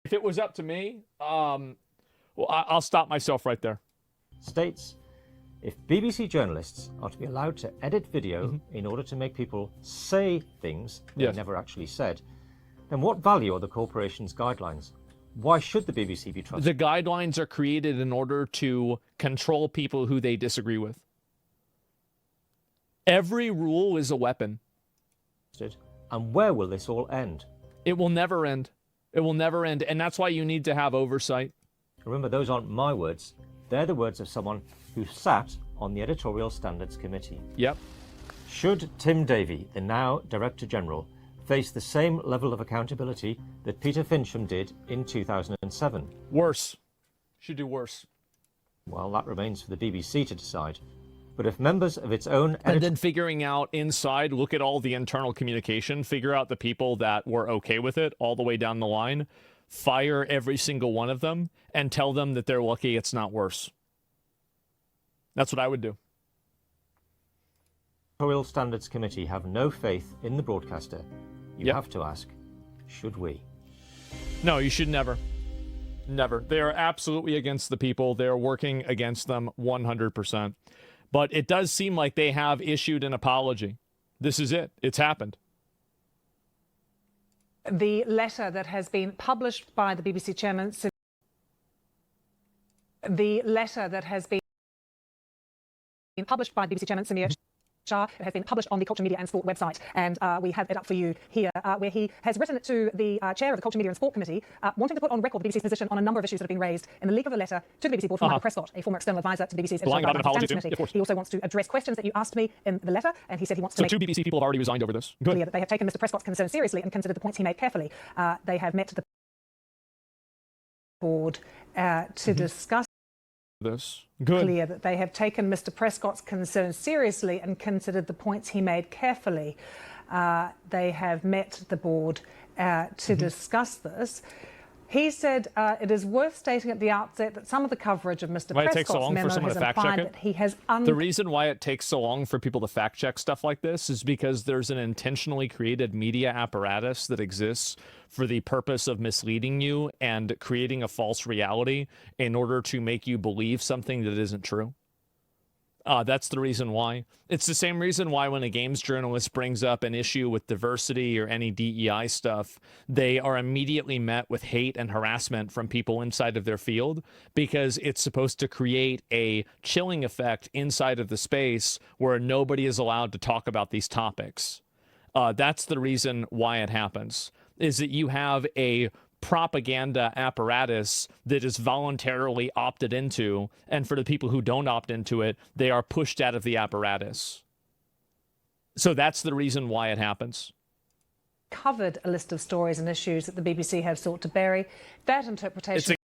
If it was up to me, well, I'll stop myself right there. States, if BBC journalists are to be allowed to edit video in order to make people say things they never actually said, then what value are the corporation's guidelines? Why should the BBC be trusted? The guidelines are created in order to control people who they disagree with. Every rule is a weapon. And where will this all end? It will never end. It will never end. And that's why you need to have oversight. Remember, those aren't my words. They're the words of someone who sat on the Editorial Standards Committee. Yep. Should Tim Davie, the now Director General, face the same level of accountability that Peter Fincham did in 2007? Worse. Should do worse. Well, that remains for the BBC to decide. But if members of its own... And then figuring out inside, look at all the internal communication, figure out the people that were okay with it all the way down the line, fire every single one of them, and tell them that they're lucky it's not worse. That's what I would do. Editorial Standards Committee have no faith in the broadcaster. You have to ask, should we? No, you should never. Never. They are absolutely against the people. They're working against them 100%. But it does seem like they have issued an apology. This is it. It's happened. The letter that has been published by the BBC chairman... The letter that has been published by BBC chairman Stanimir Shah. It has been published on the Culture, Media and Sport website, and we have it up for you here, where he has written to the chair of the Culture, Media and Sport Committee, wanting to put on record the BBC's position on a number of issues that have been raised in the leak of the letter to the BBC board from Michael Prescott, a former external advisor to the BBC's Lying about an apology too. Committee. He also wants to address questions that you asked me in the letter, and he said he wants to make... So 2 BBC people have already resigned over this. Good. Clear that they have taken Mr. Prescott's concerns seriously and considered the points he made carefully. They have met the board to discuss this. Good. Clear that they have taken Mr. Prescott's concerns seriously and considered the points he made carefully. They have met the board to discuss this. He said it is worth stating at the outset that some of the coverage of Mr. Prescott's memo has implied that he has... The reason why it takes so long for people to fact-check stuff like this is because there's an intentionally created media apparatus that exists for the purpose of misleading you and creating a false reality in order to make you believe something that isn't true. That's the reason why. It's the same reason why when a games journalist brings up an issue with diversity or any DEI stuff, they are immediately met with hate and harassment from people inside of their field, because it's supposed to create a chilling effect inside of the space where nobody is allowed to talk about these topics. That's the reason why it happens, is that you have a propaganda apparatus that is voluntarily opted into, and for the people who don't opt into it, they are pushed out of the apparatus. So that's the reason why it happens. Covered a list of stories and issues that the BBC have sought to bury. That interpretation...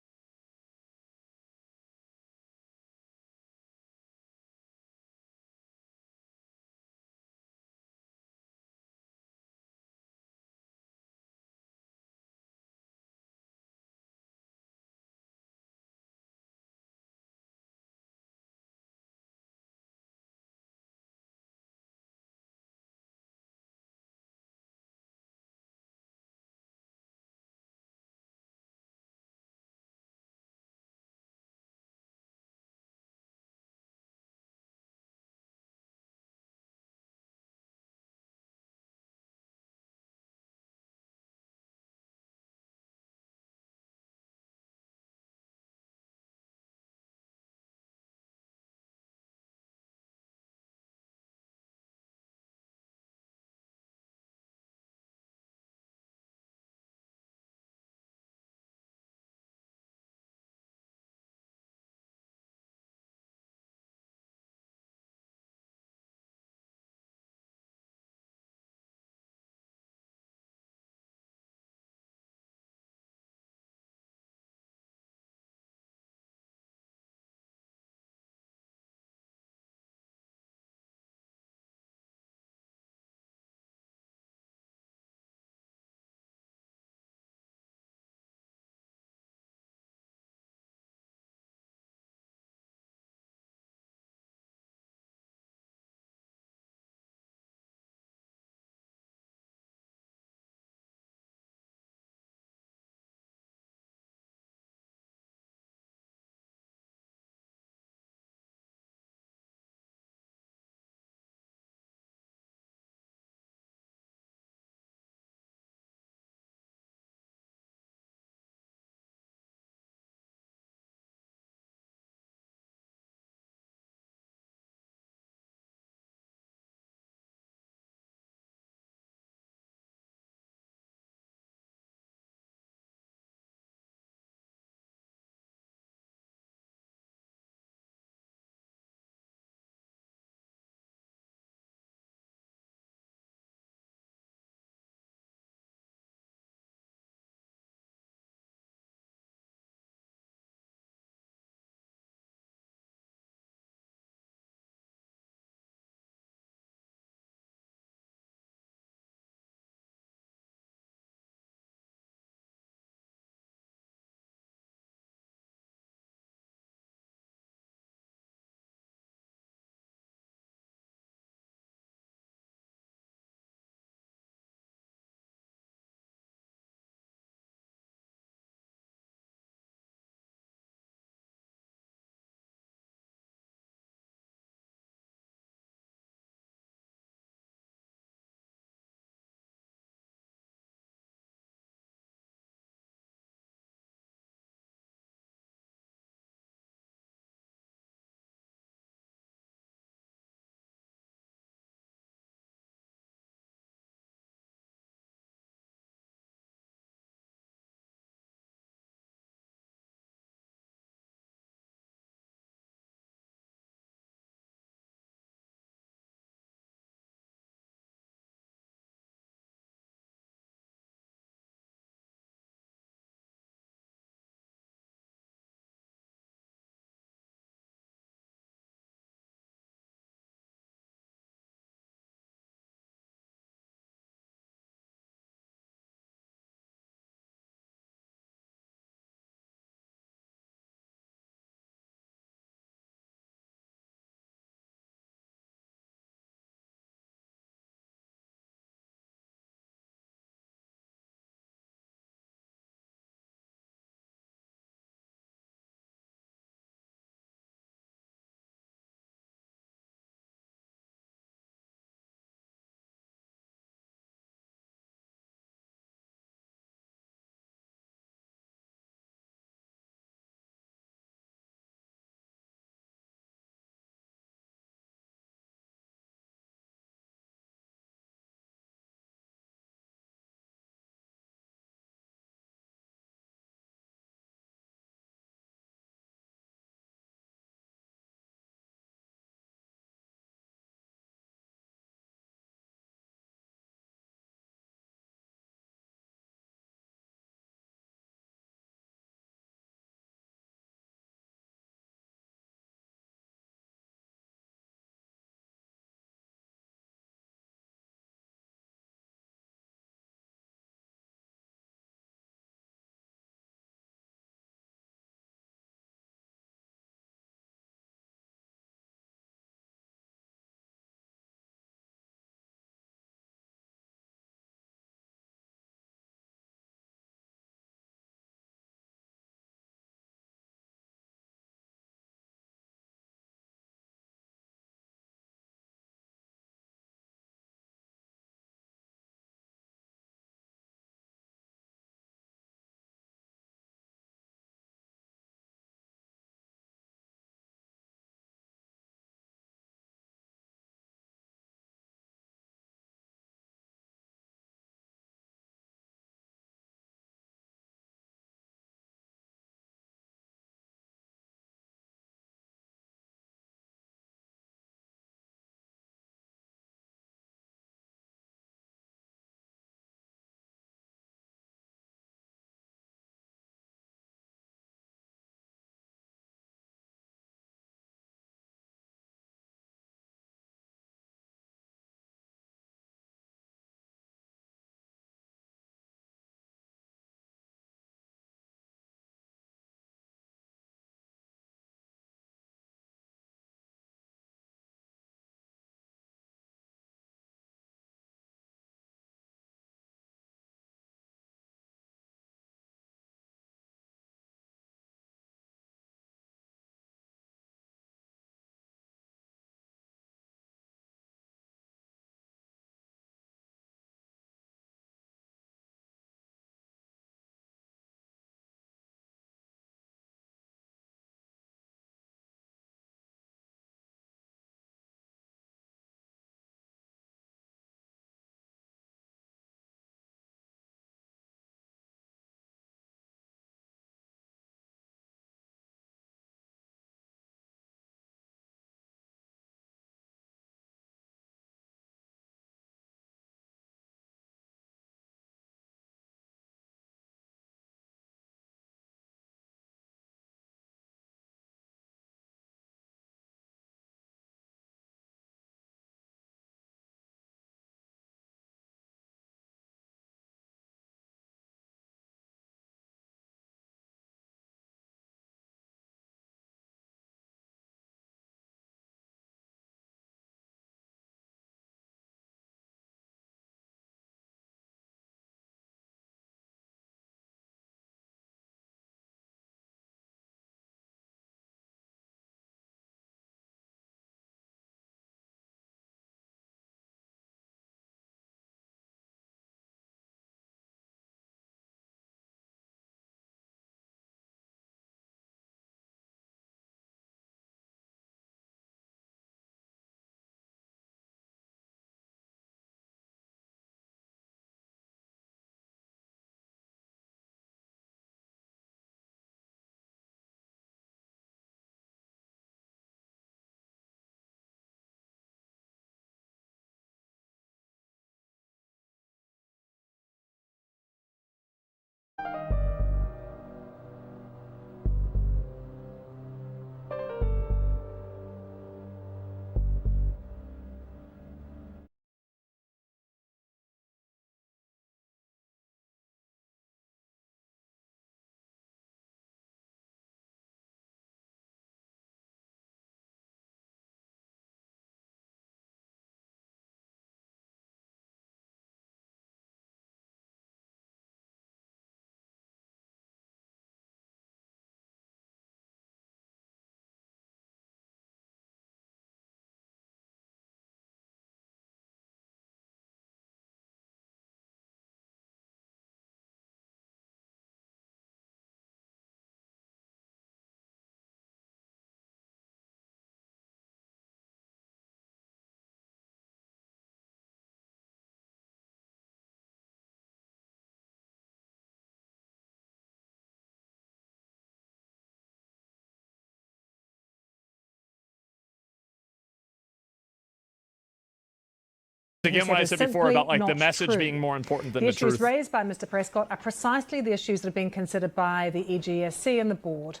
Again, what I said before about like the message being more important than the truth. The issues raised by Mr. Prescott are precisely the issues that have been considered by the EGSC and the board.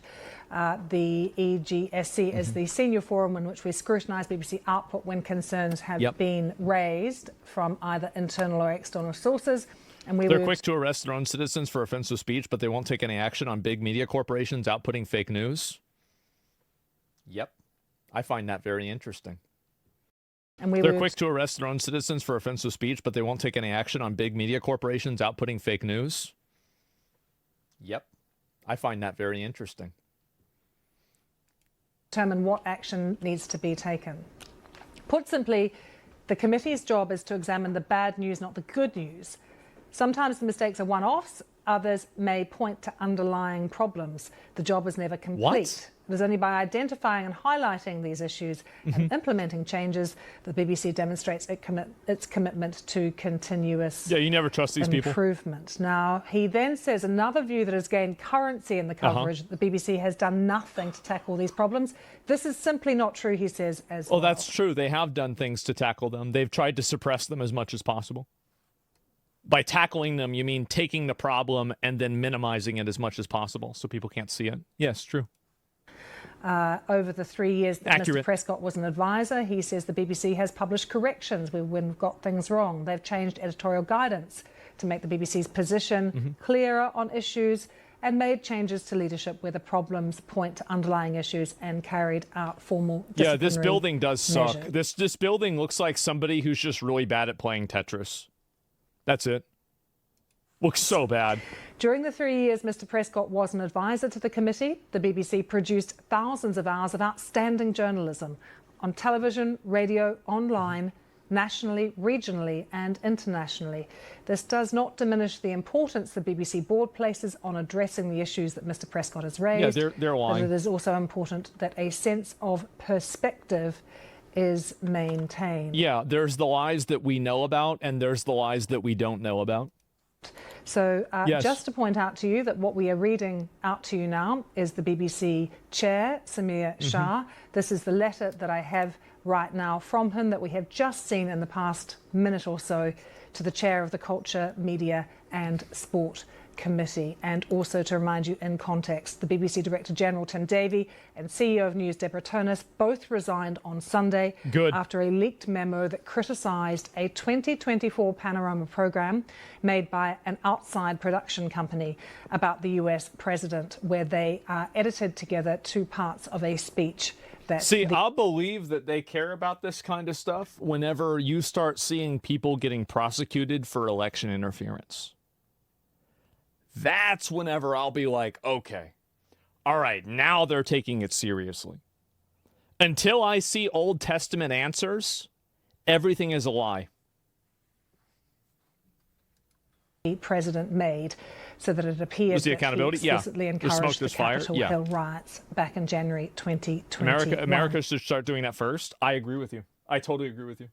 The EGSC is the senior forum in which we scrutinise BBC output when concerns have been raised from either internal or external sources. And They're quick to arrest their own citizens for offensive speech, but they won't take any action on big media corporations outputting fake news. Yep. I find that very interesting. And They're quick to arrest their own citizens for offensive speech, but they won't take any action on big media corporations outputting fake news. Yep. I find that very interesting. Determine what action needs to be taken. Put simply, the committee's job is to examine the bad news, not the good news. Sometimes the mistakes are one-offs, others may point to underlying problems. The job is never complete. What? It is only by identifying and highlighting these issues and implementing changes that the BBC demonstrates its commitment to continuous you never trust these people. Improvement. Now, he then says another view that has gained currency in the coverage, that the BBC has done nothing to tackle these problems. This is simply not true, he says, as well. That's true. They have done things to tackle them. They've tried to suppress them as much as possible. By tackling them, you mean taking the problem and then minimizing it as much as possible so people can't see it. Yes, true. Over the 3 years that Accurate. Mr. Prescott was an advisor, he says the BBC has published corrections when we've got things wrong. They've changed editorial guidance to make the BBC's position clearer on issues and made changes to leadership where the problems point to underlying issues and carried out formal disciplinary this building does suck. measures. This building looks like somebody who's just really bad at playing Tetris. That's it. Looks so bad. During the 3 years Mr. Prescott was an advisor to the committee, the BBC produced thousands of hours of outstanding journalism on television, radio, online, nationally, regionally and internationally. This does not diminish the importance the BBC board places on addressing the issues that Mr. Prescott has raised. Yeah, they're lying. But it is also important that a sense of perspective is maintained. Yeah, there's the lies that we know about and there's the lies that we don't know about. So Yes. just to point out to you that what we are reading out to you now is the BBC chair, Samir Shah. This is the letter that I have right now from him that we have just seen in the past minute or so to the chair of the Culture, Media and Sport Committee. And also to remind you in context, the BBC Director General Tim Davie and CEO of News Deborah Turnus both resigned on Sunday after a leaked memo that criticised a 2024 Panorama programme made by an outside production company about the US president, where they edited together two parts of a speech. I'll believe that they care about this kind of stuff whenever you start seeing people getting prosecuted for election interference. That's whenever I'll be like, okay, all right, now they're taking it seriously. Until I see Old Testament answers, everything is a lie. The president made, so that it appears Was the that accountability? he explicitly The encouraged smoke, the this fire? Capitol Yeah. Hill riots back in January 2021. America should start doing that first. I agree with you. I totally agree with you.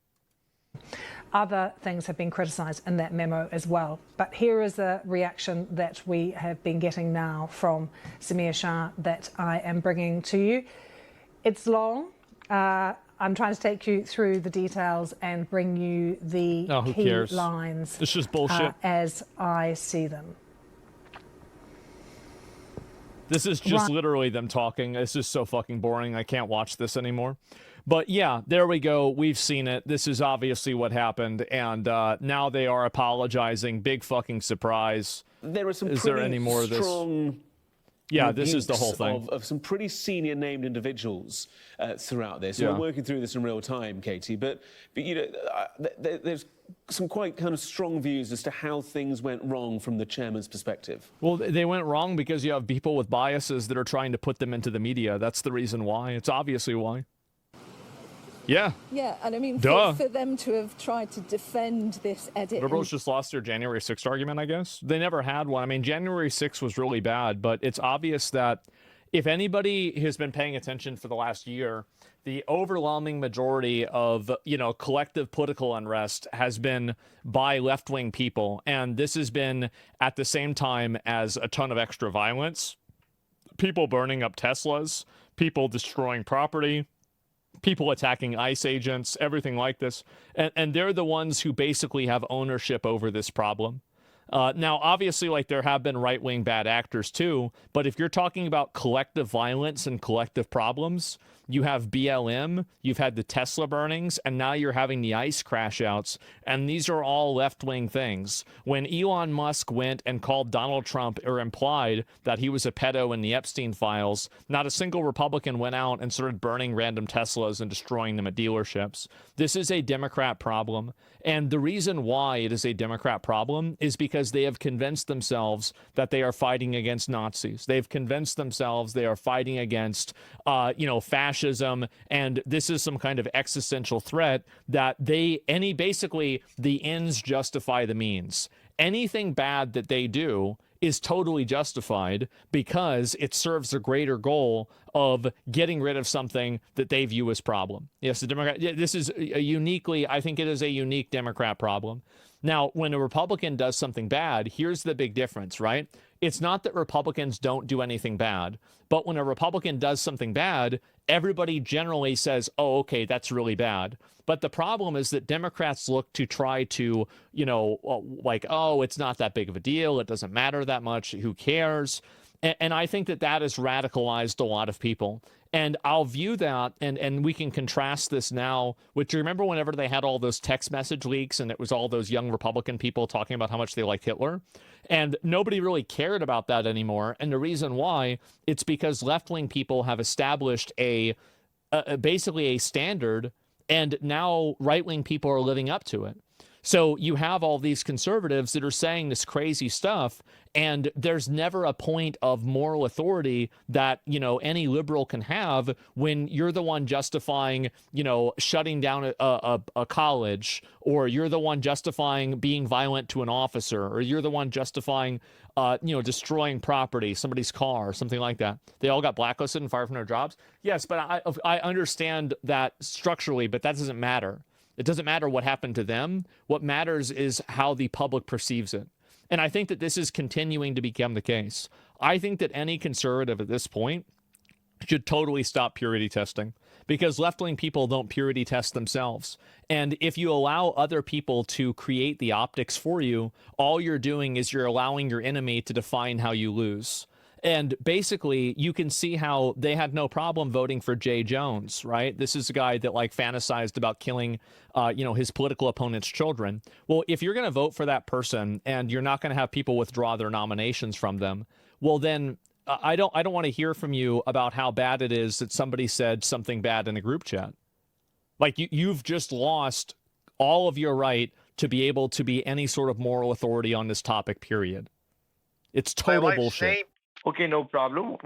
Other things have been criticised in that memo as well. But here is a reaction that we have been getting now from Samir Shah that I am bringing to you. It's long. I'm trying to take you through the details and bring you the who key cares? lines It's just bullshit. as I see them. This is just literally them talking. This is so fucking boring. I can't watch this anymore. But yeah, there we go. We've seen it. This is obviously what happened. And now they are apologizing. Big fucking surprise. There are some is pretty there any more of this? Strong Yeah, this is the whole thing. Of some pretty senior named individuals throughout this. Yeah. We're working through this in real time, Katie. But you know, there's some quite kind of strong views as to how things went wrong from the chairman's perspective. Well, they went wrong because you have people with biases that are trying to put them into the media. That's the reason why. It's obviously why. Yeah. Yeah, and I mean, Duh. for them to have tried to defend this edit. Liberals just lost their January 6th argument, I guess. They never had one. I mean, January 6th was really bad, but it's obvious that if anybody has been paying attention for the last year, the overwhelming majority of, you know, collective political unrest has been by left-wing people. And this has been at the same time as a ton of extra violence, people burning up Teslas, people destroying property, people attacking ICE agents, everything like this. And they're the ones who basically have ownership over this problem. Now, obviously, like, there have been right-wing bad actors too, but if you're talking about collective violence and collective problems, you have BLM, you've had the Tesla burnings, and now you're having the ICE crash outs, and these are all left-wing things. When Elon Musk went and called Donald Trump, or implied that he was a pedo in the Epstein files, not a single Republican went out and started burning random Teslas and destroying them at dealerships. This is a Democrat problem, and the reason why it is a Democrat problem is because they have convinced themselves that they are fighting against Nazis. They've convinced themselves they are fighting against, fascism, and this is some kind of existential threat that basically the ends justify the means. Anything bad that they do is totally justified because it serves a greater goal of getting rid of something that they view as problem. Yes, the Democrat. This is I think it is a unique Democrat problem. Now, when a Republican does something bad, here's the big difference, right? It's not that Republicans don't do anything bad, but when a Republican does something bad, everybody generally says, oh, okay, that's really bad. But the problem is that Democrats look to try to, it's not that big of a deal. It doesn't matter that much. Who cares? And I think that has radicalized a lot of people. And I'll view that, and we can contrast this now with, do you remember whenever they had all those text message leaks and it was all those young Republican people talking about how much they liked Hitler? And nobody really cared about that anymore. And the reason why, it's because left-wing people have established basically a standard, and now right-wing people are living up to it. So you have all these conservatives that are saying this crazy stuff, and there's never a point of moral authority that, any liberal can have when you're the one justifying, shutting down a college, or you're the one justifying being violent to an officer, or you're the one justifying, destroying property, somebody's car, something like that. They all got blacklisted and fired from their jobs. Yes, but I understand that structurally, but that doesn't matter. It doesn't matter what happened to them. What matters is how the public perceives it. And I think that this is continuing to become the case. I think that any conservative at this point should totally stop purity testing, because left-wing people don't purity test themselves. And if you allow other people to create the optics for you, all you're doing is you're allowing your enemy to define how you lose. And basically, you can see how they had no problem voting for Jay Jones, right? This is a guy that fantasized about killing, his political opponent's children. Well, if you're going to vote for that person and you're not going to have people withdraw their nominations from them, well, then I don't want to hear from you about how bad it is that somebody said something bad in a group chat. You've just lost all of your right to be able to be any sort of moral authority on this topic, period. It's total bullshit. Okay, no problem.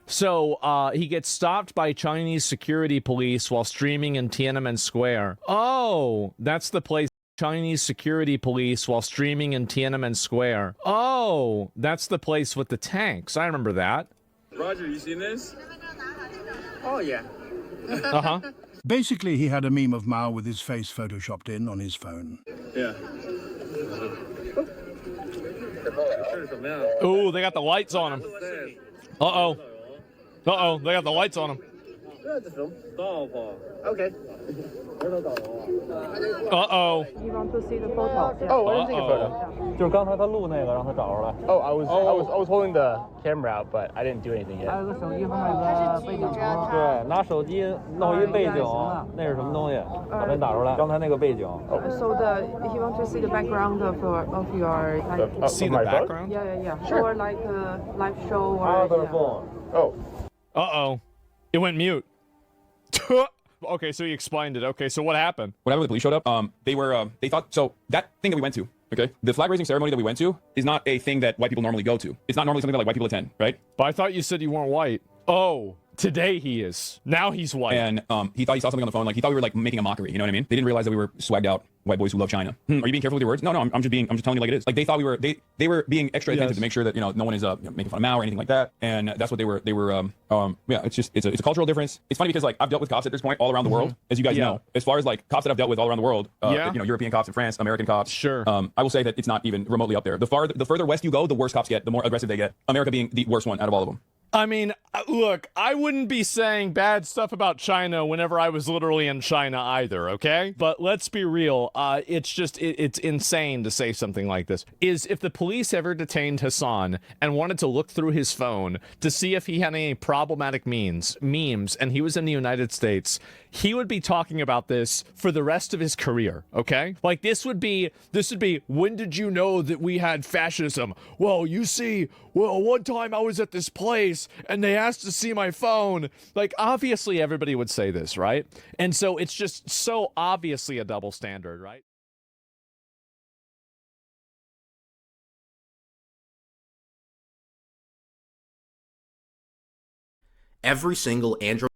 So he gets stopped by Chinese security police while streaming in Tiananmen Square. Oh, that's the place. Chinese security police while streaming in Tiananmen Square. Oh, that's the place with the tanks. I remember that. Roger, you seen this? Oh, yeah. Uh-huh. Basically, he had a meme of Mao with his face photoshopped in on his phone. Yeah. Ooh, they got the lights on him. Uh-oh. Uh-oh, they got the lights on him. Okay. Uh-oh. You want to see the photo? Yeah. Oh, I didn't take a photo. Oh, I was holding the camera out, but I didn't do anything yet. 还有个手机后面有个背景图。对，拿手机弄一背景，那是什么东西？把它打出来。刚才那个背景。So if you want to see the background of your like. See the background? Yeah. Sure. Or like a live show or. Other phone. Oh. Uh-oh. It went mute. Okay, so he explained it. Okay, so what happened? Whenever the police showed up, they thought, so that thing that we went to, okay, the flag raising ceremony that we went to is not a thing that white people normally go to. It's not normally something that like white people attend, right? But I thought you said you weren't white. Oh, today he is. Now he's white. And he thought he saw something on the phone, like he thought we were like making a mockery, you know what I mean? They didn't realize that we were swagged out white boys who love China. Are you being careful with your words? No, I'm just telling you like it is. Like they thought we were, they were being extra attentive to make sure that, no one is making fun of Mao or anything like that. And that's what they were, yeah, it's a cultural difference. It's funny because like I've dealt with cops at this point all around the world, as you guys know. As far as like cops that I've dealt with all around the world, European cops in France, American cops. Sure. I will say that it's not even remotely up there. The further west you go, the worse cops get, the more aggressive they get. America being the worst one out of all of them. I mean, look, I wouldn't be saying bad stuff about China whenever I was literally in China either, okay? But let's be real. It's insane to say something like this. If the police ever detained Hassan and wanted to look through his phone to see if he had any problematic memes, and he was in the United States, he would be talking about this for the rest of his career, okay? Like this would be, when did you know that we had fascism? Well, you see, one time I was at this place and they asked to see my phone. Like, obviously everybody would say this, right? And so it's just so obviously a double standard, right? Every single Android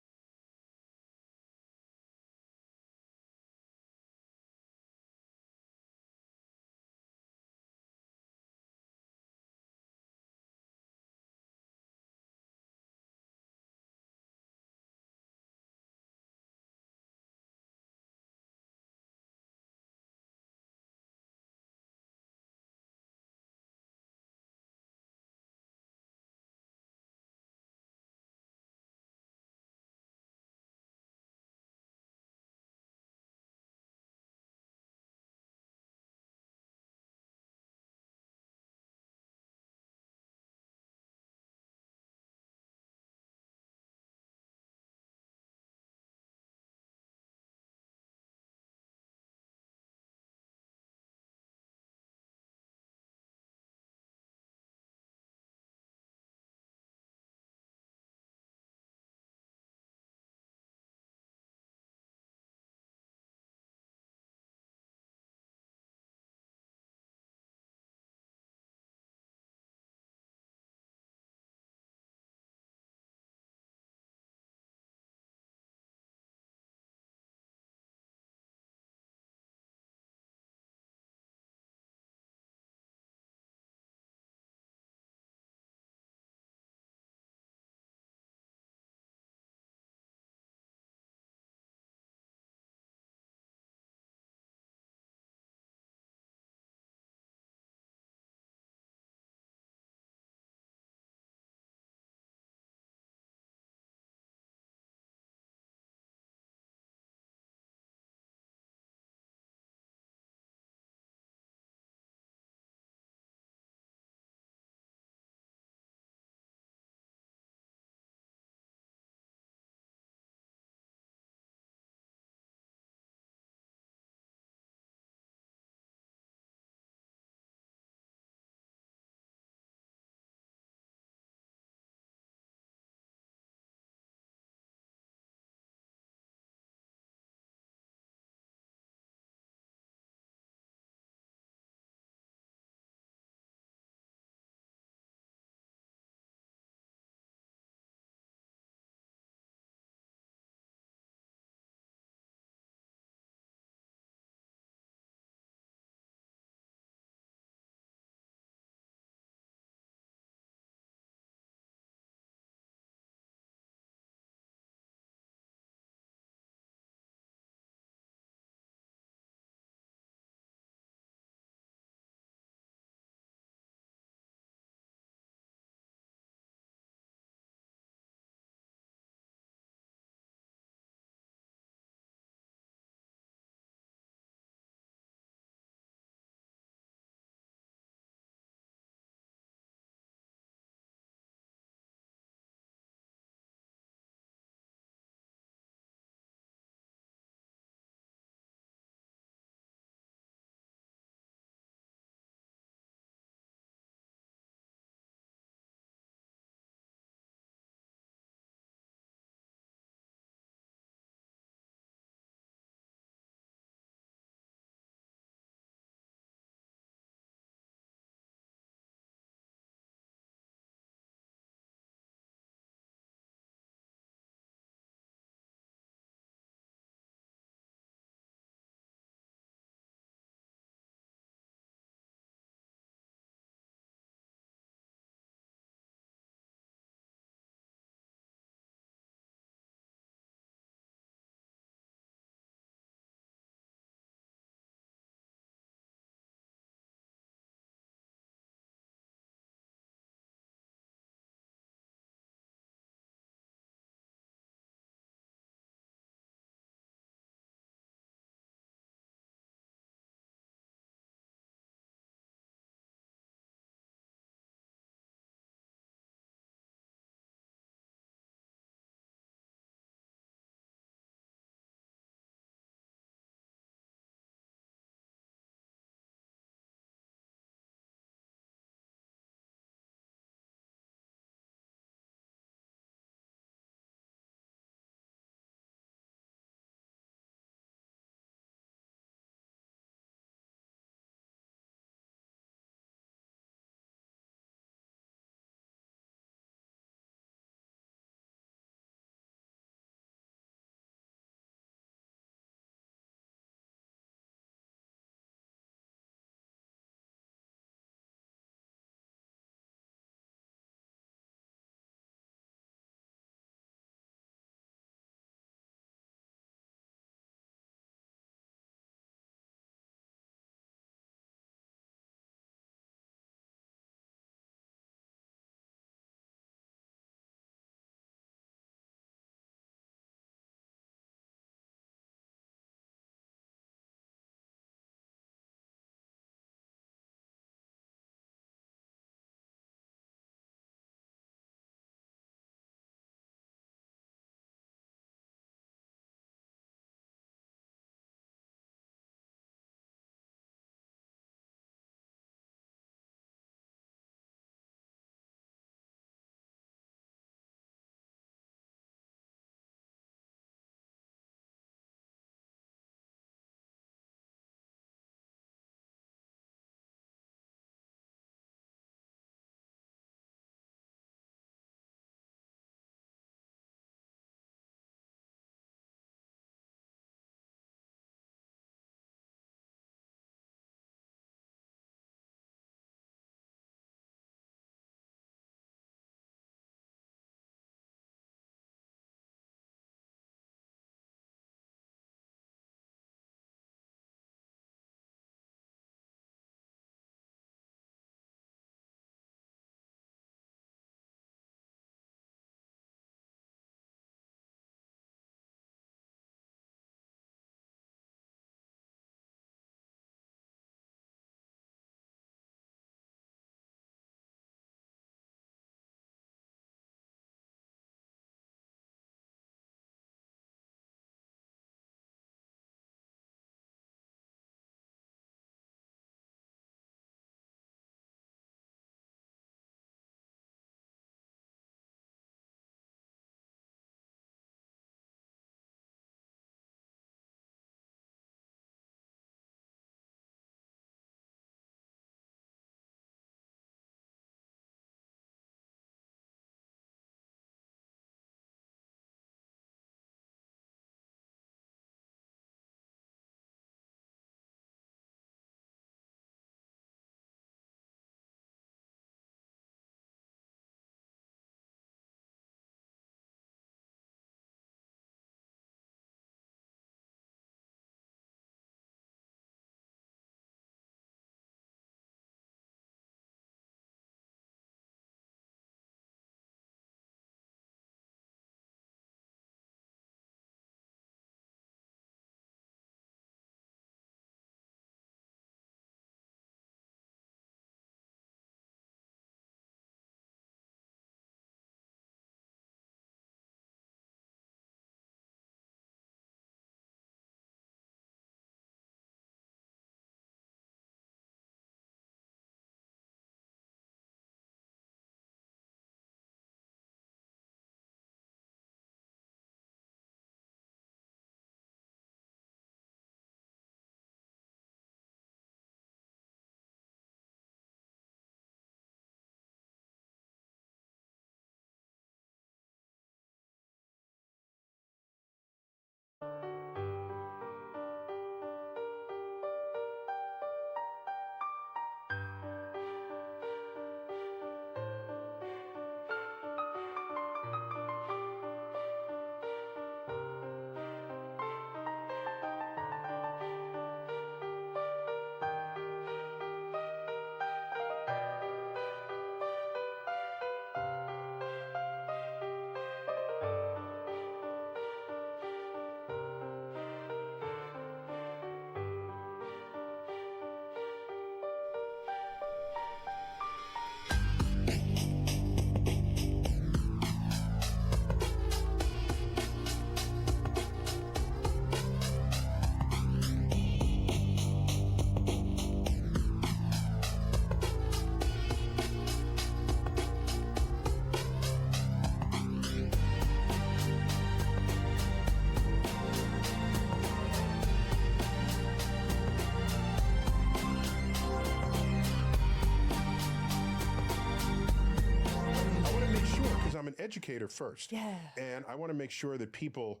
educator first. Yeah. And I want to make sure that people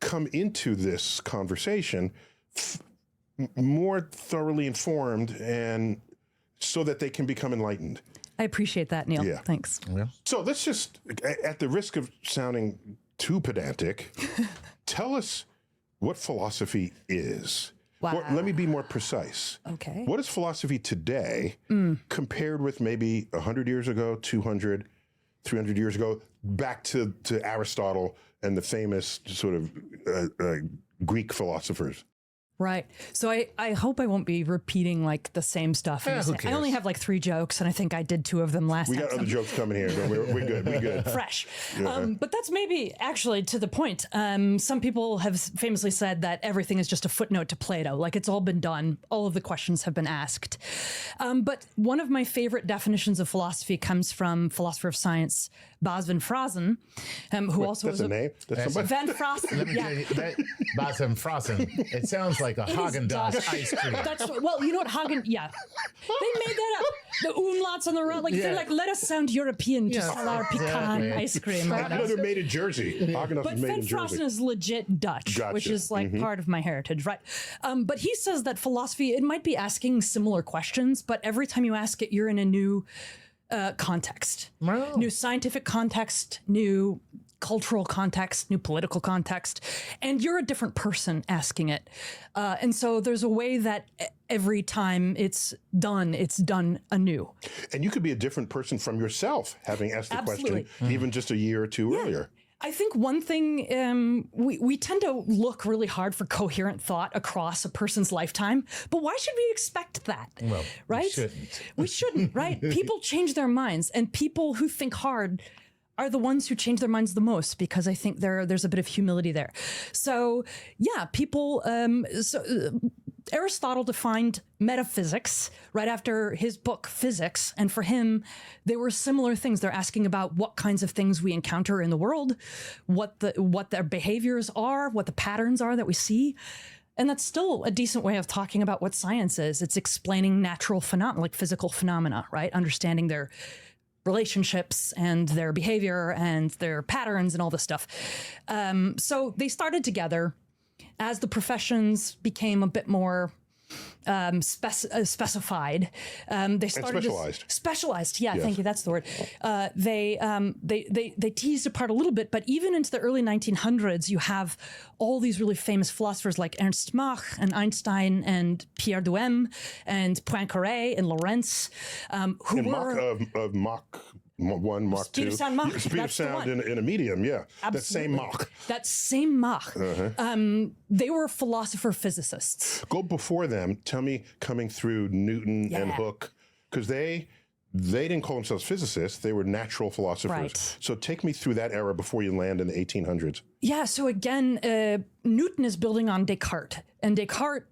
come into this conversation more thoroughly informed and so that they can become enlightened. I appreciate that, Neil. Yeah. Thanks. So let's just, at the risk of sounding too pedantic, tell us what philosophy is. Wow. Or let me be more precise. Okay. What is philosophy today compared with maybe 100 years ago, 200, 300 years ago, back to Aristotle and the famous sort of Greek philosophers? Right. So I hope I won't be repeating like the same stuff. Who I only cares? have like 3 jokes, and I think I did 2 of them last We time. got other jokes coming here. We're good. We're good. Fresh. Yeah. But that's maybe actually to the point. Some people have famously said that everything is just a footnote to Plato. Like it's all been done. All of the questions have been asked. But one of my favorite definitions of philosophy comes from philosopher of science Bas van Fraassen, who also that's was a name? That's somebody? Van Fraassen. Let me tell you, that Bas van Fraassen, it sounds like a It is Haagen-Dazs Dutch. ice cream. That's well, you know what Hagen? Yeah, they made that up. The umlauts on the road, like they're like, let us sound European to sell our pecan ice cream. I know they're made in Jersey. Haagen-Dazs But is made Van in Jersey. Fraassen is legit Dutch, Gotcha. which is like Mhm. part of my heritage, right? But he says that philosophy, it might be asking similar questions, but every time you ask it, you're in a new context, new scientific context, new cultural context, new political context, and you're a different person asking it. And so there's a way that every time it's done anew. And you could be a different person from yourself having asked the Absolutely. question even just a year or two earlier. I think one thing, we tend to look really hard for coherent thought across a person's lifetime, but why should we expect that? Well, right? we shouldn't. We shouldn't, right? People change their minds, and people who think hard are the ones who change their minds the most, because I think there's a bit of humility there. So yeah, people, Aristotle defined metaphysics right after his book Physics, and for him they were similar things. They're asking about what kinds of things we encounter in the world, what their behaviors are, what the patterns are that we see. And that's still a decent way of talking about what science is. It's explaining natural phenomena, like physical phenomena, right? Understanding their relationships and their behavior and their patterns and all this stuff. So they started together. As the professions became a bit more specified, they started specialized. Yeah, Yes. thank you. That's the word. They teased apart a little bit, but even into the early 1900s, you have all these really famous philosophers like Ernst Mach and Einstein and Pierre Duhem and Poincaré and Lorentz, who And were Mach 1, Mach 2. Speed of sound Mach. Speed of That's the sound one. in a medium, yeah. That same Absolutely. Mach. That same Mach. Uh-huh. They were philosopher physicists. Go before them. Tell me, coming through Newton and Yeah. Hooke, because they didn't call themselves physicists, they were natural philosophers. Right. So take me through that era before you land in the 1800s. Yeah, so again, Newton is building on Descartes, and Descartes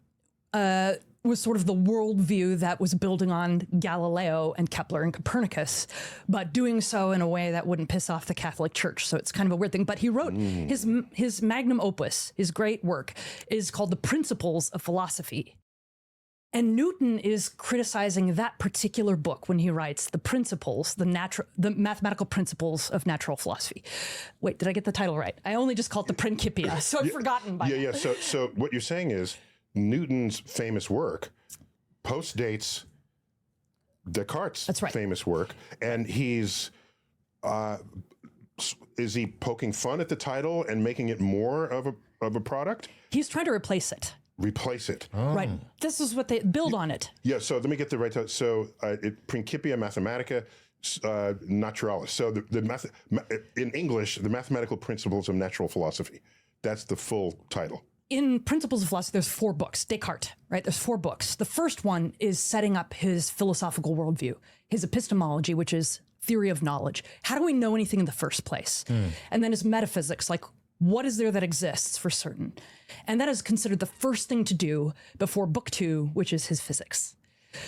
was sort of the worldview that was building on Galileo and Kepler and Copernicus, but doing so in a way that wouldn't piss off the Catholic Church. So it's kind of a weird thing. But he wrote his magnum opus, his great work, is called The Principles of Philosophy. And Newton is criticizing that particular book when he writes the principles, the mathematical principles of natural philosophy. Wait, did I get the title right? I only just called it the Principia, so I've forgotten by Yeah, now. yeah. So what you're saying is Newton's famous work postdates Descartes' famous work, and he's is he poking fun at the title and making it more of a product? He's trying to replace it. Replace it. Right. This is what they build on it. Yeah, so let me get the right title. So Principia Mathematica Naturalis. So in English, the mathematical principles of natural philosophy. That's the full title. In Principles of Philosophy, there's 4 books. Descartes, right? There's 4 books. The first one is setting up his philosophical worldview, his epistemology, which is theory of knowledge. How do we know anything in the first place? And then his metaphysics, like what is there that exists for certain? And that is considered the first thing to do before book 2, which is his physics.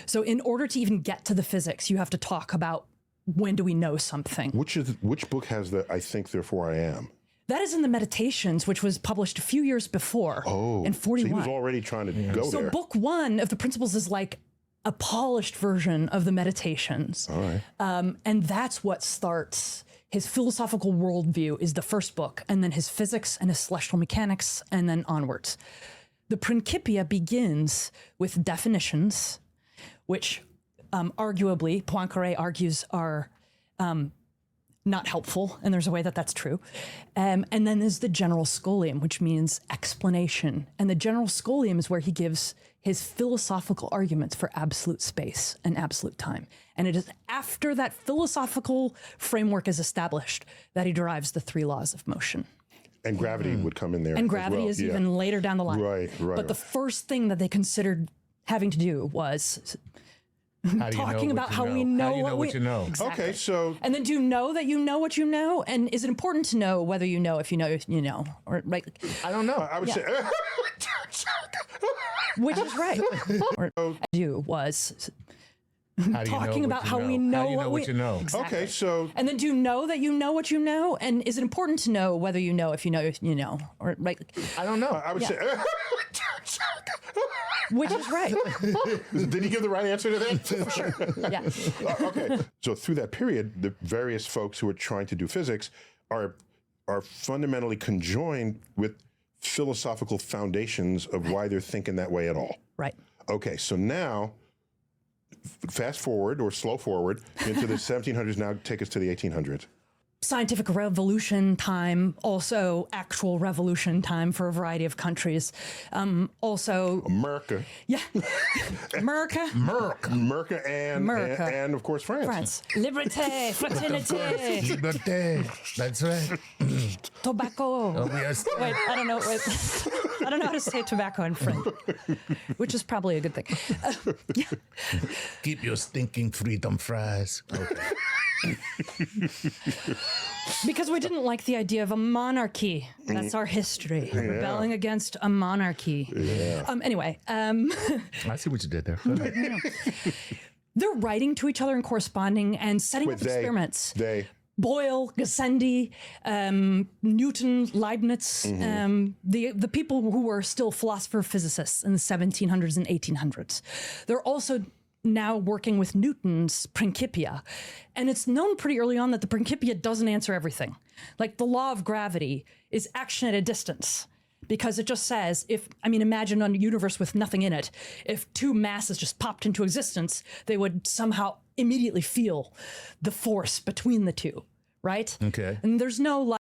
So in order to even get to the physics, you have to talk about when do we know something? Which book has the I think, therefore I am? That is in the Meditations, which was published a few years before. Oh, in 41. So he was already trying to go So there. book 1 of the Principles is like a polished version of the Meditations. All right. And that's what starts his philosophical worldview is the first book, and then his physics and his celestial mechanics, and then onwards. The Principia begins with definitions, which arguably Poincaré argues are not helpful, and there's a way that that's true. And then there's the general scholium, which means explanation. And the general scholium is where he gives his philosophical arguments for absolute space and absolute time. And it is after that philosophical framework is established that he derives the 3 laws of motion. And gravity would come in there. And as gravity well. is even later down the line. Right. But the first thing that they considered having to do was talking about how we know what you know. Exactly. Okay, so and then do you know that you know what you know, and is it important to know whether you know if you know, or right? I don't know. I would say, which is right. Or do was talking about how we know what you know. Exactly. Okay, so and then do you know that you know what you know, and is it important to know whether you know if you know, or right? I don't know. I would say. Which is right. Did he give the right answer to that? For sure. Yeah. Okay. So through that period, the various folks who are trying to do physics are fundamentally conjoined with philosophical foundations of why they're thinking that way at all. Right. Okay. So now, fast forward or slow forward into the 1700s. Now take us to the 1800s. Scientific revolution time, also actual revolution time for a variety of countries. Also America. Yeah. America. And of course France. Liberté, fraternité. Liberté. That's right. Tobacco. Oh, yes. Wait, I don't know. I don't know how to say tobacco in French, which is probably a good thing. Keep your stinking freedom fries. Okay. Because we didn't like the idea of a monarchy. That's our history. Yeah. Rebelling against a monarchy. Yeah. Anyway. I see what you did there. Go ahead. They're writing to each other and corresponding and setting up experiments. Boyle, Gassendi, Newton, Leibniz, the people who were still philosopher-physicists in the 1700s and 1800s. They're also now working with Newton's Principia. And it's known pretty early on that the Principia doesn't answer everything. Like the law of gravity is action at a distance, because it just says, imagine a universe with nothing in it. If 2 masses just popped into existence, they would somehow immediately feel the force between the 2, right? Okay. And there's no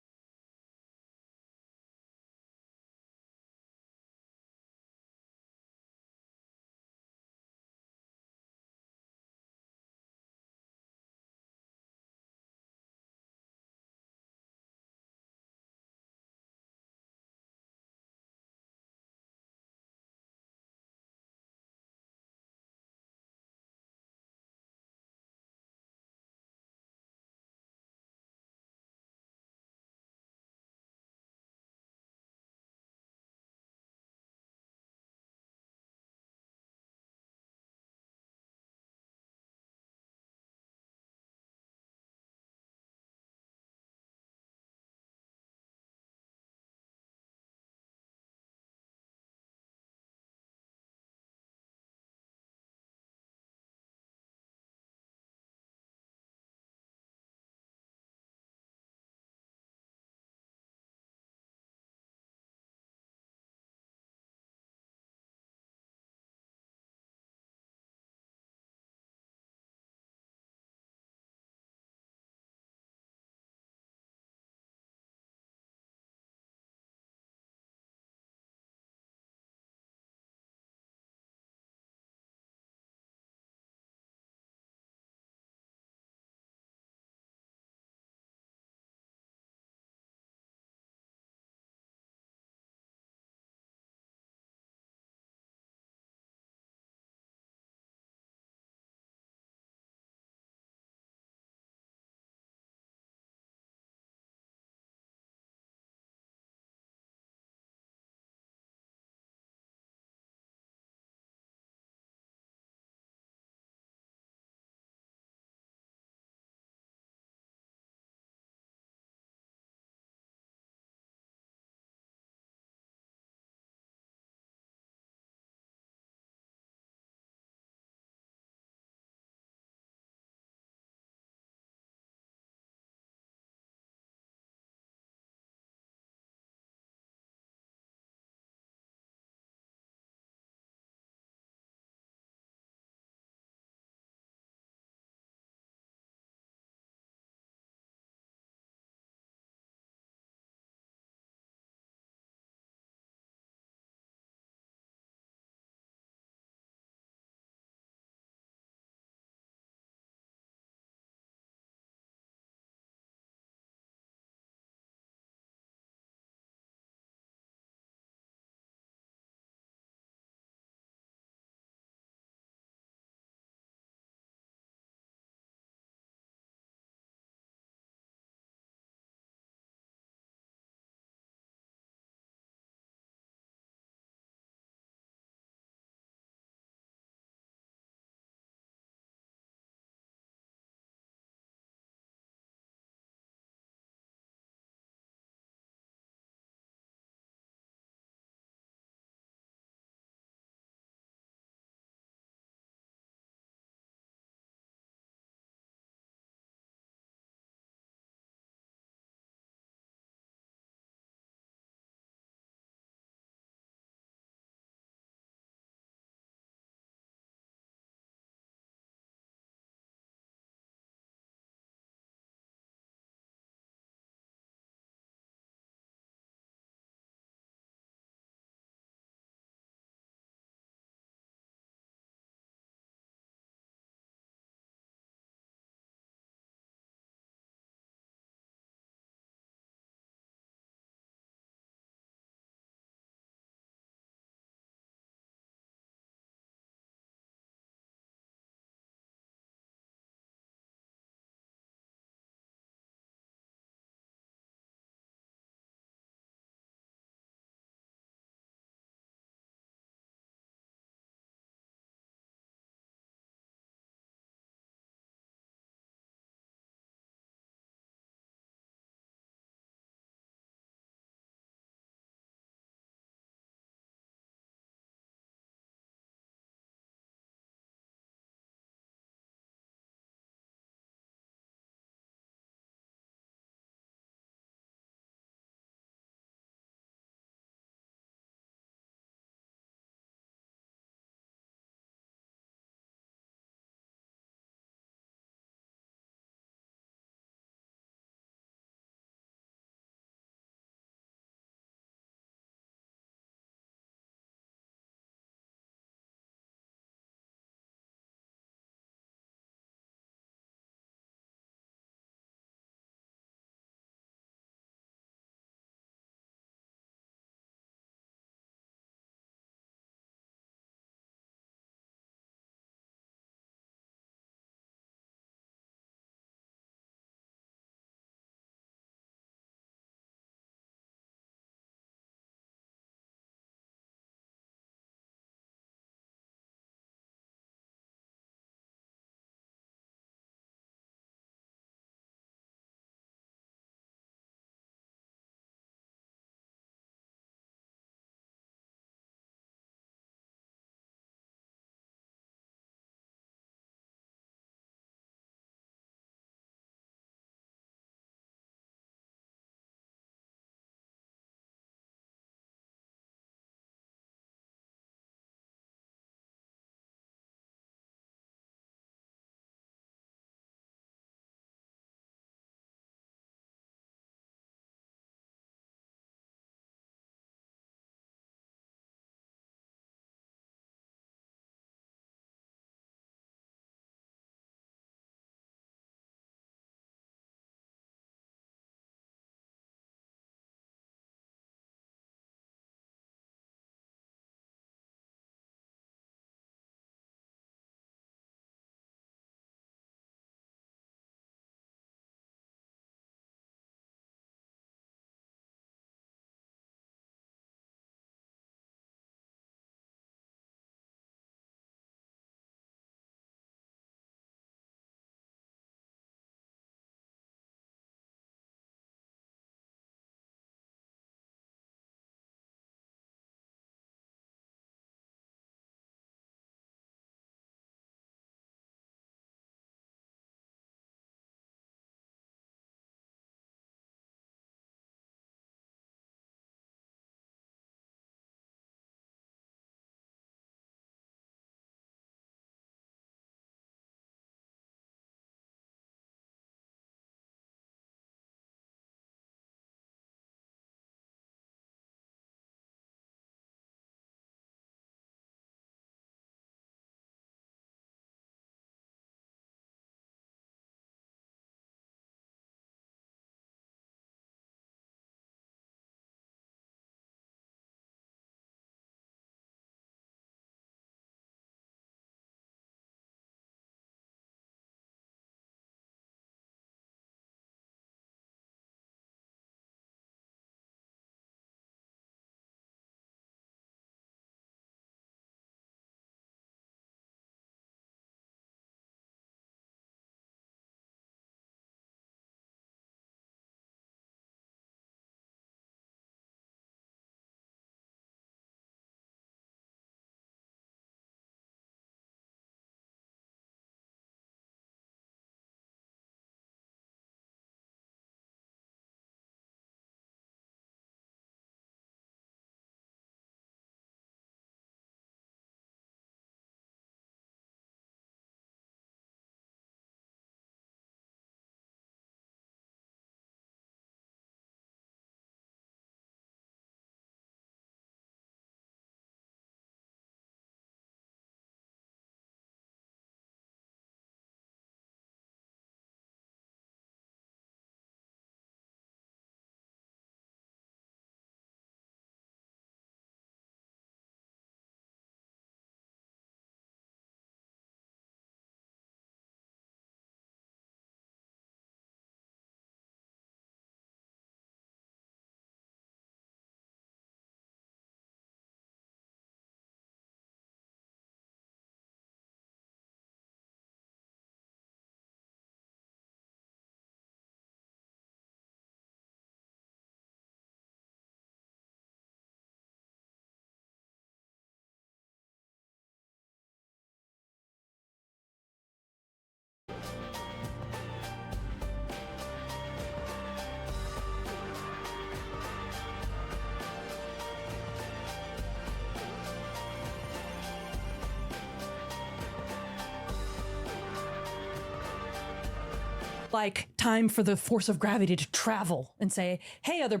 like time for the force of gravity to travel and say, hey, other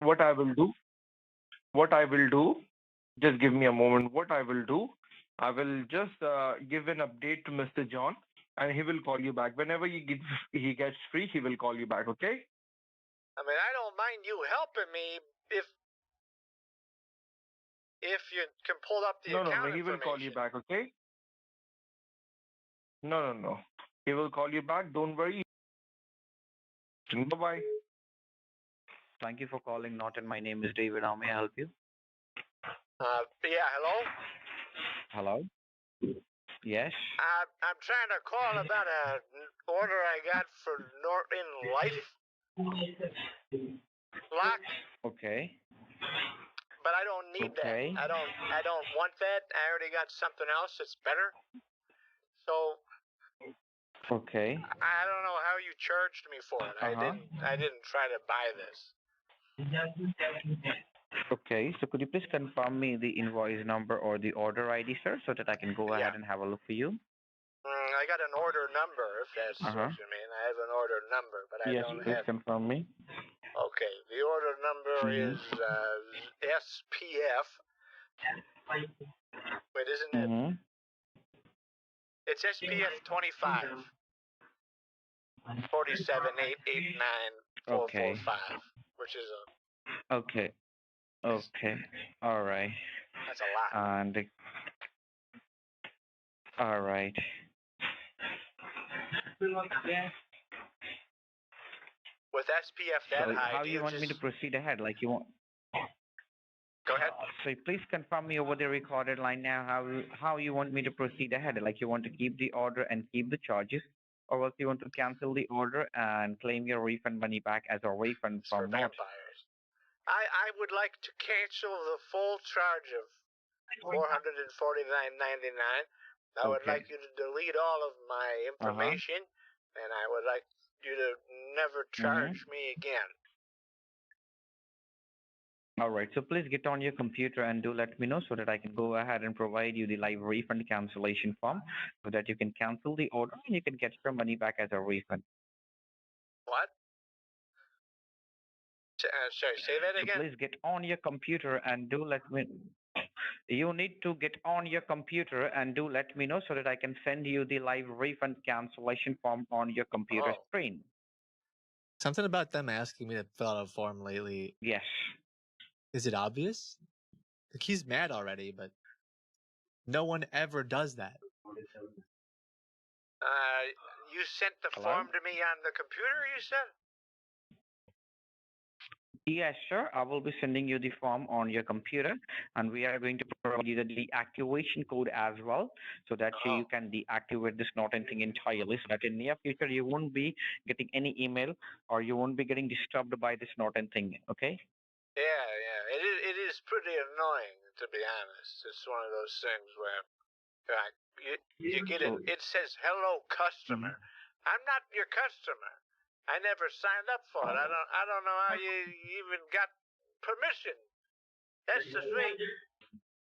What I will do, just give me a moment. What I will do, I will just give an update to Mr. John, and he will call you back. Whenever he gets free, he will call you back, okay? I mean, I don't mind you helping me if you can pull up the No, account he will call you information. back, okay? No. He will call you back. Don't worry. Bye-bye. Thank you for calling Norton. My name is David. How may I help you? Yeah, hello? Hello? Yes? I'm trying to call about an order I got for Norton Life lock, Okay. but I don't need Okay. that. I don't want that. I already got something else that's better. So Okay. I don't know how you charged me for it. I didn't try to buy this. Okay. So could you please confirm me the invoice number or the order ID, sir, so that I can go ahead and have a look for you? I got an order number, if that's what you mean. I have an order number, but I Yes, don't please have. confirm me. Okay, the order number is SPF. Wait, isn't it? It's SPF 25 47889 which is a. Okay. All right. That's a lot. And all right. With SPF that So high, how you want me to proceed ahead? Like you want? Go ahead. So please confirm me over the recorded line now how you want me to proceed ahead. Like you want to keep the order and keep the charges, or else you want to cancel the order and claim your refund money back as a refund from Norton. vampires. I would like to cancel the full charge of $449.99. I would like you to delete all of my information, and I would like you to never charge me again. All right. So please get on your computer and do let me know so that I can go ahead and provide you the live refund cancellation form so that you can cancel the order and you can get your money back as a refund. What? Sorry, say that again. So please get on your computer and do let me. You need to get on your computer and do let me know so that I can send you the live refund cancellation form on your computer screen. Something about them asking me to fill out a form lately. Yes. Is it obvious? Like he's mad already, but no one ever does that. You sent the form to me on the computer, you said? Yes, sir. I will be sending you the form on your computer, and we are going to provide you the deactivation code as well, so that you can deactivate this Norton thing entirely, so that in near future you won't be getting any email or you won't be getting disturbed by this Norton thing. Okay? Yeah. It is pretty annoying, to be honest. It's one of those things where you get it. It says, hello, customer. I'm not your customer. I never signed up for it. I don't know how you even got permission. That's the thing.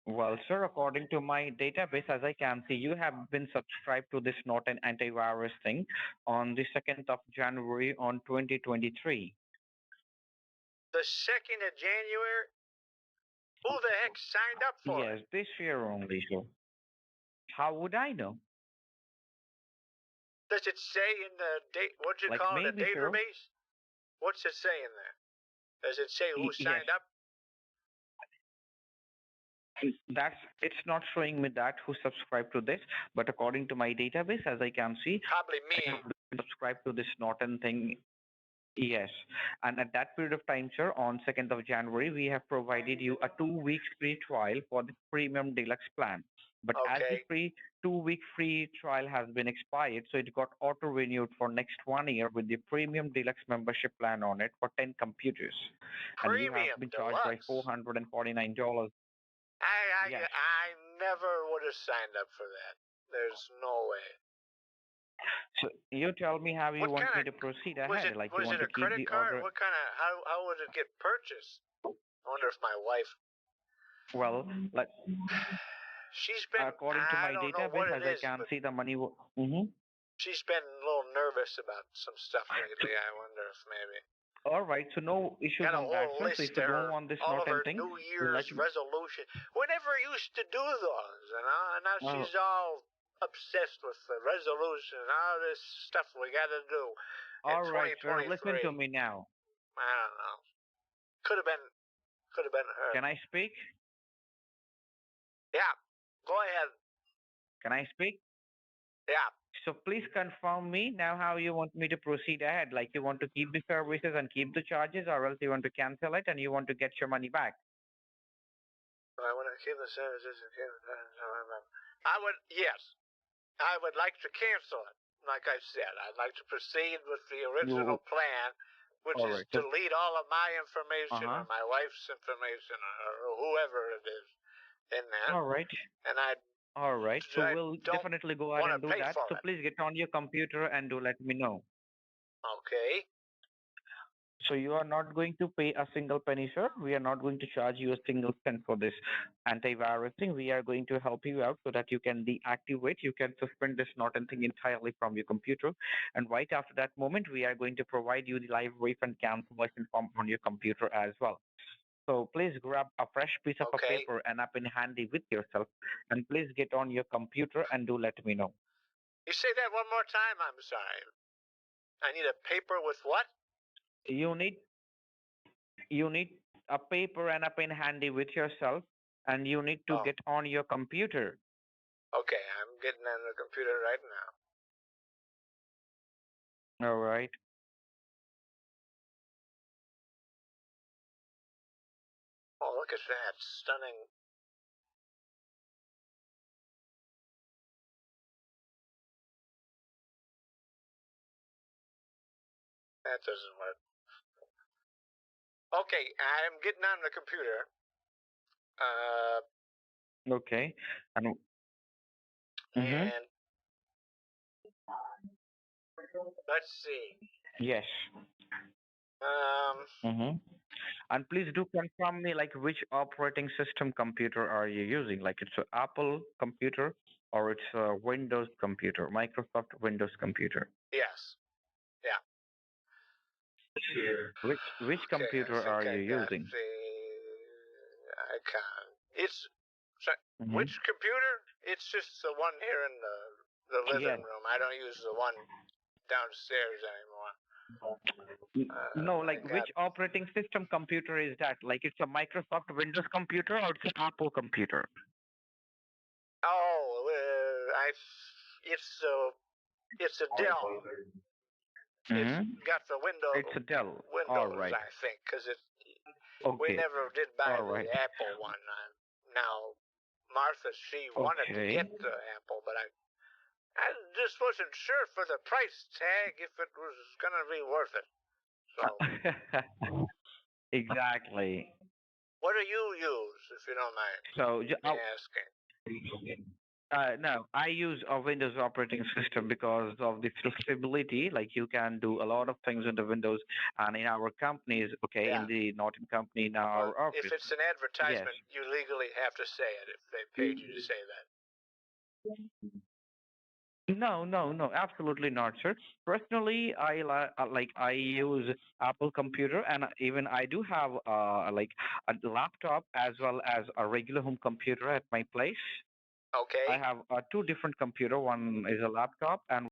Well, sir, according to my database, as I can see, you have been subscribed to this Norton antivirus thing on the 2nd of January on 2023. The 2nd of January? Who the heck signed up for it? Yes, this year only, sir. How would I know? Does it say in the what you call it, a database? What's it say in there? Does it say who signed up? It's not showing me that who subscribed to this, but according to my database, as I can see, probably me. I subscribed to this Norton thing. Yes. And at that period of time, sir, on 2nd of January, we have provided you a 2 weeks free trial for the premium deluxe plan. But as the free 2 week free trial has been expired, so it got auto renewed for next 1 year with the premium deluxe membership plan on it for 10 computers. And you have been charged by $449. I never would have signed up for that. There's no way. So you tell me how you want me to proceed ahead. Was it like you want a to keep credit the card? order. What kind of how would it get purchased? I wonder if my wife. Well, like she's been according to my database, as I can see the money. She's been a little nervous about some stuff lately. I wonder if maybe. All right, so no issues on that front. So if you don't want this all not of her anything, New Year's resolution. We never used to do those, and now she's all obsessed with the resolution and all this stuff we got to do. All right, sir, listen to me now. I don't know. Could have been her. Can I speak? Yeah, go ahead. Can I speak? Yeah. So please confirm me now how you want me to proceed ahead. Like you want to keep the services and keep the charges, or else you want to cancel it and you want to get your money back. I want to keep the services and keep the. Yes. I would like to cancel it. Like I said, I'd like to proceed with the original plan, which is delete all of my information or my wife's information or whoever it is in that. All right. And All right. So we'll definitely go ahead and do that. So please get on your computer and do let me know. Okay. So you are not going to pay a single penny, sir. We are not going to charge you a single cent for this antivirus thing. We are going to help you out so that you can deactivate, you can suspend this not anything entirely from your computer. And right after that moment, we are going to provide you the live refund cancellation form on your computer as well. So please grab a fresh piece of a paper and a pen handy with yourself, and please get on your computer and do let me know. You say that one more time? I'm sorry. I need a paper with what? You need a paper and a pen handy with yourself, and you need to get on your computer. Okay, I'm getting on the computer right now. All right. Oh, look at that. Stunning. That doesn't work. Okay, I'm getting on the computer. Okay. And let's see. Yes. And please do confirm me, like, which operating system computer are you using? Like, it's an Apple computer or it's a Windows computer, Microsoft Windows computer? Yes. Yeah. Which computer are you using? I can't. It's which computer? It's just the one here in the living room. I don't use the one downstairs anymore. No, like which operating system computer is that? Like it's a Microsoft Windows computer or it's an Apple computer? Oh, it's a Dell. It's got the Windows. It's a Dell. Windows, all right. I think, because we never did buy the Apple one. Now, Martha, she wanted to get the Apple, but I just wasn't sure for the price tag if it was going to be worth it. So. Exactly. What do you use, if you don't mind? So, asking. No, I use a Windows operating system because of the flexibility. Like you can do a lot of things in the Windows, and in our companies, in the Norton company, in our office. If it's an advertisement, you legally have to say it if they paid you to say that. No, absolutely not, sir. Personally, I use Apple computer, and even I do have like a laptop as well as a regular home computer at my place. Okay. I have two different computer. One is a laptop and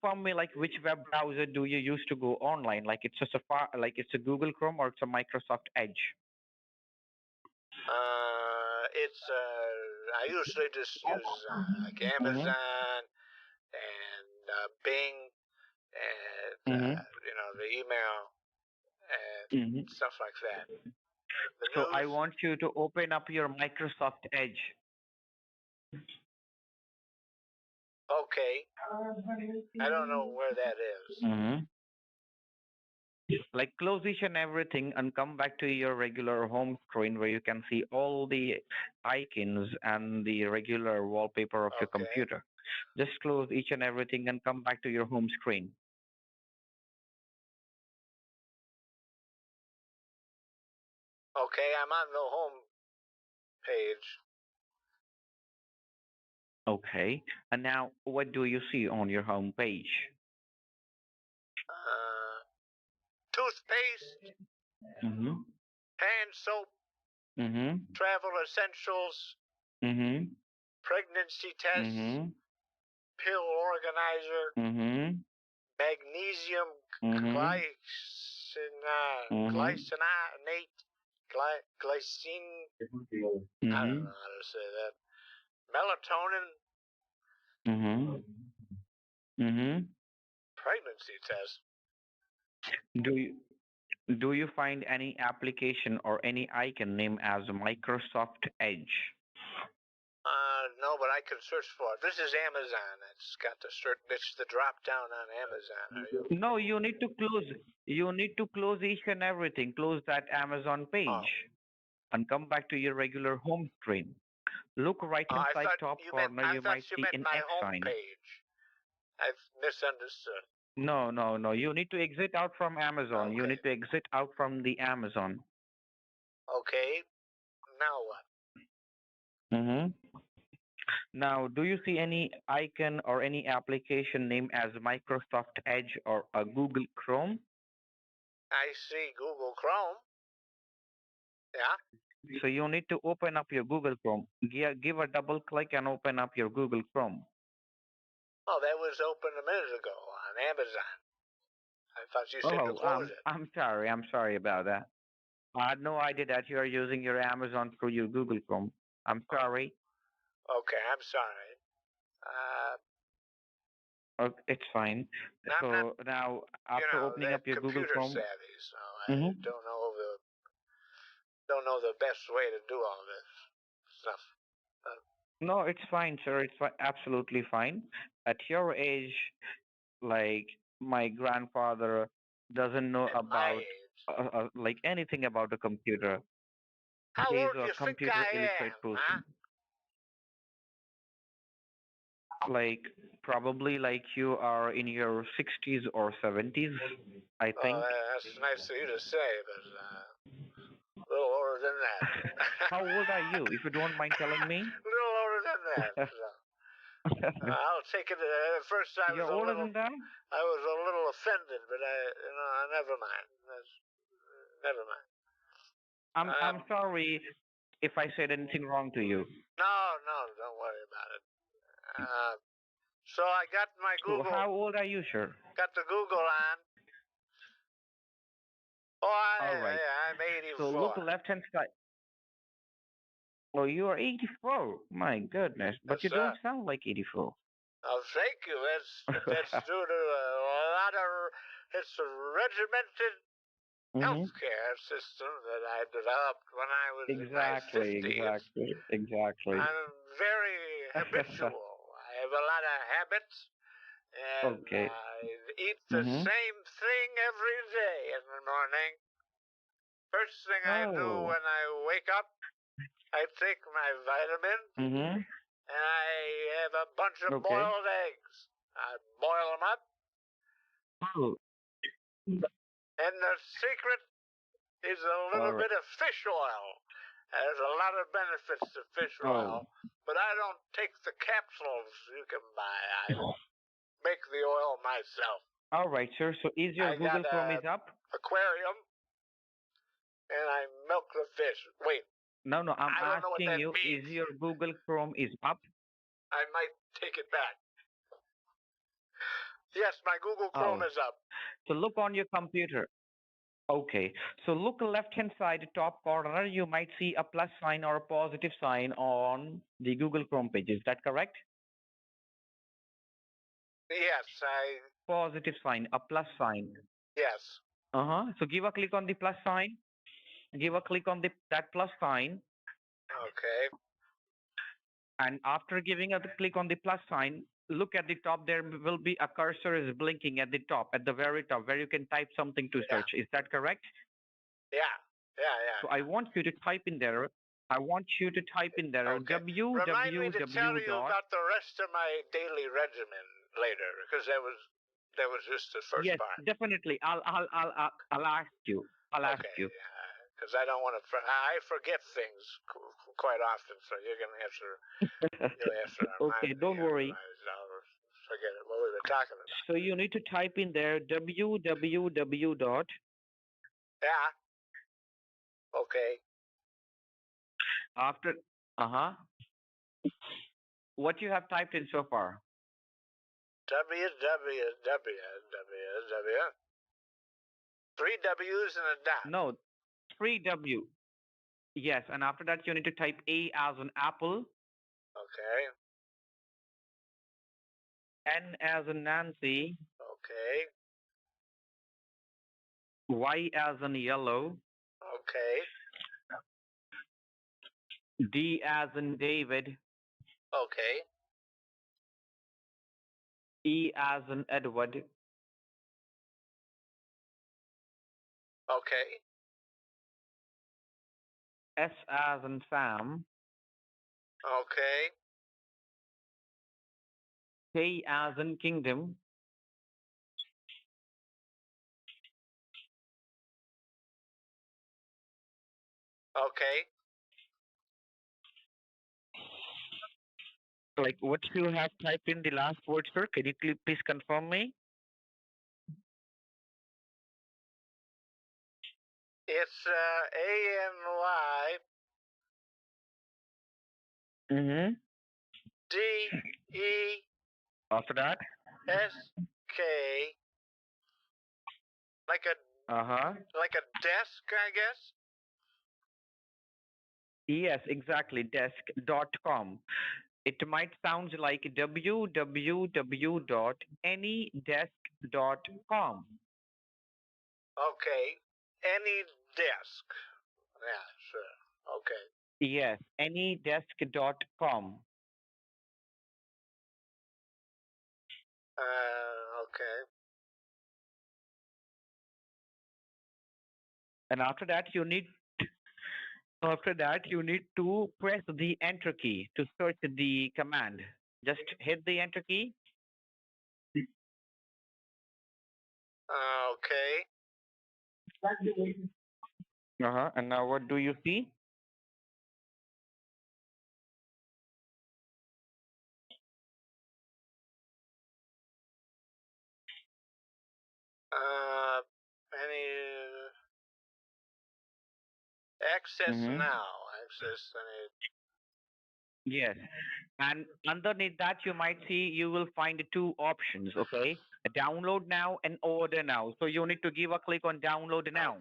confirm me like which web browser do you use to go online? Like it's a Safari, like it's a Google Chrome or it's a Microsoft Edge? I usually just use like Amazon and Bing and you know, the email and stuff like that. So I want you to open up your Microsoft Edge. Okay. I don't know where that is. Like close each and everything and come back to your regular home screen where you can see all the icons and the regular wallpaper of your computer. Just close each and everything and come back to your home screen. Okay, I'm on the home page. Okay. And now what do you see on your home page? Toothpaste, hand soap, travel essentials, pregnancy tests, pill organizer, magnesium glycinate, glycine, I don't know how to say that, melatonin, pregnancy test. Do you find any application or any icon named as Microsoft Edge? No, but I can search for it. This is Amazon. It's got the it's the drop down on Amazon. No, you need to close. You need to close each and everything. Close that Amazon page, and come back to your regular home screen. Look right hand side top corner. You might see an X sign. I've misunderstood. No. You need to exit out from Amazon. You need to exit out from the Amazon. Okay. Now what? Now, do you see any icon or any application named as Microsoft Edge or a Google Chrome? I see Google Chrome. Yeah. So you need to open up your Google Chrome. Give a double click and open up your Google Chrome. Oh, that was open a minute ago on Amazon. I thought you said to close it. I'm sorry about that. I had no idea that you are using your Amazon through your Google Chrome. I'm sorry. Okay, I'm sorry. It's fine. So now, after opening up your Google Chrome, savvy, so I don't know the best way to do all this stuff. No, it's fine, sir. It's absolutely fine. At your age, like my grandfather doesn't know about like anything about a computer. How He's old do a you think computer I illiterate am? person. Like probably like you are in your 60s or 70s, I think. That's nice of you to say, but a little older than that. How old are you, if you don't mind telling me? A little older than that. I'll take it. First, I was You're older than that? I was a little offended, but never mind. Never mind. I'm sorry if I said anything wrong to you. No, don't worry about it. So I got my Google. So how old are you, sir? Got the Google on. Oh, All right. I'm 84. So look left hand side. Oh, you are 84. My goodness, but you don't sound like 84. Oh, thank you. That's due to a lot of. It's a regimented healthcare system that I developed when I was in my 50s. Exactly. I'm very habitual. I have a lot of habits, and I eat the same thing every day in the morning. First thing I do when I wake up, I take my vitamins, and I have a bunch of boiled eggs. I boil them up. And the secret is a little bit of fish oil. There's a lot of benefits to fish oil, but I don't take the capsules you can buy. I make the oil myself. All right, sir. So is your Google Chrome is up? Aquarium, and I milk the fish. Wait. No, I'm asking you, is your Google Chrome is up? I might take it back. Yes, my Google Chrome is up. So look on your computer. Okay. So look left-hand side top corner. You might see a plus sign or a positive sign on the Google Chrome page. Is that correct? Yes, Positive sign, a plus sign. yes. So give a click on the plus sign. Give a click on that plus sign. Okay. And after giving a click on the plus sign, look at the top. There will be a cursor is blinking at the top, at the very top, where you can type something to search. Is that correct? Yeah. So I want you to type in there. Remind me to tell you about the rest of my daily regimen later, because that was just the first Yes, part. definitely. I'll ask you. I'll ask you. Because I don't want to. I forget things quite often, so you're gonna have to. Okay, don't worry. I'll forget it. What we were talking about. So you need to type in there www dot. Yeah. Okay. After what you have typed in so far? www. 3 W's and a dot. No, 3W. Yes, and after that you need to type A as in apple, Okay. N as in Nancy, Okay. Y as in yellow, Okay. D as in David, Okay. E as in Edward, Okay. S as in Sam, Okay. K as in kingdom, Okay. like what you have typed in the last word, sir. Can you please confirm me? It's ANY DE After that? SK, like a desk, I guess. Yes, exactly. Desk.com. It might sound like www.anydesk.com. Okay. Any desk. Yeah, sure. Okay. Yes, anydesk.com. Okay. And after that, you need to press the enter key to search the command. Just hit the enter key. Okay. And now what do you see? Any access now? Access any. Yes. And underneath that, you will find two options, okay? Download now and order now. So you need to give a click on download now.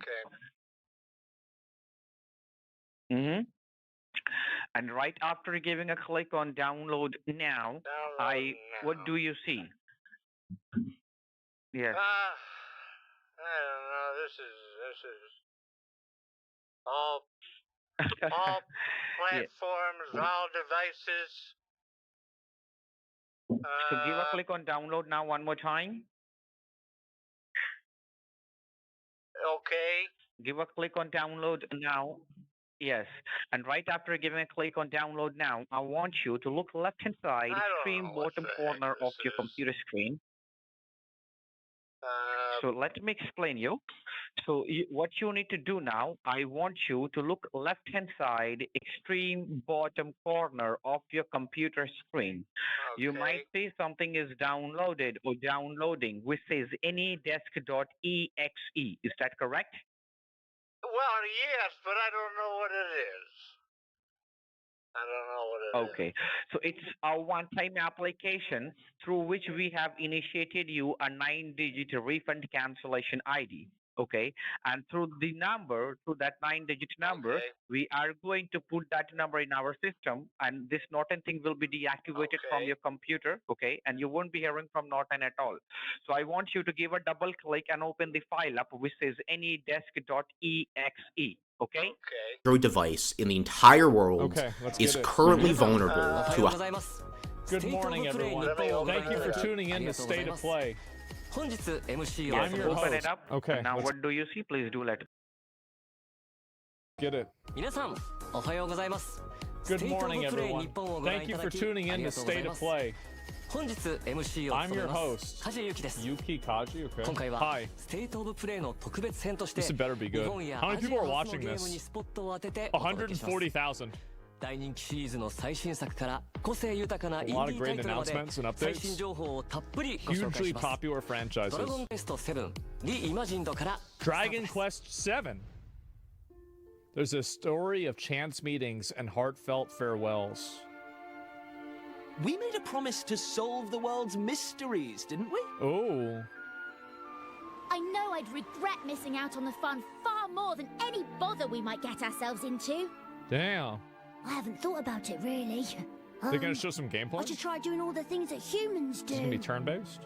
Okay. And right after giving a click on download now, what do you see? Yes. I don't know. This is all platforms, all devices. So give a click on download now one more time. Okay. Give a click on download now. Yes. And right after giving a click on download now, I want you to look left-hand side, extreme bottom corner of your computer screen. So let me explain you. So what you need to do now, I want you to look left-hand side, extreme bottom corner of your computer screen. Okay. You might see something is downloaded or downloading, which says anydesk.exe. Is that correct? Well, yes, but I don't know what it is. I don't know what it is. Okay, so it's a one-time application through which we have initiated you a 9-digit refund cancellation ID. Okay, and through that 9-digit number, we are going to put that number in our system, and this Norton thing will be deactivated from your computer. Okay, and you won't be hearing from Norton at all. So I want you to give a double click and open the file up, which is anydesk.exe. Okay. Android device in the entire world is currently vulnerable to a... Good morning, everyone. Thank you for tuning in to State of Play. I'm your open host. it up. Okay. And now, what do you see? Please do let. Get it. Good morning, everyone. Thank you for tuning in to State of Play. I'm your host, Yuki Kaji. Okay. Hi. This had better be good. How many people are watching this? 140,000. A lot of great announcements and updates. Hugely popular franchises. Dragon Quest VII. There's a story of chance meetings and heartfelt farewells. We made a promise to solve the world's mysteries, didn't we? Oh. I know I'd regret missing out on the fun far more than any bother we might get ourselves into. Damn. I haven't thought about it, really. They're gonna show some gameplay? I should try doing all the things that humans do. Is it gonna be turn-based?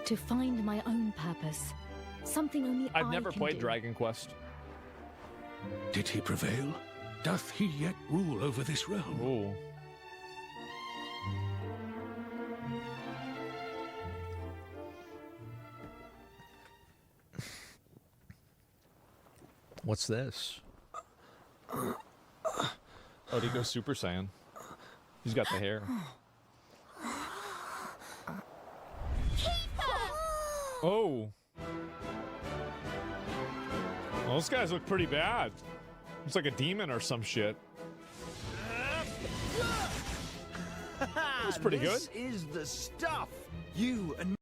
To find my own purpose. Something only I've never played Dragon Quest. Did he prevail? Doth he yet rule over this realm? Ooh. What's this? Oh, did he go Super Saiyan? He's got the hair. Oh. Well, those guys look pretty bad. Looks like a demon or some shit. That's pretty good. This is the stuff. You and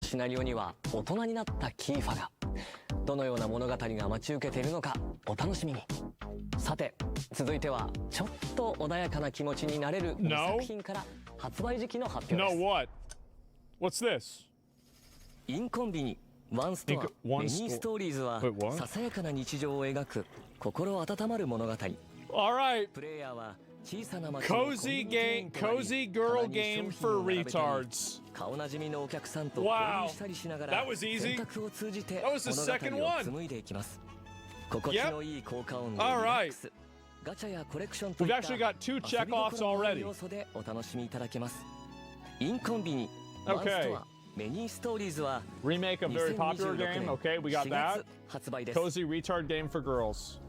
シナリオには大人になったキーファがどのような物語が待ち受けているのかお楽しみに。さて続いてはちょっと穏やかな気持ちになれる作品から発売時期の発表です。 No, what? What's this? インコンビニワンストアメニーストーリーズはささやかな日常を描く心温まる物語。 Alright. プレイヤーは小さな Cozy girl game for retards. 顔なじみのお客さんと交流したりしながら選択を通じて物語を紡いでいきます。心地のいい効果音でリラックス、ガチャやコレクションといった遊び心の要素でお楽しみいただけます。インコンビニワンストアメニーストーリーズは remake a very popular game. Okay, we got that. 発売です。 Cozy retard game for girls.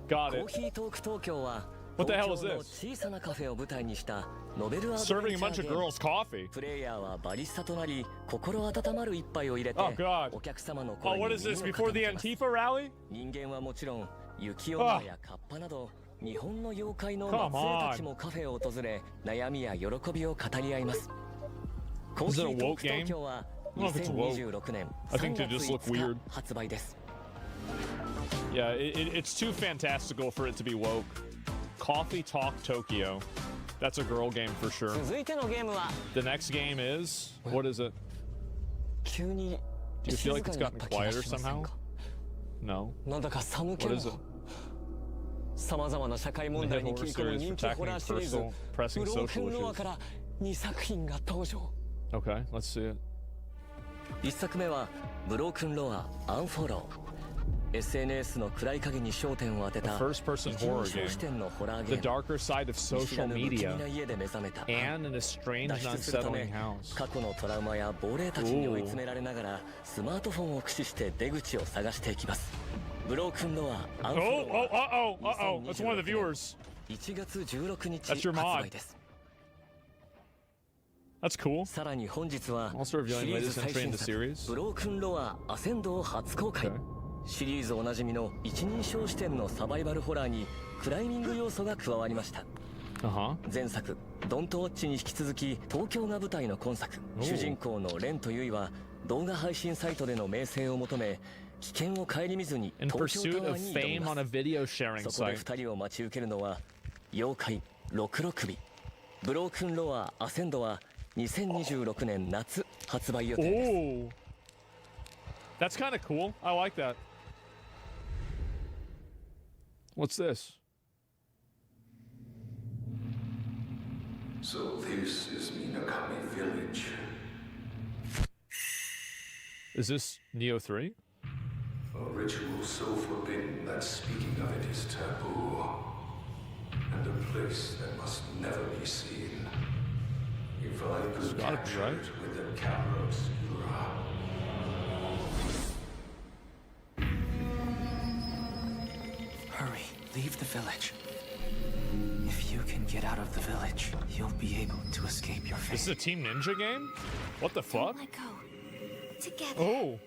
Got it. コーヒートーク東京は What the hell is 東京の this? 小さなカフェを舞台にしたノベルアドベン Serving a チャ bunch ー of ゲーム。 girls coffee. プレイヤーはバリスタとなり心温まる一杯を入れて Oh God. お客様の Oh, 声に what is 耳 this? を Before the 傾けます。 Antifa rally? 人間はもちろん雪女やカッパなど日本の妖怪の末裔たちもカフェを訪れ悩みや喜びを語り合います。コーヒートーク東京は2026年3月5日発売です。 Yeah, it's too fantastical for it to be woke. Coffee Talk Tokyo. That's a girl game for sure. 続いてのゲームは The next game is, what is it? 急に Do you feel like it's 静か gotten になった気が quieter しません somehow? か。 No. なんだか寒気 What も is it? さまざまな社会問題に切り込む人気ホラーシリーズ「ブロークンロア」から2作品が登場。 Okay, let's see it. 1作目は「ブロークンロアアンフォロー」。SNS の暗い影に焦点を当てた first-person horror 一人称視点のホラー game. ゲー The ム。 darker side of 見知 social らぬ不気味 media な家で目覚めた and in a strange 脱 and 出するた unsettling め house. 過去のトラウマや亡霊たちに追い詰められながらスマートフォンを駆使して出口を探していきます。ブロークンロアアンフォロー Uh-oh. That's one of the viewers. 1月16日 That's your 発 mod. 売です。 That's cool. さらに本日は Also シ revealing リーズ latest 最 entry 新 in the 作 series. ブロークンロアアセンドを初公開。シリーズおなじみの一人称視点のサバイバルホラーにクライミング要素が加わりました。前作「ドントウォッチ」に引き続き東京が舞台の今作、主人公のレンとユイは動画配信サイトでの名声を求め危険を顧みずに In 東京 pursuit タワ of ーに挑み fame ま on a す。 video sharing そこで site. 2人を待ち受けるのは妖怪66尾。ブロークンロアアセンドは2026年夏発売予定です。 Oh, that's kind of cool. I like that. What's this? So this is Minakami Village. Is this Neo 3? A ritual so forbidden that speaking of it is taboo. And a place that must never be seen. If I could capture it with the camera obscura. Hurry, leave the village. If you can get out of the village, you'll be able to escape your fate. This is a Team Ninja game? What the fuck? Together. Oh.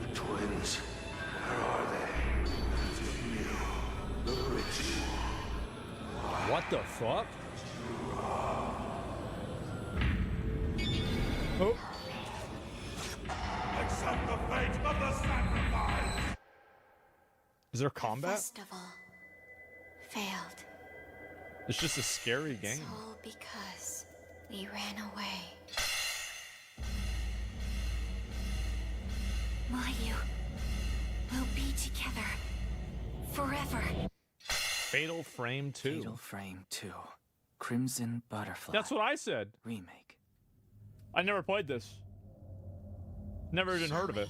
The twins, where are they? The ritual. What the fuck? Oh. Accept the fate of the sacrifice. Is there combat? Festival failed. It's just a scary game. All because we ran away. Mayu will be together forever. Fatal Frame 2. Fatal Frame 2. Crimson Butterfly. That's what I said. Remake. I never played this. Never even heard of it.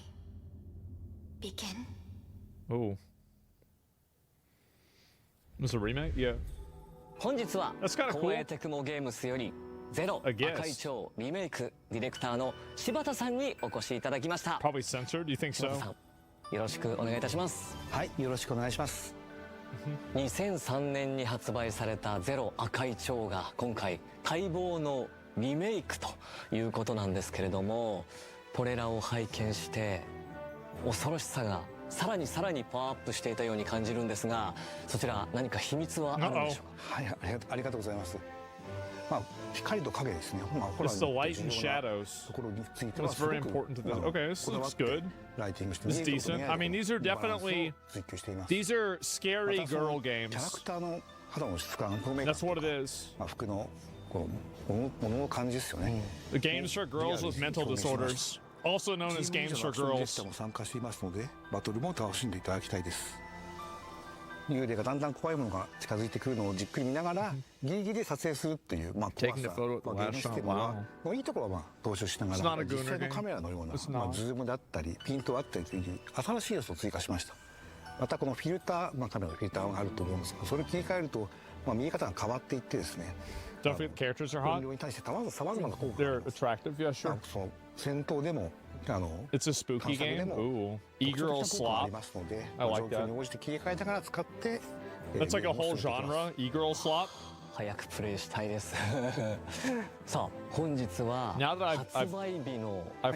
Begin. Oh. This is a remake? Yeah. 本日は That's kinda cool. 光栄テクモゲームスよりゼロ I guess. 赤い蝶リメイクディレクターの柴田さんにお越しいただきました。 Probably censored. Do you think 柴田さ so? んよろしくお願いいたします。はい、よろしくお願いします。2003年に発売されたゼロ赤い蝶が今回待望のリメイクということなんですけれども、トレーラーを拝見して恐ろしさがさらにパワーアップしていたように感じるんですが、そちら何か秘密はあるんでしょうか。はい、ありがとうございます。It's the light and shadows. That's very important to this. Okay, this looks good. This is decent. I mean, these are definitely, these are scary girl games. That's what it is. The games for girls with mental disorders, also known as games for girls. 幽霊がだんだん怖いものが近づいてくるのをじっくり見ながらギリギリで撮影するっていう怖さ、ゲームシステムのいいところは踏襲しながら実際のカメラのようなズームだったりピントあったりという新しい要素を追加しました。またこのフィルター、カメラのフィルターがあると思うんですけど、それを切り替えると見え方が変わっていってですね。Don't forget the characters are hot. 音量に対してさまざまな効果。They're attractive, yeah, sure. 戦闘でも。It's a spooky game. Ooh, e-girl slop. I like that. That's like a whole genre. E-girl slop. 早くプレイしたいです。さあ、本日は発売日の解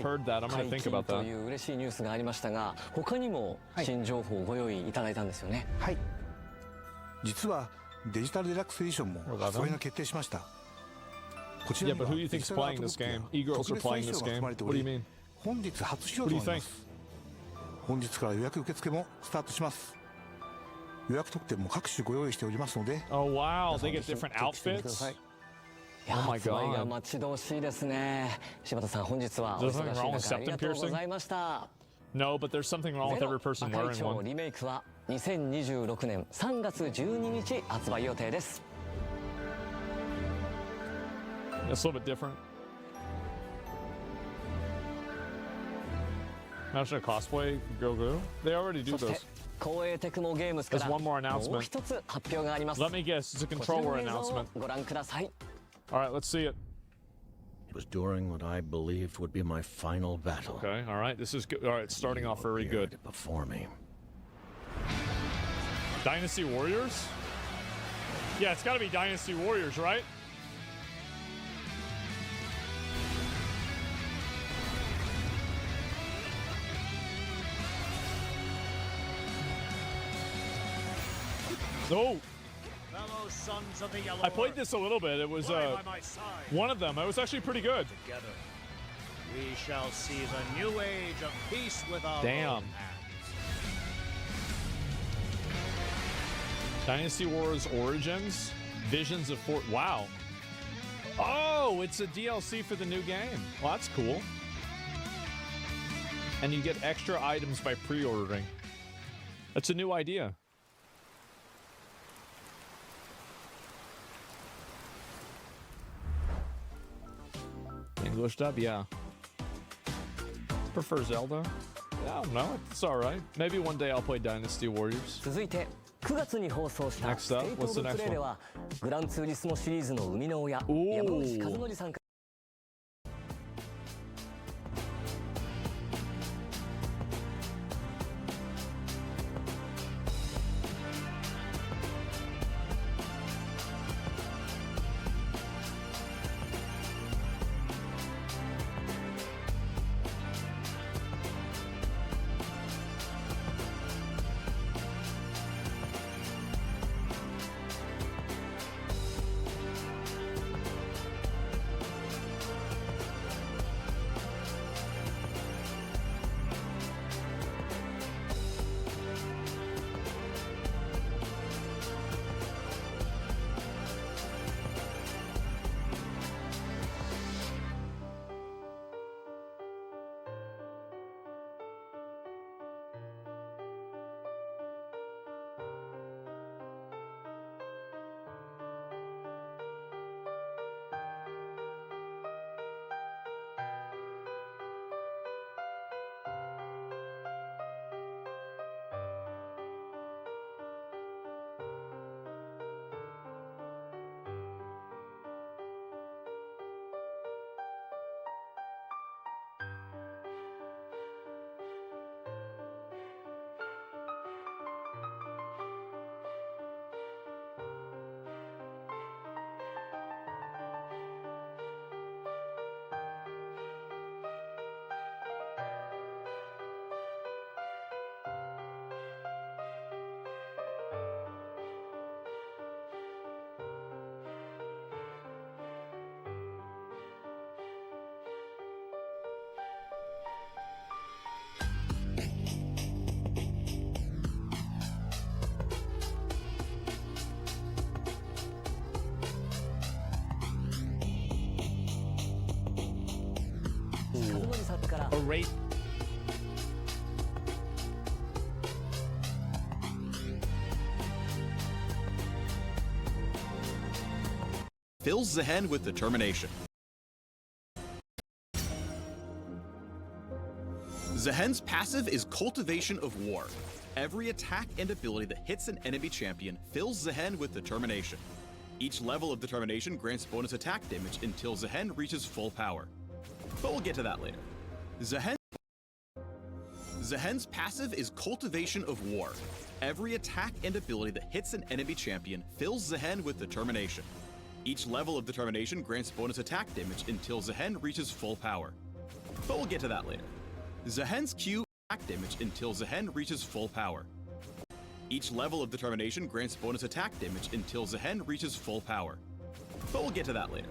禁という嬉しいニュースがありましたが、他にも新情報をご用意いただいたんですよね。はい。実はデジタルデラックスエディションも発売が決定しました。こちらには Yeah, but who do you think's playing this game? E-girls are playing this game. What do you mean? 本日初披露となります。本日から予約受付もスタートします。予約特典も各種ご用意しておりますので。Oh wow, they get different outfits. いや、発売が待ち遠しいですね。柴田さん、本日はお忙しい中ありがとうございました。No, but there's something wrong with every person wearing one. リメイクは2026年3月12日発売予定です。It's a little bit different. Imagine a cosplay go. They already do those. There's one more announcement. Let me guess, it's a controller announcement. Alright, let's see it. It was during what I believed would be my final battle. Okay, alright, this is good. Alright, starting off very good. Before me. Dynasty Warriors? Yeah, it's gotta be Dynasty Warriors, right? Oh! I played this a little bit. It was one of them. It was actually pretty good. Together, we shall see the new age of peace with our Damn. Dynasty Wars Origins, Visions of Fort. Wow. Oh, it's a DLC for the new game. Well, that's cool. And you get extra items by pre-ordering. That's a new idea. English dub, yeah. Prefer Zelda? Yeah, I don't know. It's alright. Maybe one day I'll play Dynasty Warriors. 続いて9月に放送したステイトオブプレイではグランツーリスモシリーズの生みの親山口和則さんから Erase. Fills Zehen with determination. Zehen's passive is Cultivation of War. Every attack and ability that hits an enemy champion fills Zehen with determination. Each level of determination grants bonus attack damage until Zehen reaches full power. But we'll get to that later. Zehen's passive is Cultivation of War. Every attack and ability that hits an enemy champion fills Zehen with determination. Each level of determination grants bonus attack damage until Zehen reaches full power. But we'll get to that later. Zehen's Q attack damage until Zehen reaches full power. Each level of determination grants bonus attack damage until Zehen reaches full power. But we'll get to that later.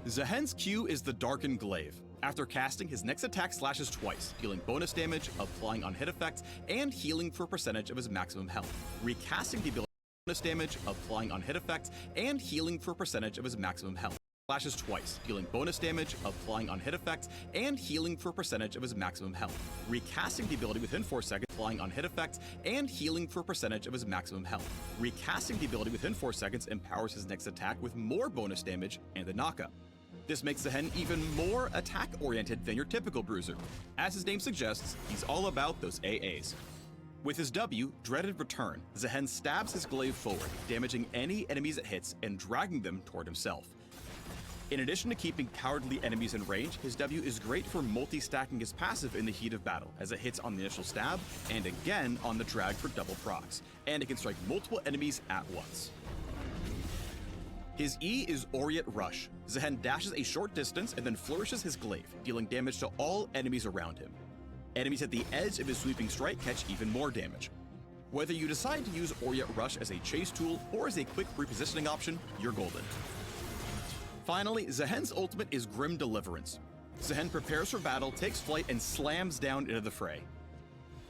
Zehen's Q is the Darkened Glaive. After casting, his next attack slashes twice, dealing bonus damage, applying on hit effects, and healing for a percentage of his maximum health. Recasting the ability bonus damage, applying on hit effects, and healing for a percentage of his maximum health. Slashes twice, dealing bonus damage, applying on hit effects, and healing for a percentage of his maximum health. Recasting the ability within 4 seconds, applying on hit effects, and healing for a percentage of his maximum health. Recasting the ability within 4 seconds empowers his next attack with more bonus damage and a knockup. This makes Zehen even more attack-oriented than your typical bruiser. As his name suggests, he's all about those AAs. With his W, Dreaded Return, Zehen stabs his glaive forward, damaging any enemies it hits and dragging them toward himself. In addition to keeping cowardly enemies in range, his W is great for multi-stacking his passive in the heat of battle, as it hits on the initial stab, and again on the drag for double procs, and it can strike multiple enemies at once. His E is Orient Rush. Zehen dashes a short distance and then flourishes his glaive, dealing damage to all enemies around him. Enemies at the edge of his sweeping strike catch even more damage. Whether you decide to use Orient Rush as a chase tool or as a quick repositioning option, you're golden. Finally, Zehen's ultimate is Grim Deliverance. Zehen prepares for battle, takes flight, and slams down into the fray.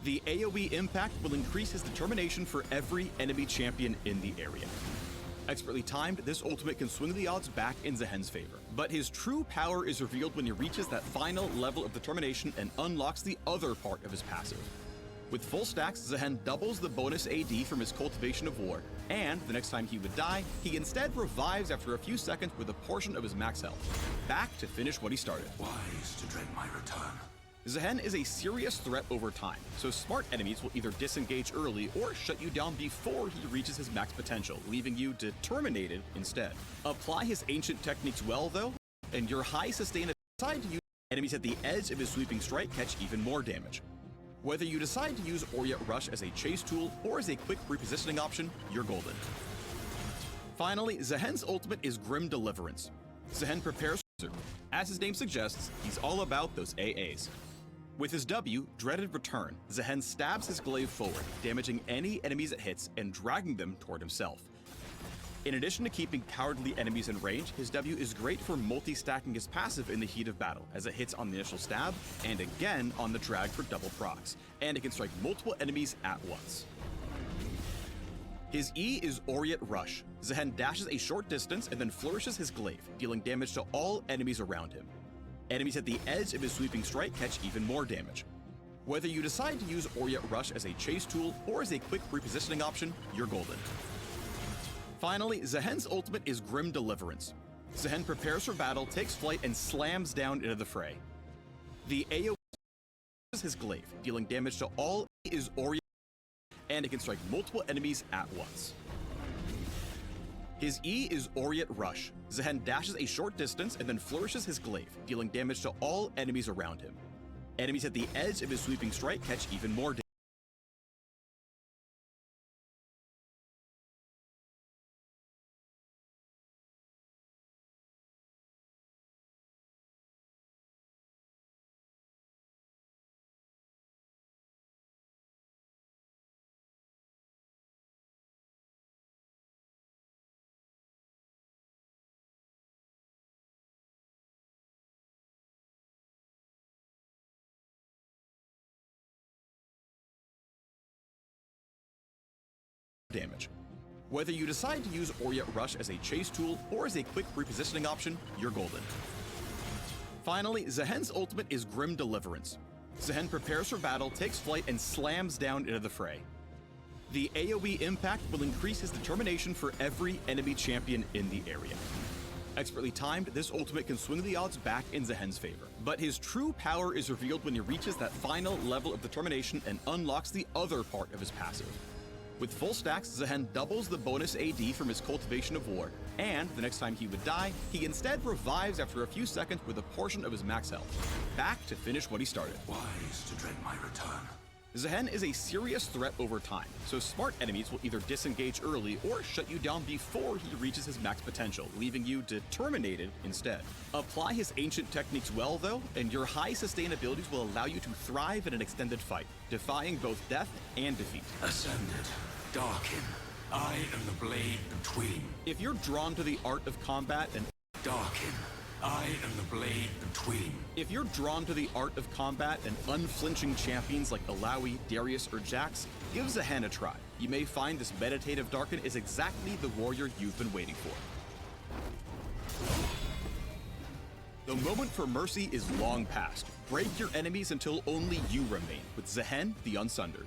The AoE impact will increase his determination for every enemy champion in the area. Expertly timed, this ultimate can swing the odds back in Zehen's favor. But his true power is revealed when he reaches that final level of determination and unlocks the other part of his passive. With full stacks, Zehen doubles the bonus AD from his Cultivation of War, and the next time he would die, he instead revives after a few seconds with a portion of his max health, back to finish what he started. Wise to dread my return. Zehen is a serious threat over time, so smart enemies will either disengage early or shut you down before he reaches his max potential, leaving you determinated instead. Apply his ancient techniques well though, and your high sustain decide to use enemies at the edge of his sweeping strike catch even more damage. Whether you decide to use Orient Rush as a chase tool or as a quick repositioning option, you're golden. Finally, Zehen's ultimate is Grim Deliverance. Zehen prepares for as his name suggests, he's all about those AAs. With his W, Dreaded Return, Zehen stabs his glaive forward, damaging any enemies it hits and dragging them toward himself. In addition to keeping cowardly enemies in range, his W is great for multi-stacking his passive in the heat of battle, as it hits on the initial stab, and again on the drag for double procs, and it can strike multiple enemies at once. His E is Orient Rush. Zehen dashes a short distance and then flourishes his glaive, dealing damage to all enemies around him. Enemies at the edge of his sweeping strike catch even more damage. Whether you decide to use Orient Rush as a chase tool or as a quick repositioning option, you're golden. Finally, Zehen's ultimate is Grim Deliverance. Zehen prepares for battle, takes flight, and slams down into the fray. The AoE is his glaive, dealing damage to all is Orient, and it can strike multiple enemies at once. His E is Orient Rush. Zehen dashes a short distance and then flourishes his glaive, dealing damage to all enemies around him. Enemies at the edge of his sweeping strike catch even more damage. Whether you decide to use Orient Rush as a chase tool or as a quick repositioning option, you're golden. Finally, Zehen's ultimate is Grim Deliverance. Zehen prepares for battle, takes flight, and slams down into the fray. The AoE impact will increase his determination for every enemy champion in the area. Expertly timed, this ultimate can swing the odds back in Zehen's favor. But his true power is revealed when he reaches that final level of determination and unlocks the other part of his passive. With full stacks, Zehen doubles the bonus AD from his Cultivation of War, and the next time he would die, he instead revives after a few seconds with a portion of his max health, back to finish what he started. Wise to dread my return. Zehen is a serious threat over time, so smart enemies will either disengage early or shut you down before he reaches his max potential, leaving you determinated instead. Apply his ancient techniques well though, and your high sustain abilities will allow you to thrive in an extended fight, defying both death and defeat. Ascended, darken, I am the blade between. If you're drawn to the art of combat and darken, I am the blade between. If you're drawn to the art of combat and unflinching champions like Alawi, Darius, or Jax, give Zehen a try. You may find this meditative Darkin is exactly the warrior you've been waiting for. The moment for mercy is long past. Break your enemies until only you remain, with Zehen the Unsundered.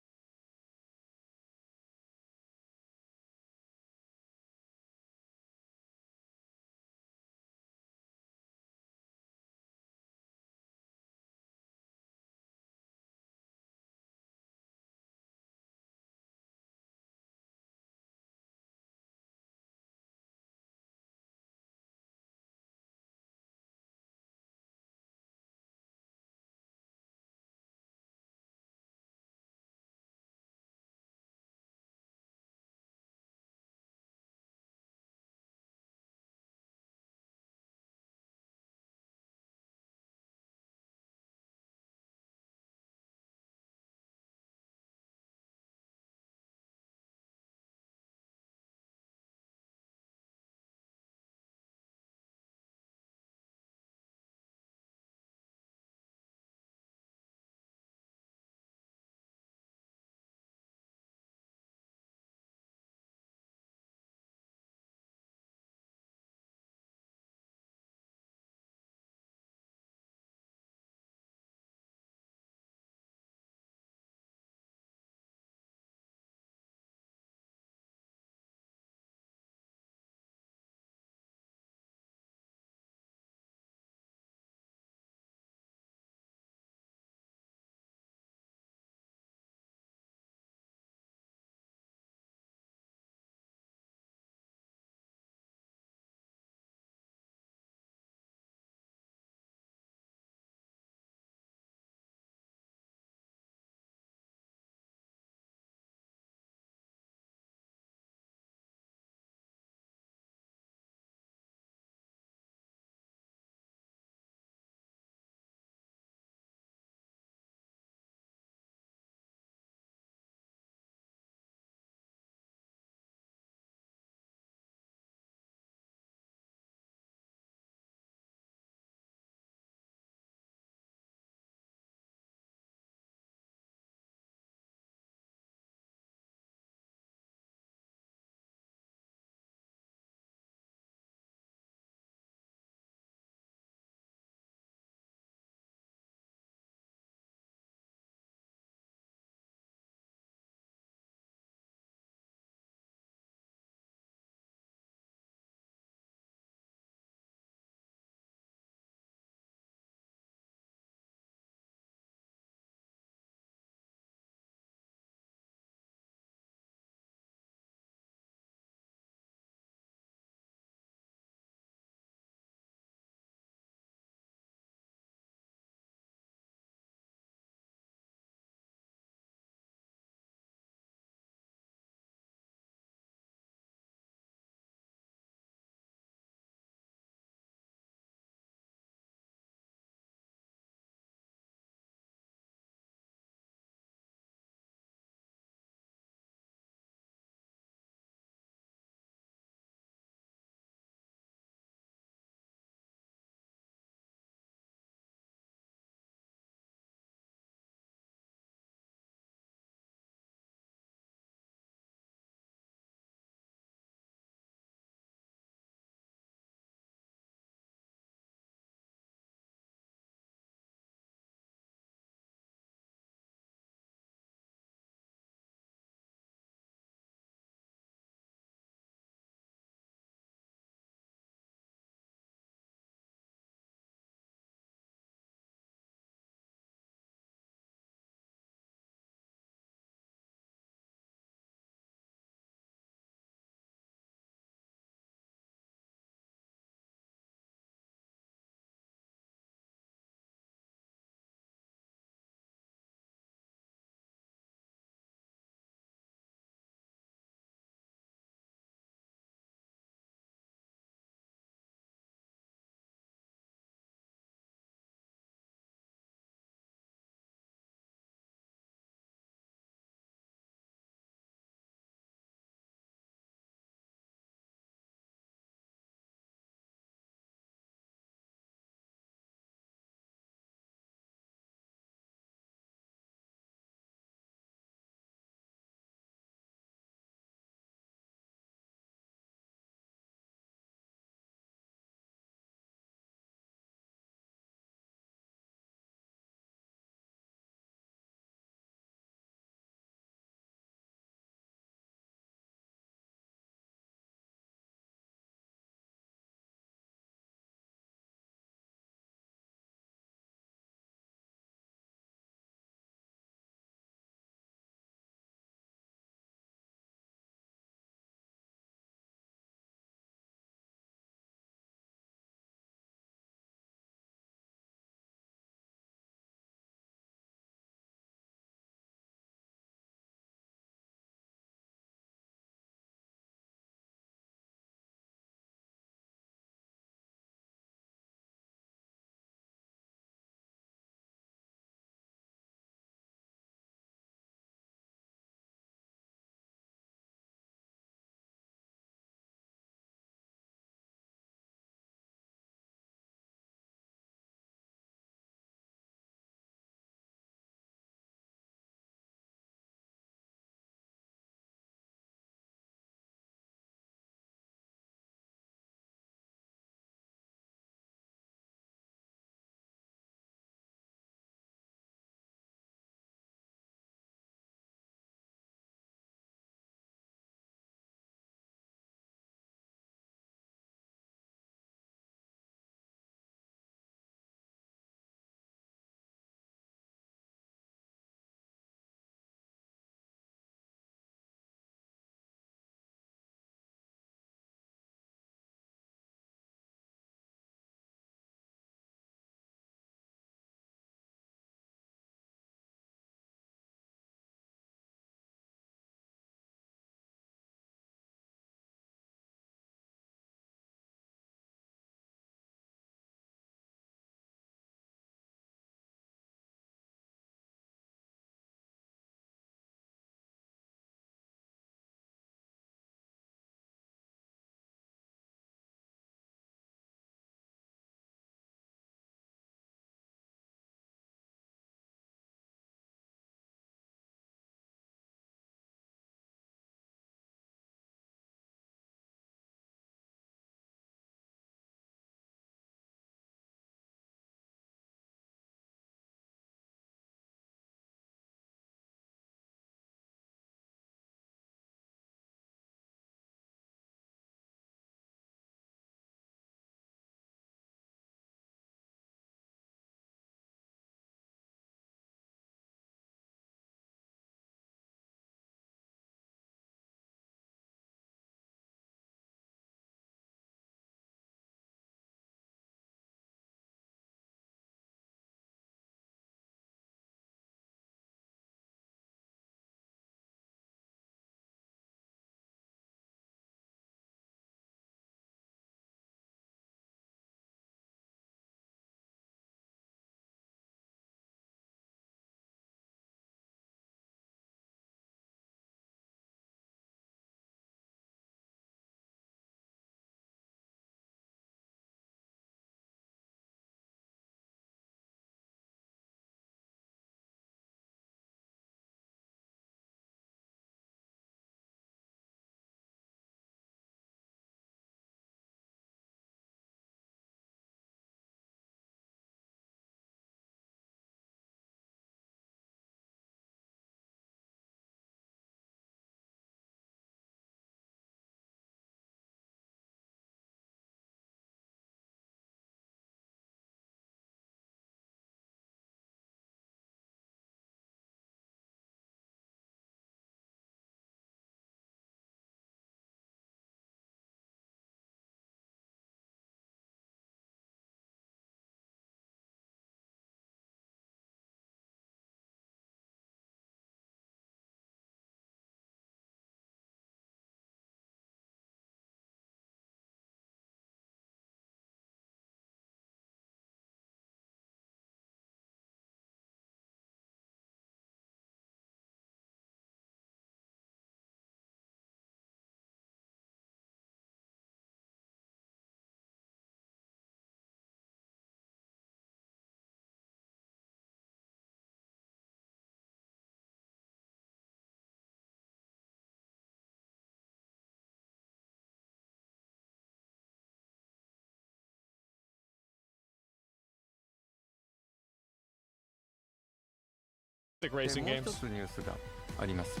racing games. もう一つニュースがあります。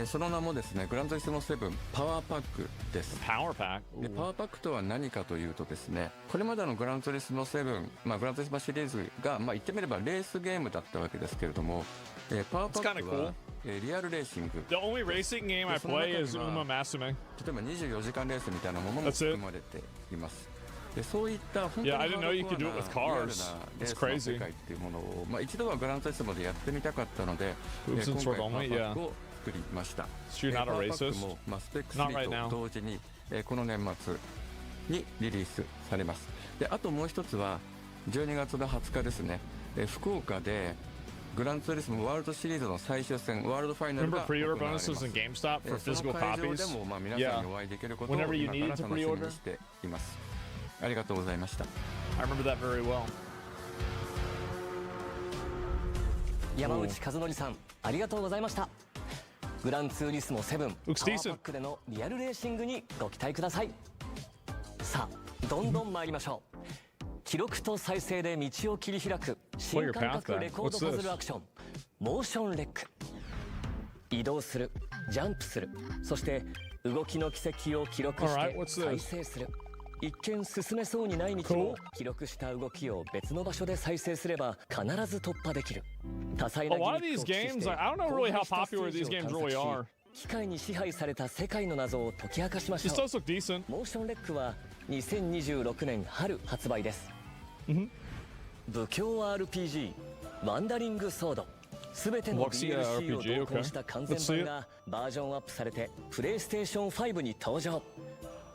その名もですね、グランツーリスモ7パワーパックです。パワーパック。パワーパックとは何かというとですね、これまでのグランツーリスモ7、グランツーリスモシリーズが、言ってみればレースゲームだったわけですけれども、パワーパックはリアルレーシング。The only racing game I play is Uma Masume. 例えば24時間レースみたいなものも含まれています。でそういった本当にハードコアなリアルなレースの世界っていうものを、一度はグランツーリスモでやってみたかったので、今回パワーパックを作りました。パワーパックも、スペック3と同時に、この年末にリリースされます。であともう一つは12月の20日ですね、福岡でグランツーリスモワールドシリーズの最終戦ワールドファイナルが行われます。その会場でも皆さんにお会いできることを今から楽しみにしています。ありがとうございました。I remember that very well. 山内和則さん、ありがとうございました。グランツーリスモ7パワーパックでのリアルレーシングにご期待ください。さあ、どんどん参りましょう。記録と再生で道を切り開く新感覚レコードパズルアクション、モーションレック。移動する、ジャンプする、そして動きの軌跡を記録して再生する。一見進めそうにない道も記録した動きを別の場所で再生すれば必ず突破できる。多彩なギミックを駆使して機械に支配された世界の謎を解き明かしましょう。モーションレックは2026年春発売です。武教 RPG ワンダリングソード、すべての DLC を同梱した完全版がバージョンアップされてプレイステーション5に登場。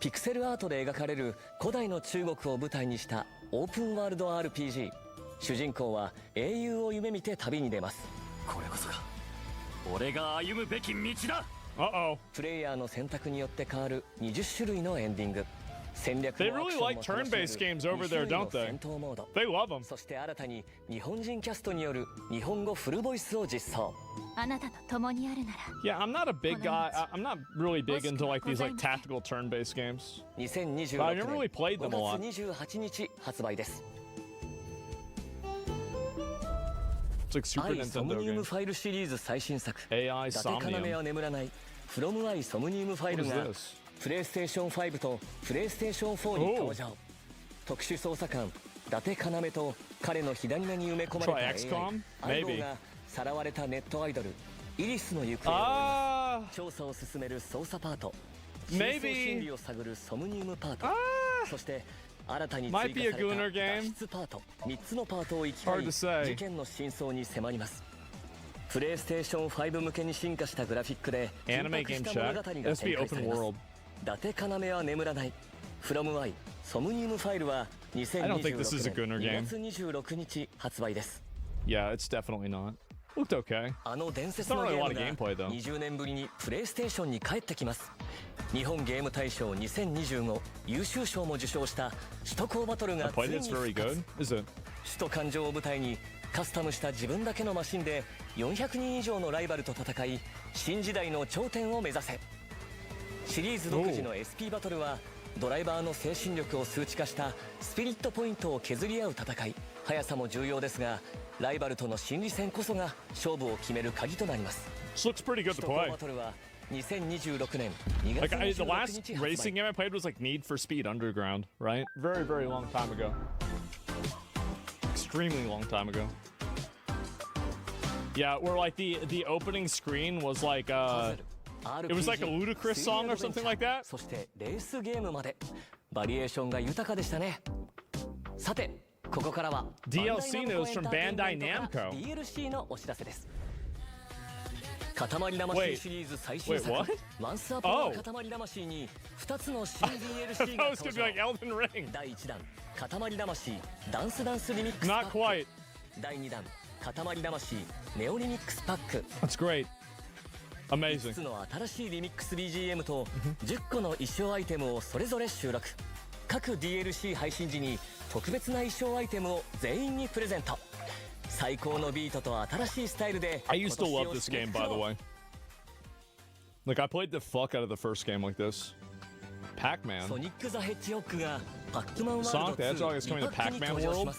ピクセルアートで描かれる古代の中国を舞台にしたオープンワールド RPG。 主人公は英雄を夢見て旅に出ます。これこそが俺が歩むべき道だ。プレイヤーの選択によって変わる20種類のエンディング。戦略 They really like turn-based games over there, don't they? They love them. そして新たに日本人キャストによる日本語フルボイスを実装。あなたと共にあるなら。Yeah, I'm not a big guy. I'm not really big into like these like tactical turn-based games. 2026 I never really played them a lot. 5月28日発売です。It's like Super Nintendo ソムニウムファイルシリーズ最新作。AI 伊達要は眠らない。From I ソムニウムファイルがプレイステーション5とプレイステーション4に登場。特殊捜査官伊達要と彼の左目に埋め込まれた AI 相棒がさらわれたネットアイドルイリスの行方を追います。調査を進める捜査パート、真相心理を探るソムニウムパート、そして新たに追加された脱出パート、3つのパートを行き交い事件の真相に迫ります。プレイステーション5向けに進化したグラフィックで緊迫した物語が展開されます。伊達要は眠らない From I ソムニウムファイルは2026年2月26日発売です。 Yeah, it's definitely not. Looked okay. あの伝説のゲームが20年ぶりにプレイステーションに帰ってきます。日本ゲーム大賞2025優秀賞も受賞した首都高バトルがついに復活。首都環状を舞台にカスタムした自分だけのマシンで400人以上のライバルと戦い新時代の頂点を目指せ。シリーズ独自の SP バトルはドライバーの精神力を数値化したスピリットポイントを削り合う戦い。速さも重要ですがライバルとの心理戦こそが勝負を決める鍵となります。This looks pretty good to 首都高 play. バトルは2026年2月 Like the 26 last 日発売。 racing game I played was like Need for Speed Underground, right? Very, very long time ago. Extremely long time ago. Yeah, where like the opening screen was like it was like a Ludacris song or something like that. そしてレースゲームまでバリエーションが豊かでしたね。さてここからは DLC news from Bandai Namco. DLC のお知らせです。塊魂シリーズ最新作ワンスアップの塊魂に2つの新 DLC が登場。第1弾塊魂ダンスダンスリミックスパック。第2弾塊魂ネオリミックスパック。 That's great. Amazing. 5つの新しいリミックス BGM と10個の衣装アイテムをそれぞれ収録。各 DLC 配信時に特別な衣装アイテムを全員にプレゼント。最高のビートと新しいスタイルで I used to love this game, by the way. Like I played the fuck out of the first game like this. Pac-Man. ソニック・ザ・ヘッジホッグがパックマンワールド Sonic the Hedgehog is coming to Pac-Man World.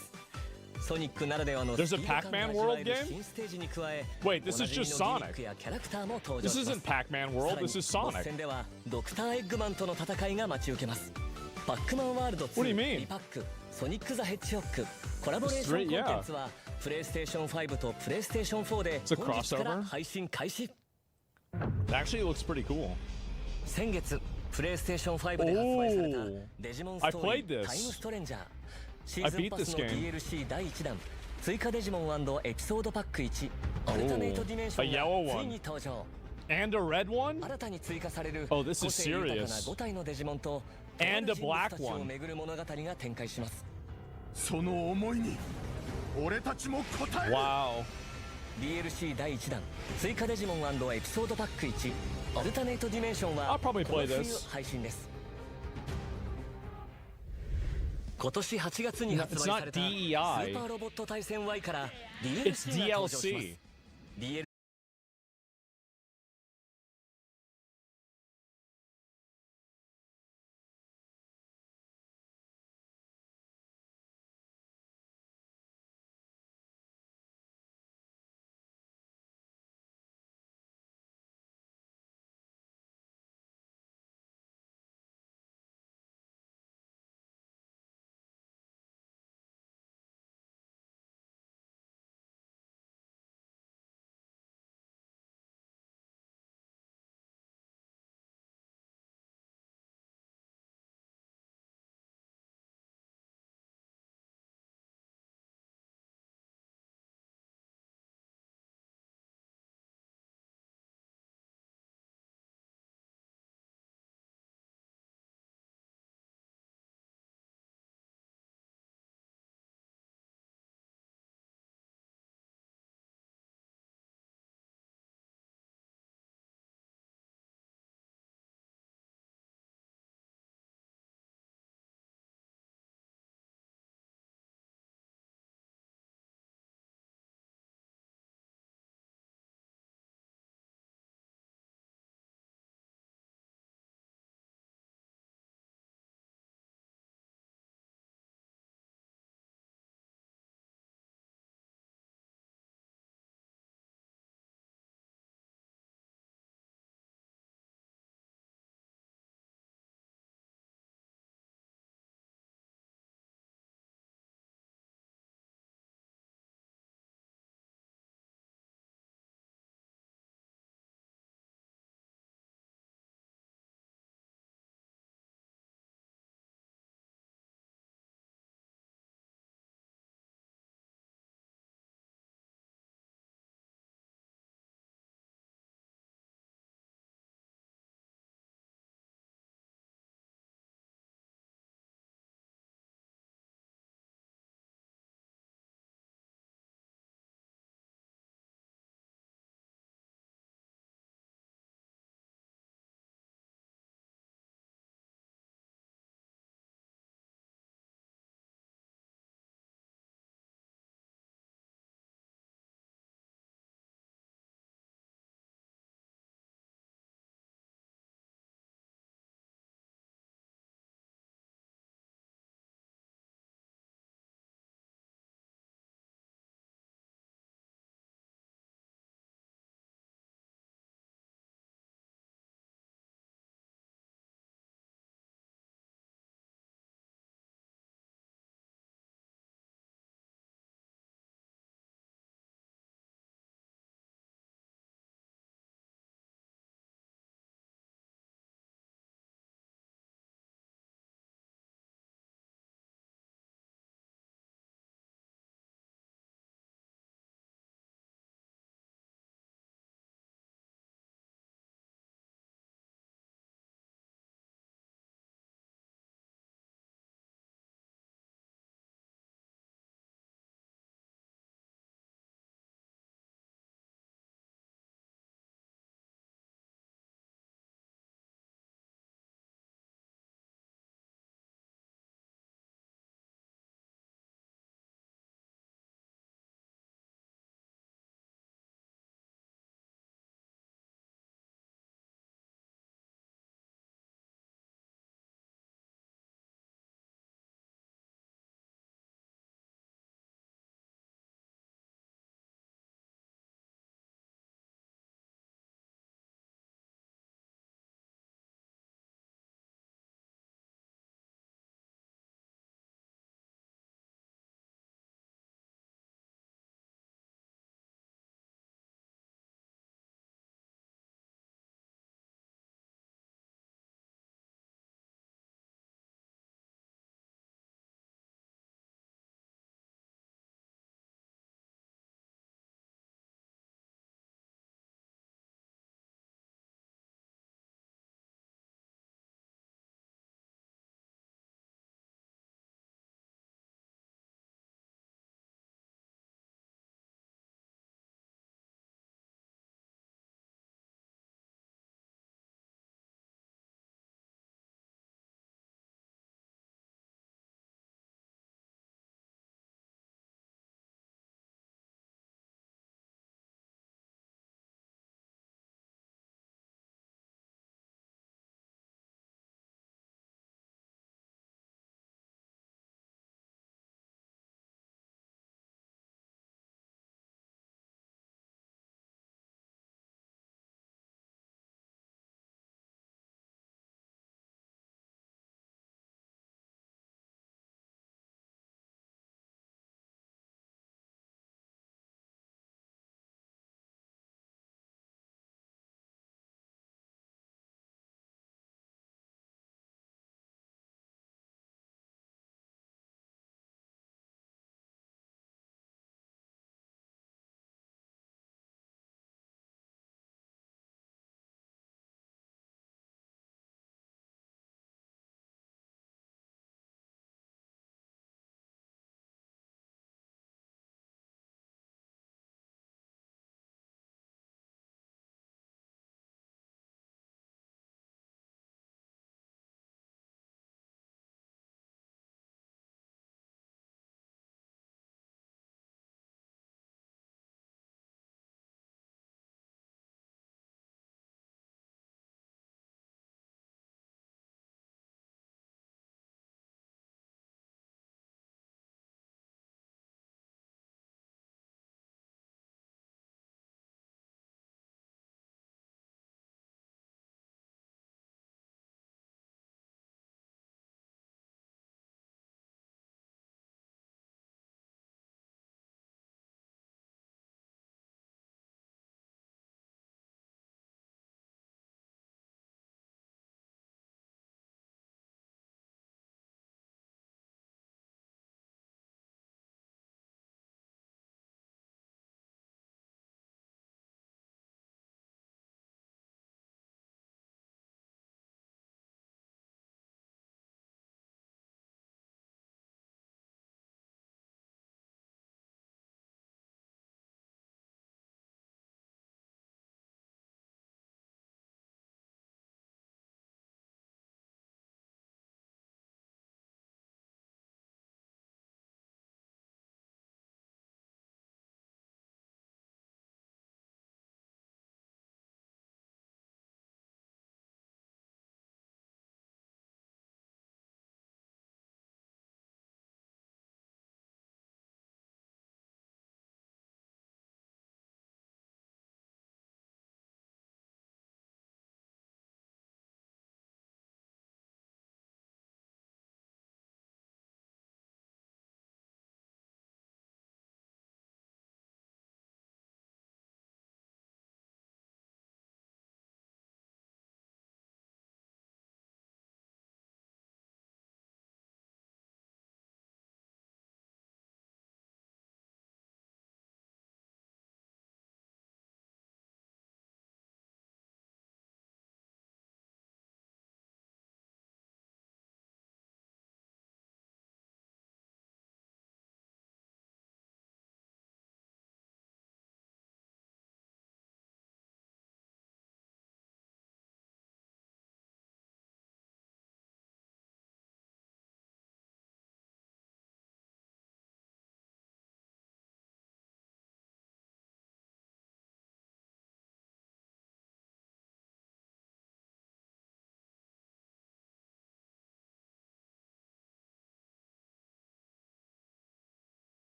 There's a Pac-Man World game? Wait, this is just Sonic. This isn't Pac-Man World, this is Sonic. What do you mean? ソニック・ザ・ヘッジホックコラボレーションコンテンツはプレイステーション5とプレイステーション4で本日から配信開始。 Actually looks pretty cool. 先月プレイステーション5で発売されたデジモンストーリータイムストレンジャーシーズンパスの DLC 第1弾追加デジモン&エピソードパック1アルタネイトディメンションがついに登場。 And a red one? 新たに追加される Oh, this 個 is 性豊かな serious. 5体のデジモンと And a black たちを one. 巡る物語が展開します。 その思いに俺たちも応える。 Wow. DLC 第1弾追加デジモン&エピソードパック1アルタネイトディメンションは I'll probably この play 冬 this. 配信です。今年8月に発売されたス It's not ー DEI. パーロボット対戦 Y から It's DLC が登場します。 DLC.